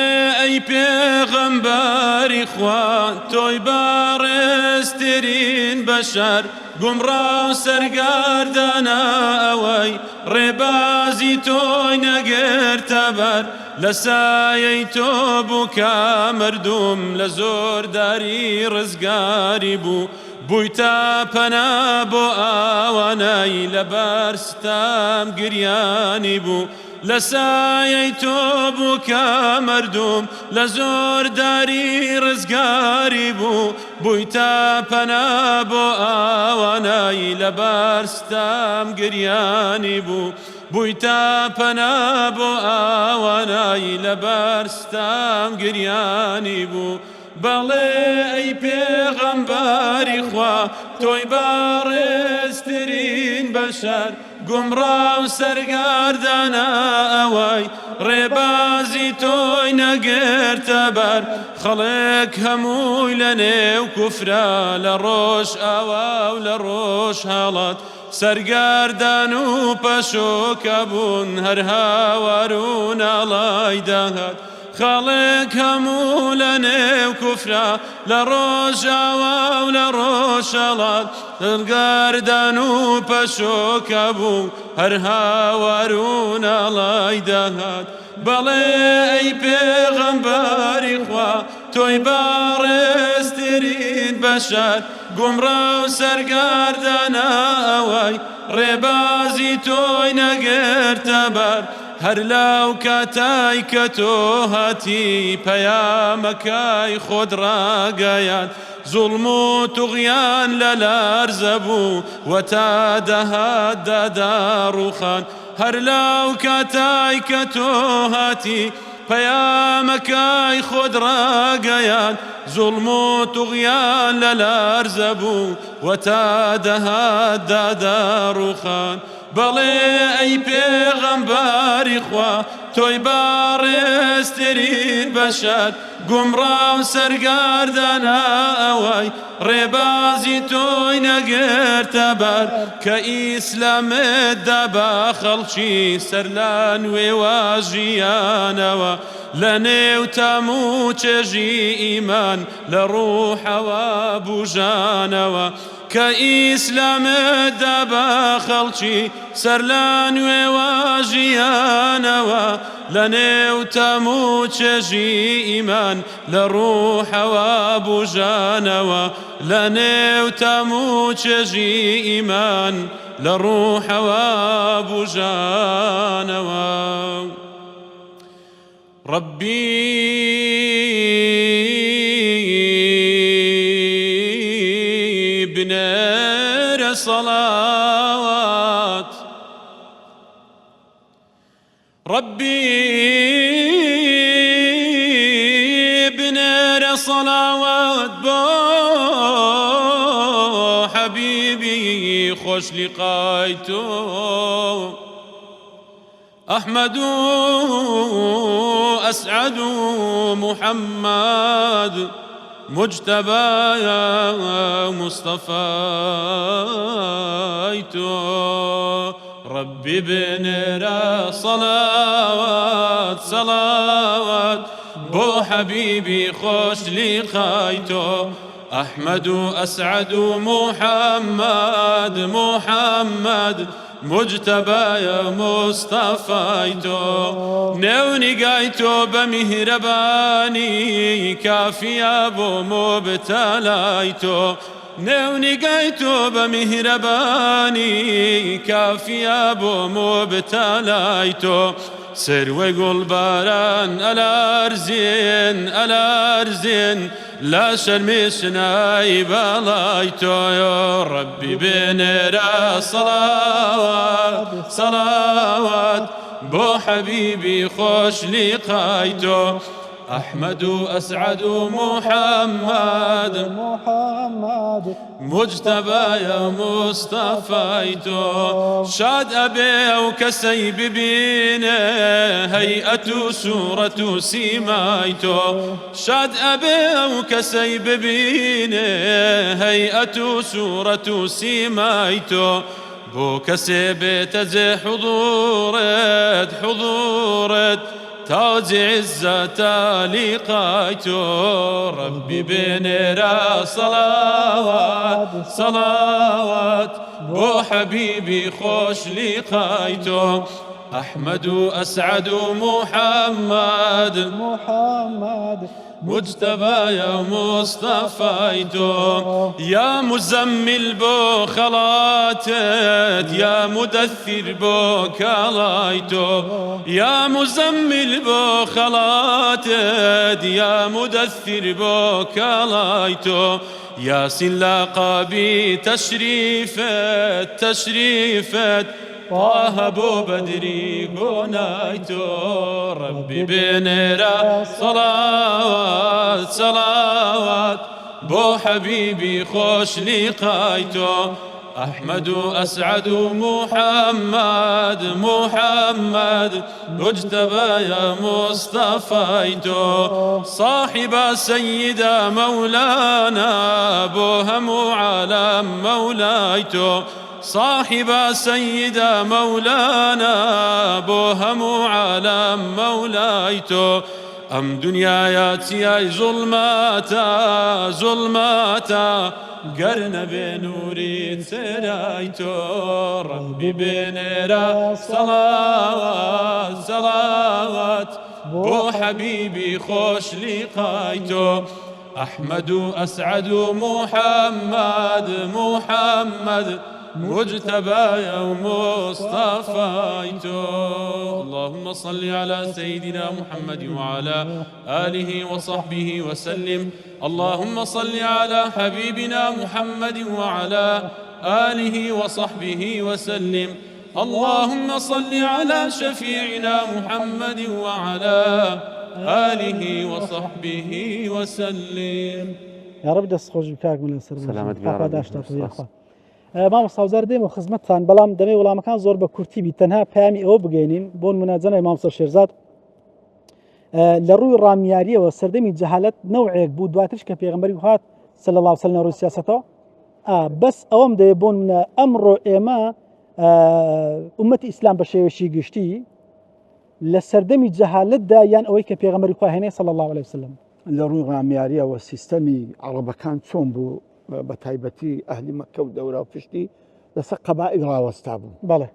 ئەی پێغەمبەری خوا تۆی بەڕێزترین بەشەر گومڕاو سەرگەردانە ئەوەی ڕێبازی تۆی نەگرتە بەر لە سایەی تۆ بووکە مردوم لە زۆرداری ڕزگاری بوو بوویتە پەنا بۆ ئەوانەی لەبەر ستەم گریانی بوو لە سایەی تۆ بووکە مردوم لە زۆرداری ڕزگاری بوو بوویتە پەنا بۆ ئەوانەی لەبەر ستەم گریانی بوو بوویتە پەنا بۆ ئەوانەی لەبەر ستەم گریانی بوو بەڵێ ئەی پێغەمبەری خوا تۆی بەڕێزترین بەشەر گومڕاو سەرگەردانە ئەوەی ڕێبازی تۆی نەگرتە بەر خەڵک هەمووی لە نێو کوفرە لە ڕۆژ ئاوا و لە ڕۆژ هەڵات سەرگەردان و پەشۆکە بوون هەر هاوار و ناڵای داهات خەڵک هەموو لە نێو کوفرە لە ڕۆژاوا و لە ڕۆژهەڵات سەرگەردان و پەشۆکە بوو هەر هاوار و ناڵای داهات بەڵێ ئەی پێغەمبەری خوا تۆی بەڕێزترین بەشەر گومڕاو سەرگەردانە ئەوەی ڕێبازی تۆی نەگرتە بەر هەر لاو کاتای کە تۆ هاتی پەیامەکەی خۆت ڕاگەیان زوڵم و توغیان لە لارزە بوو وەتا دەهات داداڕوخان هەر لاو کاتای کە تۆ هاتی پەیامەکەی خۆت ڕاگەیان زوڵم و توغیان لە لارزە بوو وەتا دەهات داداڕوخان بەڵێ ئەی پێغەمبەری خوا تۆی بەڕێزترین بەشەر گومڕاو سەرگەردانە ئەوەی ڕێبازی تۆی نەگرتە بەر کە ئیسلامت دا بە خەڵکی سەر لە نوێوە ژیانەوە لە نێو تام و چێژی ئیمان لە ڕوحەوە بوژانەوە کە ئیسلامت دا بە خەڵکی سەر لە نوێوە ژیانەوە لە نێو تام و چێژی ئیمان لە ڕوحەوە بوژانەوە لە نێو تام و چێژی ئیمان لە ڕوحەوە بوژانەوە ربي بنار صلوات ربي بنار صلوات بو حبيبي خوش لقايتو أحمد أسعد محمد مجتبى يا مصطفى ربي بنرى صلوات صلوات بو حبيبي خوش لقايتو أحمد أسعد محمد محمد مجتبى يا مصطفيتو نوني قايتو بمهرباني كافي أبو مبتلايتو نوني قايتو بمهرباني كافي أبو مبتلايتو سر وقل باران الأرزين الأرزين لا شرمشنا يبلايتو يا ربي بنرى صلوات صلوات بو حبيبي خوش لقايتو أحمد أسعد محمد محمد مجتبى يا مصطفيتو شاد أبي وكسيب بينه هيئة سورة سيمايتو شاد أبي وكسيب بينه هيئة سورة سيمايتو بو كسب تزي حضورت حضورت تاج عزة لقايتو ربي بنرى صلوات صلوات بو حبيبي خوش لقايتو أحمد أسعد محمد محمد مجتبى يا مصطفيتو يا مزمل بو خلاتت يا مدثر بو كلايتو يا مزمل بو خلاتت يا مدثر بو كلايتو يا سلاقابي تشريفت تشريفت طه بو بدري بنايتو ربي بنرى صلوات صلوات بو حبيبي خوش لقايتو أحمد أسعد محمد محمد مجتبى يا مصطفيتو صاحب سيدة مولانا بوهم عالم مولايتو صاحب سيدة مولانا بوهم عالم مولايتو أم دنياياتي أي ظلماتا ظلماتا قرن بنوري سرايتو ربي بنرى صلوات صلوات بو حبيبي خوش لقايتو أحمد أسعد محمد محمد مجتبى يا مصطفيتو اللهم صل على سيدنا محمد وعلى آله وصحبه وسلم اللهم صل على حبيبنا محمد وعلى آله وصحبه وسلم اللهم صل على شفيعنا محمد وعلى آله وصحبه وسلم يا رب دست خوش بكاك من السر سلامت يا رب. مام ساوزار دێمە خزمەتتان بەڵام دەمەی وەڵامەکان زۆر بە کورتی بی تەنها پامی ئەوە بگەینین بۆن مناجەنەی مامۆستا شێرزاد لە ڕووی ڕامیاریەوە سەردەمی جەهالەت نەوعێک بوو دواترش کە پێغەمبەری هات صلی الله علیه و ڕووی سیاسەتەوە بەس ئەوەم دەیە بۆن منە ئەمڕۆ ئێمە ئومەتی ئیسلام بە شێوەشی گشتی لە سەردەمی جەهالەتدا یان ئەوەی کە پێغەمبەری خوا هێنێ صلی الله علیه وسلم لە ڕووی ڕامیاریەوە سیستەمی عەرەبەکان چۆن بوو بە تایبەتی ئەهلی مەککە و دەورا و پشتی لەسەر قەبائیل ڕاوەستا بوو بەڵێ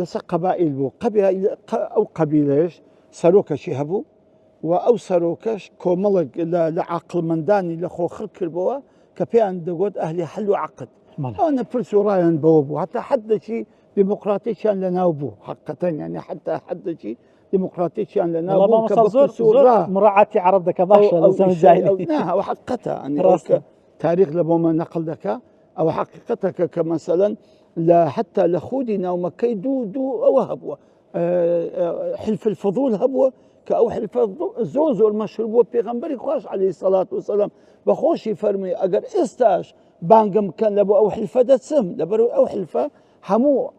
لەسەر قەبائیل بوو ئەو قەبیلەش سەرۆکەشی هەبوو و ئەو سەرۆکەش کۆمەڵێک لە عاقڵمەندانی لە خۆخڕ کردبەوە کە پێیان دەگوت ئەهلی حەل و عەقد ئەوانە پرس و ڕایان بەوە بوو هەتا حەدێکی دیموکراتێکیان لەناو بوو حەقەتەن یعنی حتا حەدێکی دیموکراتێکیان لەناو بوو کە زۆر مڕاعاتی عەرەب دەکە باشە لە زەمن جاهیلی ئەوە حەقەتە تاريخ لبوما نقل دكا أو حقيقتك كمثلا لا حتى لخودي ناو مكي دو وهبوة حلف الفضول هبوة كأو حلف الزوزو المشروب بيغمبري خواش عليه الصلاة والسلام بخوشي فرمي أجر استاش بانقم كان لبو أو حلفة دسم لبرو أو حلفة همو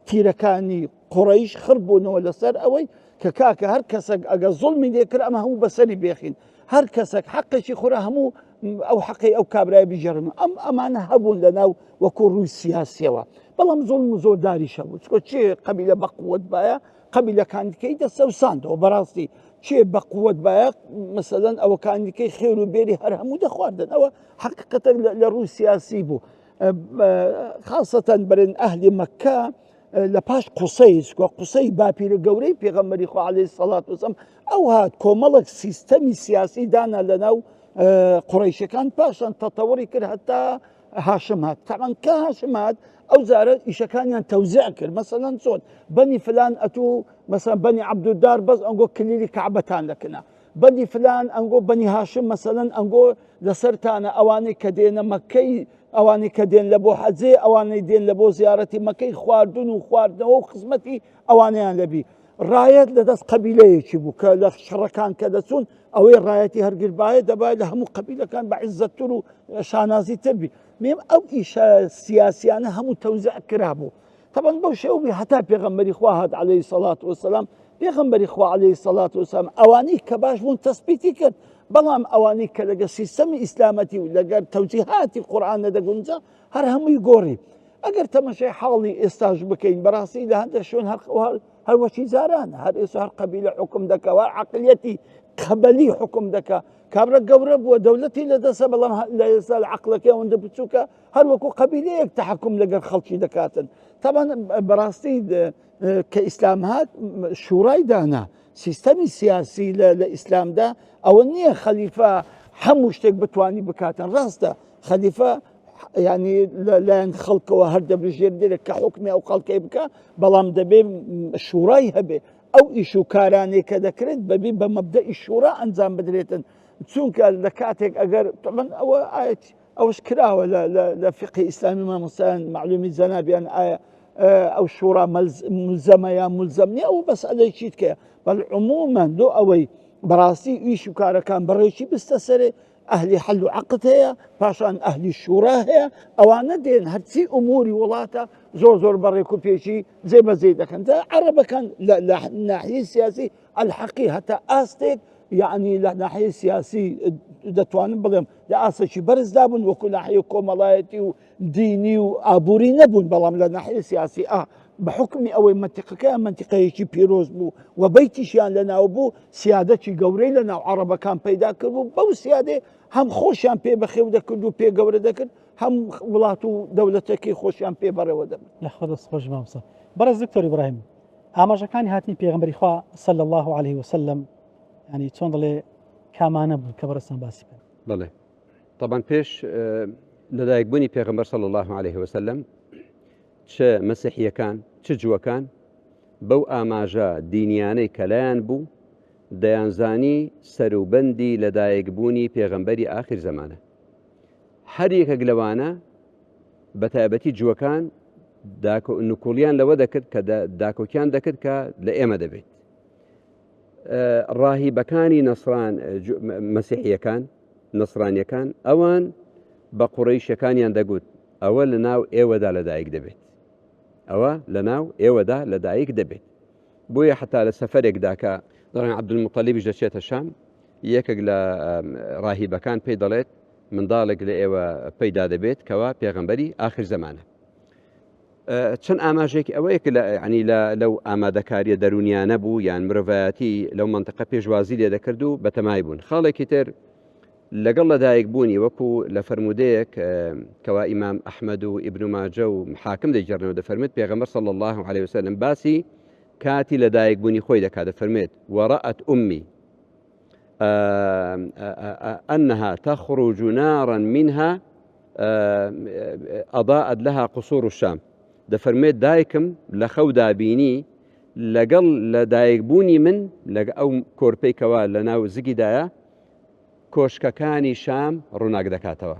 تيركاني قريش خربوا ولا صار أوي ككاك هركسك أجر ظلمي ذكر أما هو بسني بيخين هركسك حقي شي خورا همو أو حقي أو كابراي بجرم أمانة هبون لنا وكون روي سياسية بەڵام زۆڵم و زۆرداریشە بوو چکۆ چێ قەبیلە بە قووەت باە قەبیلەکانی دیکەی دەسەوساندەوە بەڕاستی چێ بە قووەت باە مەسەلەن ئەوەکانی دیکەی خێر و بێری هەر هەموو دەخواردن ئەوە حقیقەتەن لە ڕووی سیاسی بوو خاصەتەن بەرن ئەهلی مەککە لە پاش قوسەی باپیرە گەورەی پێغەمبەری خوا عەلەیهی سەڵات وسەلام ئەو هات کۆمەڵێک سیستەمی سیاسی دانا لەناو قوڕەیشەکان پاشان تەتەوەری کرد هەتا هاشم هات تاقان کە هاشم هات ئەو زارە ئیشەکانیان تەوزیع کرد مەسەلەن چۆن بەنی فلان ئەتوو مەسەلەن بەنی عەبدودار بەس ئەنگۆ کلیلی کەعبەتان دەکنا بەنی فلان ئەنگۆ بەنی هاشم مەسەلەن ئەنگۆ لەسەرتانە ئەوانەی کە دێنە مەککەی ئەوانەی کە دێن لە بۆ حەجێ ئەوانەی دێن لە بۆ زیارەتی مەکەی خواردن و خواردنەوە و خزمەتی ئەوانەیان لەبی ڕایەت لەدەست قەبیلەیەکی بوو کە لە شەڕەکان کە دەچوون ئەوەی ڕایەتی هەرگربایە دەبای لە هەموو قەبیلەکان بە عیززەتتر و شانازی تربی مێم ئەو ئیشە سیاسیانە هەموو تەوزیع کرابوو طبعا بەو شێوبی هەتا پێغەمبەری خوا هات عەلەیهی سەڵات وسەلام پێغەمبەری خوا عەلەیهی سەڵات وسەلام ئەوانەی کە باش بوون تەسبیتی کرد بەڵام ئەوانەی کە لەگە سیستەمی ئیسلامەتی و لەگەر تەوجیهاتی قورئان دەگونجا هەر هەمووی گۆڕی ئەگەر تەمەشای حاڵی ئێستاش بکەین بەڕاستی لە هەندێک شوێن هەروەشی زاران هەر ئێستا هەر قەبیلە حکم دەکەوە عەقلیەتی قەبەلی حکم دەکا کابرا گەورە بووە دەوڵەتی لەدەسە بەڵام لە ئێستا عەقلەکەی ئەوەندە بچووکە هەر وەکو قەبیلەیەک تەحەکوم لەگەر خەڵکی دەکاتن طبعا بەڕاستی کە ئیسلام هات شوڕای دانا سیستەمی سیاسی لە ئیسلامدا ئەوە نییە خەلیفە هەموو شتێک بتوانی بکاتن ڕاستە خەلیفە ینی لایەن خەڵکەوە هەر دەبژێر دێرە کە حکمی ئەو خەڵکەی بکە بەڵام دەبێ شوڕای هەبێ ئەو ئیش و کارانەی کە دەکرێت بەبێ بە مەبدەئی شوڕا ئەنجام بدرێتن چونکە لە کاتێک ئەگەر ئەوە ئەوش کراوە لە فقی ئیسلامی مامۆستایان معلومی زەنابیان ئایا ئەو شوڕا ملزەمە یا ملزەم نییە ئەو بەسئلەیەکی تکەیە بەڵ عمومەن دۆ ئەوەی بەڕاستی ئیش و کارەکان بەڕێکی بستە سەرێ ئەهلی حەل و عەقد هەیە پاشان ئەهلی شوڕا هەیە ئەوانە دێن هەرچی ئوموری وڵاتە زۆر بەڕێک و پێشی جێبەجێ دەکەن عەرەبەکان لە ناحیەی سیاسی ئەلحەقی هەتا ئاستێک یعنی لە ناحیەی سیاسی دەتوانم بڵێم لە ئاسێکی بەرزدا بوون وەکو ناحیە کۆمەڵایەتی و دینی و ئابووری نەبوون بەڵام لە ناحیە سیاسی بە حکمی ئەوەی منتیقەکە منتیقەیەکی پیرۆز بوو و بەیتیشیان لەناو بوو سیادەتی گەورەی لەناو عەرەبەکان پەیدا کرد بوو بەو سیادێ هەم خۆشیان پێ بەخێو دەکرد و پێ گەورە دەکرد هەم وڵات و دەوڵەتەکەی خۆشیان پێ بەڕێوە دەبن لە خۆدەست خۆش مامسە بەڕێز دکتۆر ئیبراهیم ئاماژەکانی هاتنی پێغەمبەری خوا صلی الله عليه وسلم ینی چۆن دەڵێ کامانە بوو کە بەڕێستان باسی بکەن بەڵێ طبعا پێش لەدایکبوونی پێغەمبەر صلی الله عليه وسلم چه مەسیحیەکان چه جووەکان بەو ئاماژە دینیانەی کەلایەن بوو دەیانزانی سەروبەندی لەدایکبوونی پێغەمبەری ئاخر زەمانە هەر یەکێک لەوانە بە تایبەتی جووەکان نکوڵیان لەوە دەکرد کە داکۆکیان دەکرد کە لە ئێمە دەبێت ڕاهیبەکانی مەسیحیەکان نەسرانیەکان ئەوان بە قوڕەیشەکانیان دەگوت ئەوە لە ناو ئێوەدا لەدایک دەبێت ئەوە لە ناو ئێوەدا لەدایک دەبێت بۆیە حتا لە سەفەرێکدا کە دەڵێن عەبدولموتەلیبیش دەچێتە شام یەکێک لە ڕاهیبەکان پێی دەڵێت منداڵێک لە ئێوە پەیدا دەبێت کەوا پێغەمبەری ئاخر زەمانە چەند ئاماژێکی ئەوەیە کە ینی لەو ئامادەکاریە دەرونیانە بوو یان مرۆڤایەتی لەو منتیقە پێشوازی لێ دەکرد و بەتەمای بوون خاڵێکی تر لەگەڵ لەدایک بوونی وەکو لە فەرمودەیەک کەوا ئیمام ئەحمەد و ئیبن ماجە و حاکم دەیجێڕنەوە دەفەرمێت پێغەمبەر صلی الله عليه وسلم باسی کاتی لەدایک بوونی خۆی دەکات دەفەرمێت وەڕەئەت ئومی أنها تخرج نارا منها أضاءت لها قصور الشام دەفەرمێت دایکم لە خەودا بینی لەگەڵ لەدایکبوونی من لەگە ئەو کۆرپەی کەوا لە ناو زگیدایە کۆشکەکانی شام ڕووناک دەکاتەوە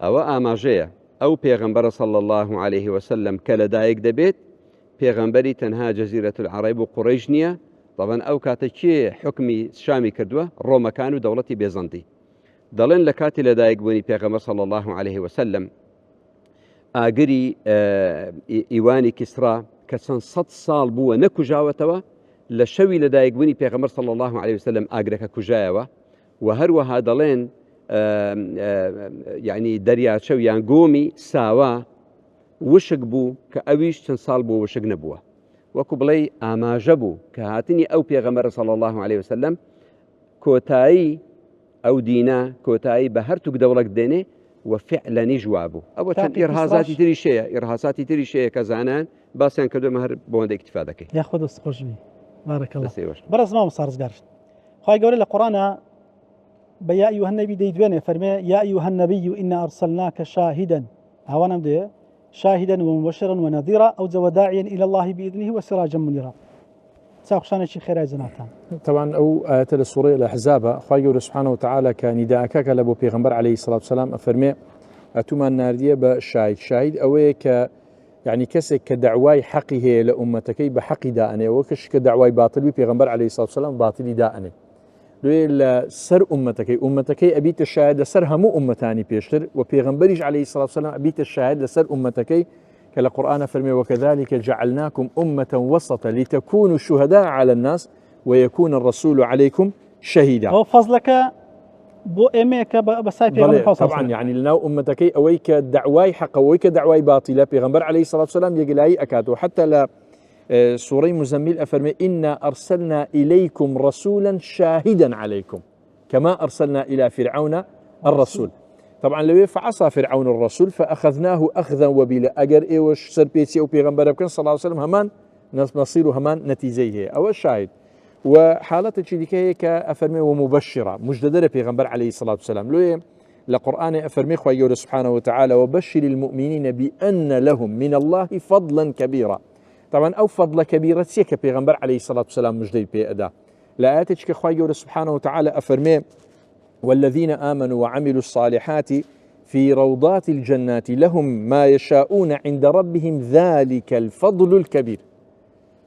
ئەوە ئاماژەیە ئەو پێغەمبەرە صلی الله عليه وسلم کە لەدایک دەبێت پێغەمبەری تەنها جەزیرەت العەرەب و قوڕەیش نییە طبعا ئەو کاتە کێ حکمی شامی کردووە ڕۆمەکان و دەوڵەتی بێزەندی دەڵێن لە کاتی لەدایکبوونی پێغەمبەر صلی الله عليه وسلم ئاگری ئیوانی کیسرا کە چەند سەد ساڵ بووە نەکوژاوەتەوە لە شەوی لەدایکبوونی پێغەمبەر صلی الله عليه وسلم ئاگرەکە کوژایەوە و هەروەها دەڵێن یعنی دەریاچە و یان گۆمی ساوا وشک بوو کە ئەویش چەند ساڵ بۆ وشک نەبووە وەکو بڵێ ئاماژە بوو کە هاتنی ئەو پێغەمبەر صلی الله عليه وسلم کۆتایی ئەو دینە کۆتایی بە هەرتوک دەوڵەک دێنێ و فعلەنی جواب بوو ئەوە چەند ئێرهازاتی تری شەیە کە زانان باسییان کردومە هەر بۆ ئەوەندە اکتفا دەکەین یاخۆ دەست خۆشبی بارەکەڵڵه بەڕێز مام سارزگار خی گەورە لە قورآنە بە یا ئەیوهە النەبی دەیدوێنێ فەرمێ یا ئەیوهە النەبی ئینا ئەرسەلناکە شاهیدا ئەوانم دێ شاهدا ومبشرا ونذيرا أو وداعيا إلى الله بإذنه وسراجا منيرا ساخشانة شي خير زناتان طبعا أو آيات السورة الأحزاب خواجه سبحانه وتعالى كان نداءك لابو بيغمبر عليه الصلاة والسلام أفرمي أتوما الناردية بشاهد أويك يعني كسك كدعواي حقه لأمتك بحق دائنه وكش كدعواي باطل بيغمبر عليه الصلاة والسلام باطل دائنه سر أمتك أبيت الشاهد لسر همو أمتاني بيشتر وبيغمبريج عليه الصلاة والسلام أبيت الشاهد لسر أمتك كلا قرآن فرمي وكذلك جعلناكم أمة وسطا لتكونوا شهداء على الناس ويكون الرسول عليكم شهيدا هو فضلك بو إميك بساي بيغمبر طبعا يعني لنا أمتك أويك دعواي حق أويك دعواي باطلة بيغمبر عليه الصلاة والسلام يقلاي أكاد وحتى لا سورة مزمل أفرمي إنا أرسلنا إليكم رسولا شاهدا عليكم كما أرسلنا إلى فرعون الرسول طبعا لو فعصى فرعون الرسول فأخذناه أخذا وبلا أجر إيوش سربيتي أو بيغمبر بكن صلى الله عليه وسلم همان نصير همان نتيجيه أو الشاهد وحالة الشديكية كأفرمي ومبشرة مجددة بيغمبر عليه الصلاة والسلام لو لقرآن أفرمي خواه سبحانه وتعالى وبشر المؤمنين بأن لهم من الله فضلا كبيرا طبعا أو فضل كبيرة سيك بيغمبر عليه الصلاة والسلام مجدد بأداء لا آتك خواه سبحانه وتعالى أفرمي والذين آمنوا وعملوا الصالحات في روضات الجنات لهم ما يشاءون عند ربهم ذلك الفضل الكبير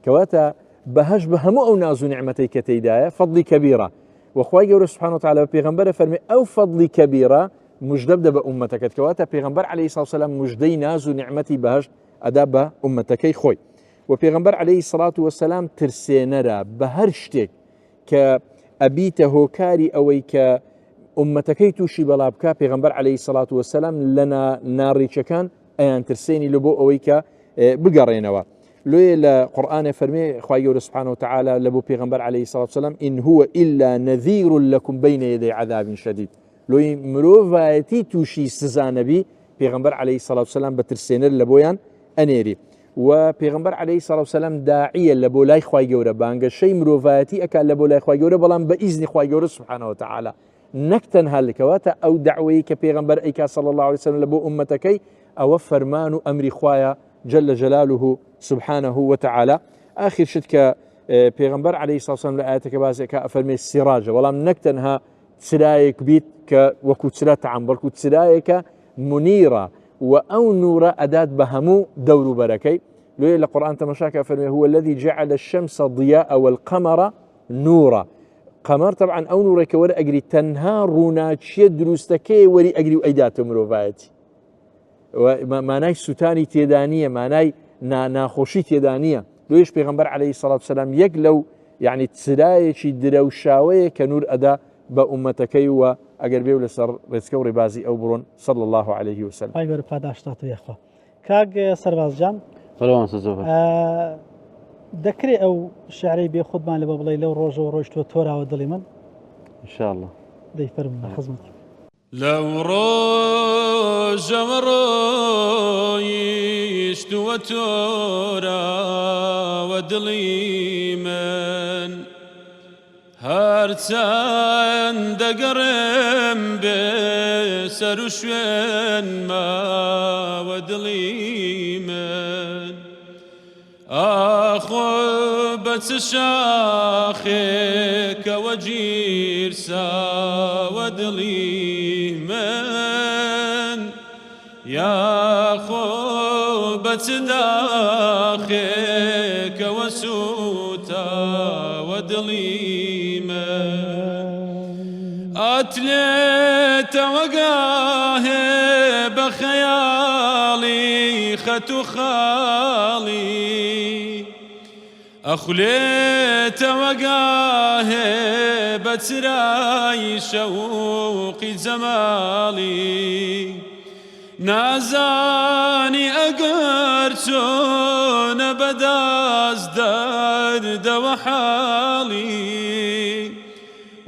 كواتا بهج بهمو أو نازو نعمتيك تيدايا فضل كبيرة وخواهي سبحانه وتعالى بيغمبر فرمي أو فضل كبيرة مجدد بأمتك كواتا بيغمبر عليه الصلاة والسلام مجدي نازو نعمتي بهج أداب أمتك خوي وبيغمبر عليه الصلاة والسلام ترسينرا بهرشتك كأبيته كاري أويك أمتكي توشي بلابكا بيغمبر عليه الصلاة والسلام لنا ناري كان أيان ترسيني لبو أويك بقرينوا لو القرآن فرمي خواهي سبحانه وتعالى لبو بيغمبر عليه الصلاة والسلام إن هو إلا نذير لكم بين يدي عذاب شديد لو مروفاتي توشي سزانبي بيغمبر عليه الصلاة والسلام بترسينر لبويان أنيري وبيغمبر عليه الصلاة والسلام داعية لبو لاي خواهي جورا بانجا شي مروفاتي أكال لبو لاي خواهي جورا بلان بإذن خواهي جورا سبحانه وتعالى نكتن هالكواتا أو دعوي كبيغمبر إيكا صلى الله عليه وسلم لبو أمتكي أو فرمان أمر خوايا جل جلاله سبحانه وتعالى آخر شتك بيغمبر عليه الصلاة والسلام لآياتك بازيك أفرمي السراجة والله نكتنها تسلايك بيت وكو تسلات عمبركو تسلايك منيرة وأو نورة أداة بهمو دور بركي لو القرآن تمشاك أفرمي هو الذي جعل الشمس ضياء والقمر نورا قمر طبعا أو نورك ورا أجري تنها روناتشي دروستكي وري أجري وأيدات مروفاتي ومعناي ستاني تيدانية معناي ناخوشي تيدانية لويش بيغمبر عليه الصلاة والسلام يقلو يعني تسلايشي دروشاوية كنور أدا بأمتكي وأجر بيو لسر رزكو ربازي أو برون صلى الله عليه وسلم هاي بر پاداشتاتو يخوا كاغ سرباز جان طلوان سزوفر دكري أو شعري بيخود مع لبابلي لو روجو روجتو تورا ودلي من إن شاء الله دي فرمنا خزمت لو روج مرويشتو تورا ودلي من هرچن دقرم بسروشن ما ودلي من أخو بتشاخك وجير ساودلي من يا أخو بتداخك وسوتا ودلي من أتليت وقاه بخيالي خطو خالي أخليت وقاه بتراي شوقي زمالي نازانی ئەگەر چۆنە بەدەست دەردەوە حاڵی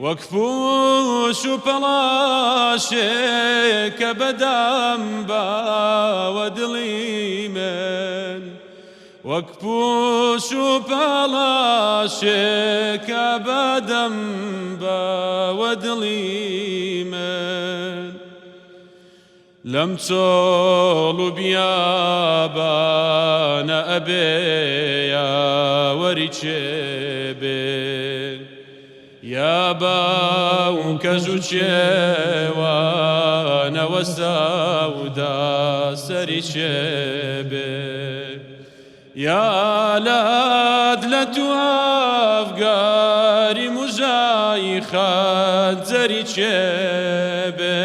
وەک پوش و پەڵاشێکە بەدەم باوە دڵی من وەک پوش و پەڵاشێکە بەدەم باوە دڵی من لەم چۆڵ و بیابانە ئەبێ یاوەری چێبێ یا باو کەژ و چێوانەوە سەودا سەری چێبێ یا لات لە تو ئەفگاری موژای خەنجەری چێبێ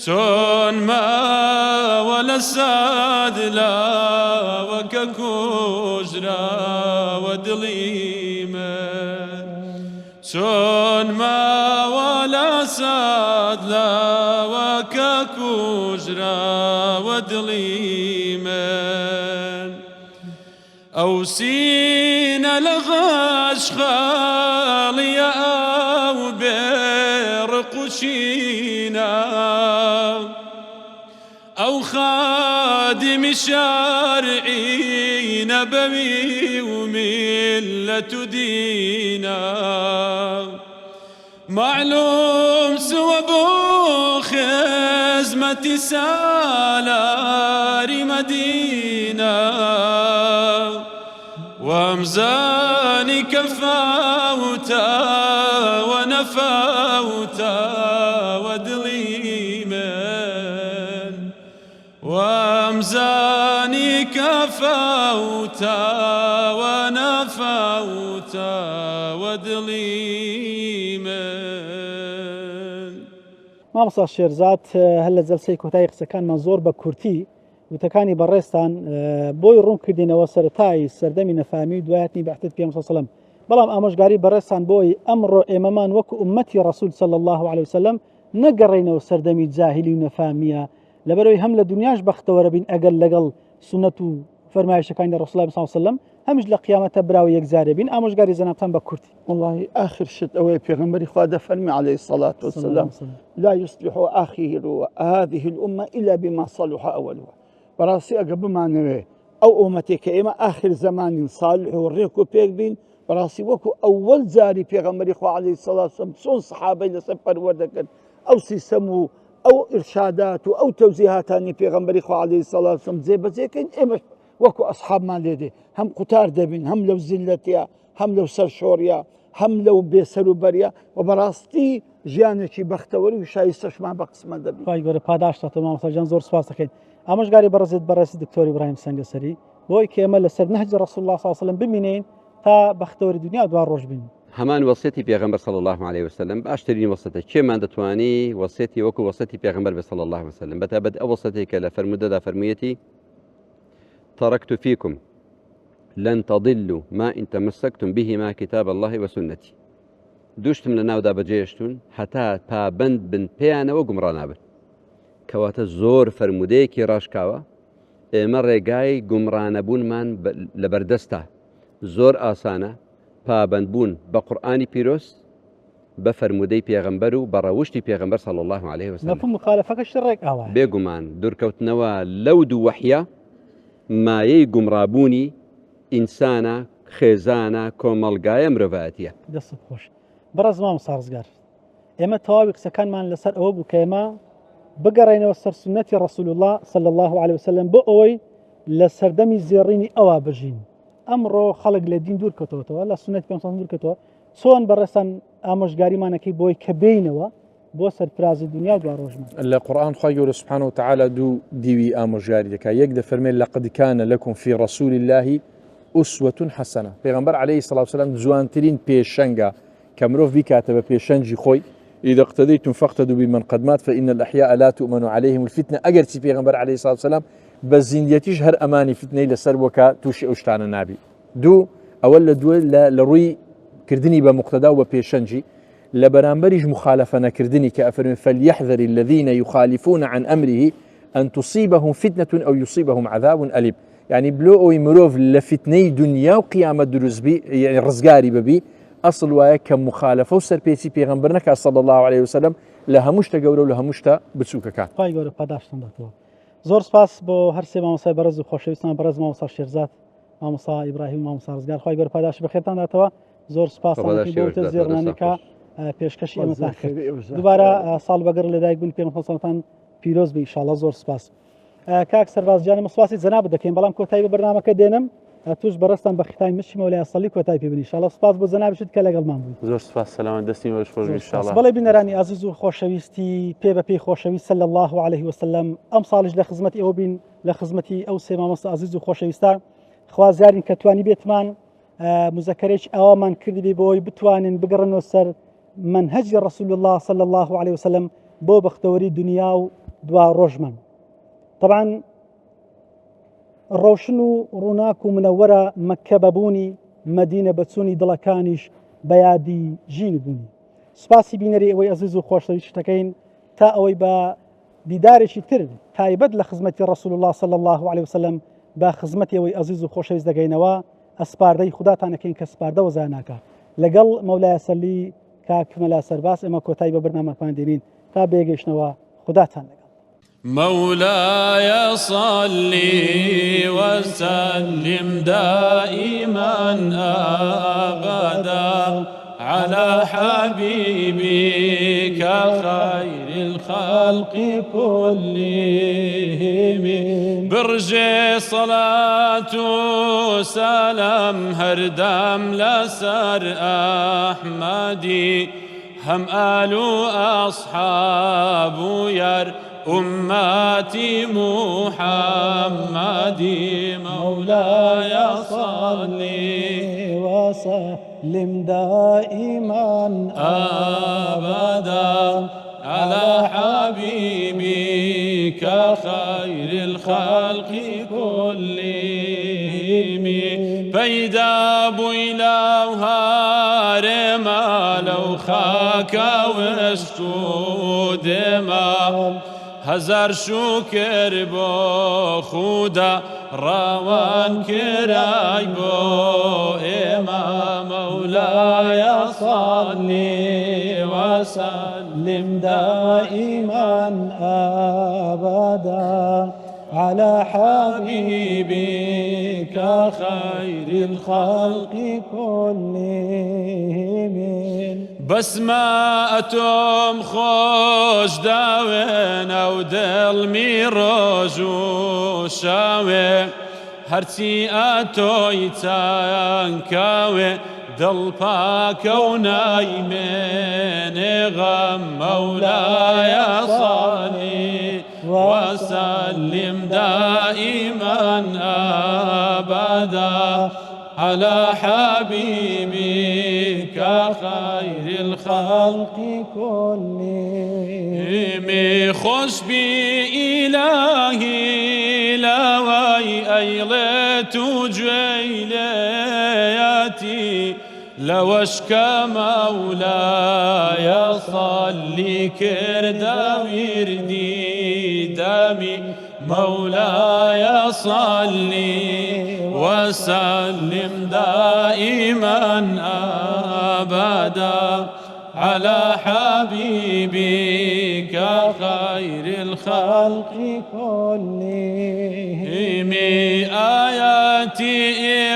چۆن ماوە لە سەد لاوەکە کوژراوە دڵی من چۆن ماوە لە سەد لاوەکە کوژراوە دڵی من ئەو سینە لە غەش خاڵیە ئەو بێڕق و چینە ئەو خادمی شارعینە بەوی و میلەت و دینە معلوم سوە بۆ خزمەتی سالاری مەدینە وامزانی كفاوتا ونفاوتا ودلي من وامزاني كفاوتا ونفاوتا ودلي من مامۆستا شێرزاد هەر لە جەلسەی کۆتایی قسەکانمان زۆر بە کورتی وتەکانی بەڕێستان بۆی ڕوونکردینەوە سەرەتایی سەردەمی نەفامی و دوایەتنی بەحتت پێ سەلەم بەڵام ئامۆژگاری بەڕێستان بۆی ئەمڕۆ ئێمەمان وەکو ئومەتی ڕەسوول صلی الله عليه وسلم نەگەڕێینەوە سەردەمی جاهلی و نەفامیە لەبەرەوەی هەم لە دنیاش بەختەوەرە بین ئەگەر لەگەڵ سنەت و فەرمایشەکانی ڕەسوول الله صلی الله عليه وسلم هەمیش لە قیامەتە براوە یەکجارێ بین ئامۆژگاری زەنابتان بە کورتی والله آخر شت أوي پیغمبري خدا فرمي عليه الصلاة والسلام لا يصلح آخر هذه الأمة إلا بما صلح أولها براسي أقب ما نوي أو أمتي كإما آخر زمان صالح وريكو بيك بين براسي وكو أول زاري پیغمبري خو عليه الصلاة والسلام سون صحابي لسفر وردكن أو سيسمو أو إرشادات أو توزيهات أني پیغمبري خو عليه الصلاة والسلام زي بزيكين إما وكو أصحاب ما ليدي هم قتار دبين هم لو زلتيا هم لو سرشوريا هم لو بيسرو بريا وبراستي ژیانێکی بەختەوەری و شایستەشمان بە قسمە دەبی خی گەورە پاداشتاتەوە مامۆستاجان زۆر سپاس دەکەین ئامۆژگاری بەڕێزت بەڕێزی دکتۆری ئیبراهیم سەنگەسەری بۆی کە ئێمە لەسەر نەهج ڕەسوول الله صلی الله علیه وسلم ببینین تا بەختەوەری دنیا دوا ڕۆژ بین هەمان وەسیەتی پێغەمبەر صلی الله عليه وسلم باشترین وەسیەتە کێمان دەتوانی وەسیەتی وەکو وەسیەتی پێغەمبەر صلی الله عليه وسلم بەتابەت ئەو وەسیەتێکە لە فەرمودەدا فەرموویەتی تركت فيكم لن تضلوا ما إن تمسكتم بهما كتاب الله وسنتي دوشتم لناودا بەجێشتون هەتا پابند بن پێیانەوە گومڕا نابن کەواتە زۆر فەرمودەیەکی ڕاشکاوە ئێمە ڕێگای گومڕانەبوونمان لەبەردەستە زۆر ئاسانە پابندبوون بە قورئانی پیرۆست بە فەرمودەی پێغەمبەر و بە ڕەوشتی پێغەمبەر صلی الله عليه وسلم مەفهوم مخالفەکەش ڕێک ئاوە بێگومان دوورکەوتنەوە لەو دوو وەحیە مایەی گومڕابوونی ئینسانە خێزانە کۆمەڵگایە مرۆڤایەتیە دەست خۆش بەڕێز مامۆستا ڕزگار ئێمە تەواوی قسەکانمان لەسەر ئەوە بوو کە ئێمە بگەڕێنەوە سەر سنەتی ڕەسوول الله صلی الله عليه وسلم بۆ ئەوەی لە سەردەمی زێڕینی ئەوا بژین ئەمڕۆ خەڵک لە دین دوور کەوتەوە لە سنەتی پێغەمبەر دوور کەوتەوە چۆن بەڕێستان ئامۆژگاریمانەکەی بۆی کە بینەوە بۆ سەرفرازی دنیا دوا ڕۆژمان لە قورئان خی گەورە سبحانه وتعالى دوو دیوی ئامۆژگاری دەکات یەک دەفەرمێت لەقد كان لكم في رسول الله أسوة حسنة پێغەمبەر عليه الصلاة والسلام جوانترین پێشەنگە کە مرۆڤ بیکاتە بە پێشەنگی خۆی إذا اقتديتم فاقتدوا بمن قد مات فإن الأحياء لا تؤمن عليهم الفتنة أجر تي پیغمبر عليه الصلاة والسلام بزنديتيش هر أماني فتنة لسر وكا توشي أوشتانا نابي دو أول دو لروي كردني بمقتدا وبيشنجي لە بەرامبەریش مخالفە نەکردنی کە ئەفەرمێ فەلیەحذەر الذین یخالیفون عن ئەمره ئەن تصیبهم فتنة أو يصيبهم عذاب أليم. يعني بلو ئەوی مرۆڤ لە فتنەی دنیا و قیامەت دروستبی يعني ڕزگاری ببی ئەسڵ وایە کە مخالفە و سەرپێچی پێغەمبەر نەکات صلی الله عليه وسلم لە هەموو شتە گەورە و لە هەموو شتە بچووکەکان. خی گەورە پاداشتان دەکەوە. زۆر سپاس بۆ هەرسێ مامۆسای بەڕێز و خۆشەویستان بەڕێز مامۆستا شێرزاد مامۆستا ئیبراهیم مامۆستا ڕزگار خی گەورە پاداش بەخێرتان داتەوە. زۆر سپاس بۆ زێڕانەکە پێشکەشی ئێمەتان کرد. دووبارە ساڵ بەگەڕ لەدایک بوون پێم پیرۆز بە ئینشاڵڵا. زۆر سپاس. کاک سەربازجانە مسواسی جەناب دەکەین بەڵام کۆتایی بە بەرنامەکە دێنم توش بەڕستان بە ختای مشی مەولای سەڵی کۆتایی پێبنی ئینشاڵڵا. سپاس بۆ جەنابشت کە لەگەڵمان بووین. زۆر سپاس سەلامت دەستی بەش خۆش ئینشاڵڵا. بەڵێ بینەرانی عەزیز و خۆشەویستی پێ بە پێی خۆشەویست صلی الله عليه وسلم ئەم ساڵیش لە خزمەتی ئەوە بین لە خزمەتی ئەو سێ مامۆستا عەزیز و خۆشەویستە خوازیارین کە توانی بێتمان مزەکەرێکی ئاوامان کردی بۆی بتوانین بگەڕنەوە سەر منهەجی رسول الله صلی الله عليه وسلم بۆ بەختەوەری دنیا و دوا ڕۆژمان. طبعا ڕۆشن و ڕووناک و منەوەرە مەککە بەبوونی مەدینە بەچوونی دڵەکانیش بە یادی ژین بوونی. سوپاسی بینەری ئەوەی عەزیز و خۆشەویستەکەین تا ئەوەی بە دیدارێکی تر تایبەت لە خزمەتی رسول الله صلی الله عليه وسلم بە خزمەتی ئەوەی عەزیز و خۆشەویست دەگەینەوە ئەسپاردەی خوداتانەکەین کە سپاردە وەزای ناکات. لەگەڵ مەولای سەلی کاک مەلا سەرباز ئێمە کۆتایی بە بەرنامەکان دێنین تا بێگەیشتنەوە خوداتان لەگەڵ. مولاي صل وسلم دائما أبدا على حبيبك خير الخلق كلهم برج صلاة سلام هردم لسر أحمدي هم آل أصحاب ير أمتي محمد مولاي صل وسلم دائما أبدا على حبيبك خير الخلق كلهم فإذا بويلوها رما لو خاك وشتود ما هزار شکر بو خدا روان کرای بو امام مولاي صل وسلم دائما أبدا على حبيبك خير الخلق كلهم. بس ما أتم خوش داوين أو دل ميروجو شاوي هرتي أتوي تانكاوي دل باكو نايمين غم مولاي صل وسلم دائما أبدا على حبيبك خير الخلق كلهم. خوش بإلهي لوي أيلت جيلياتي لوشك مولاي صلي كردا وردي دمي مولاي صلي وسلم دائما أبدا على حبيبك خير الخلق كلهم. آياتي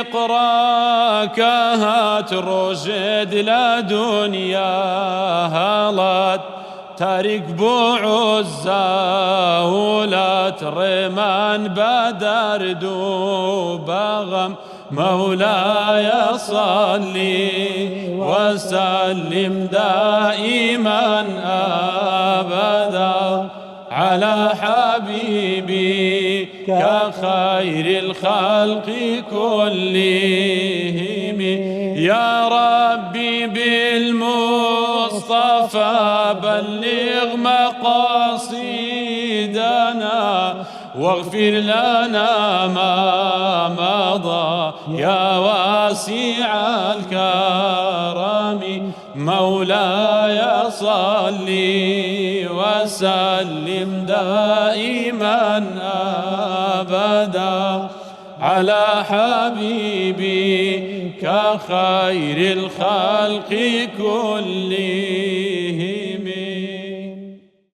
إقراك هات رشد لدنيا هلت تارك بعزة ولا ترمان بدر بغم مولاي صل وسلم دائما أبدا على حبيبك خير الخلق كلهم. يا ربي بالمصطفى بلغ مقاصدنا واغفر لنا ما مضى يا واسع الكرم مولاي صل وسلم دائما أبدا على حبيبك خير الخلق كلهم.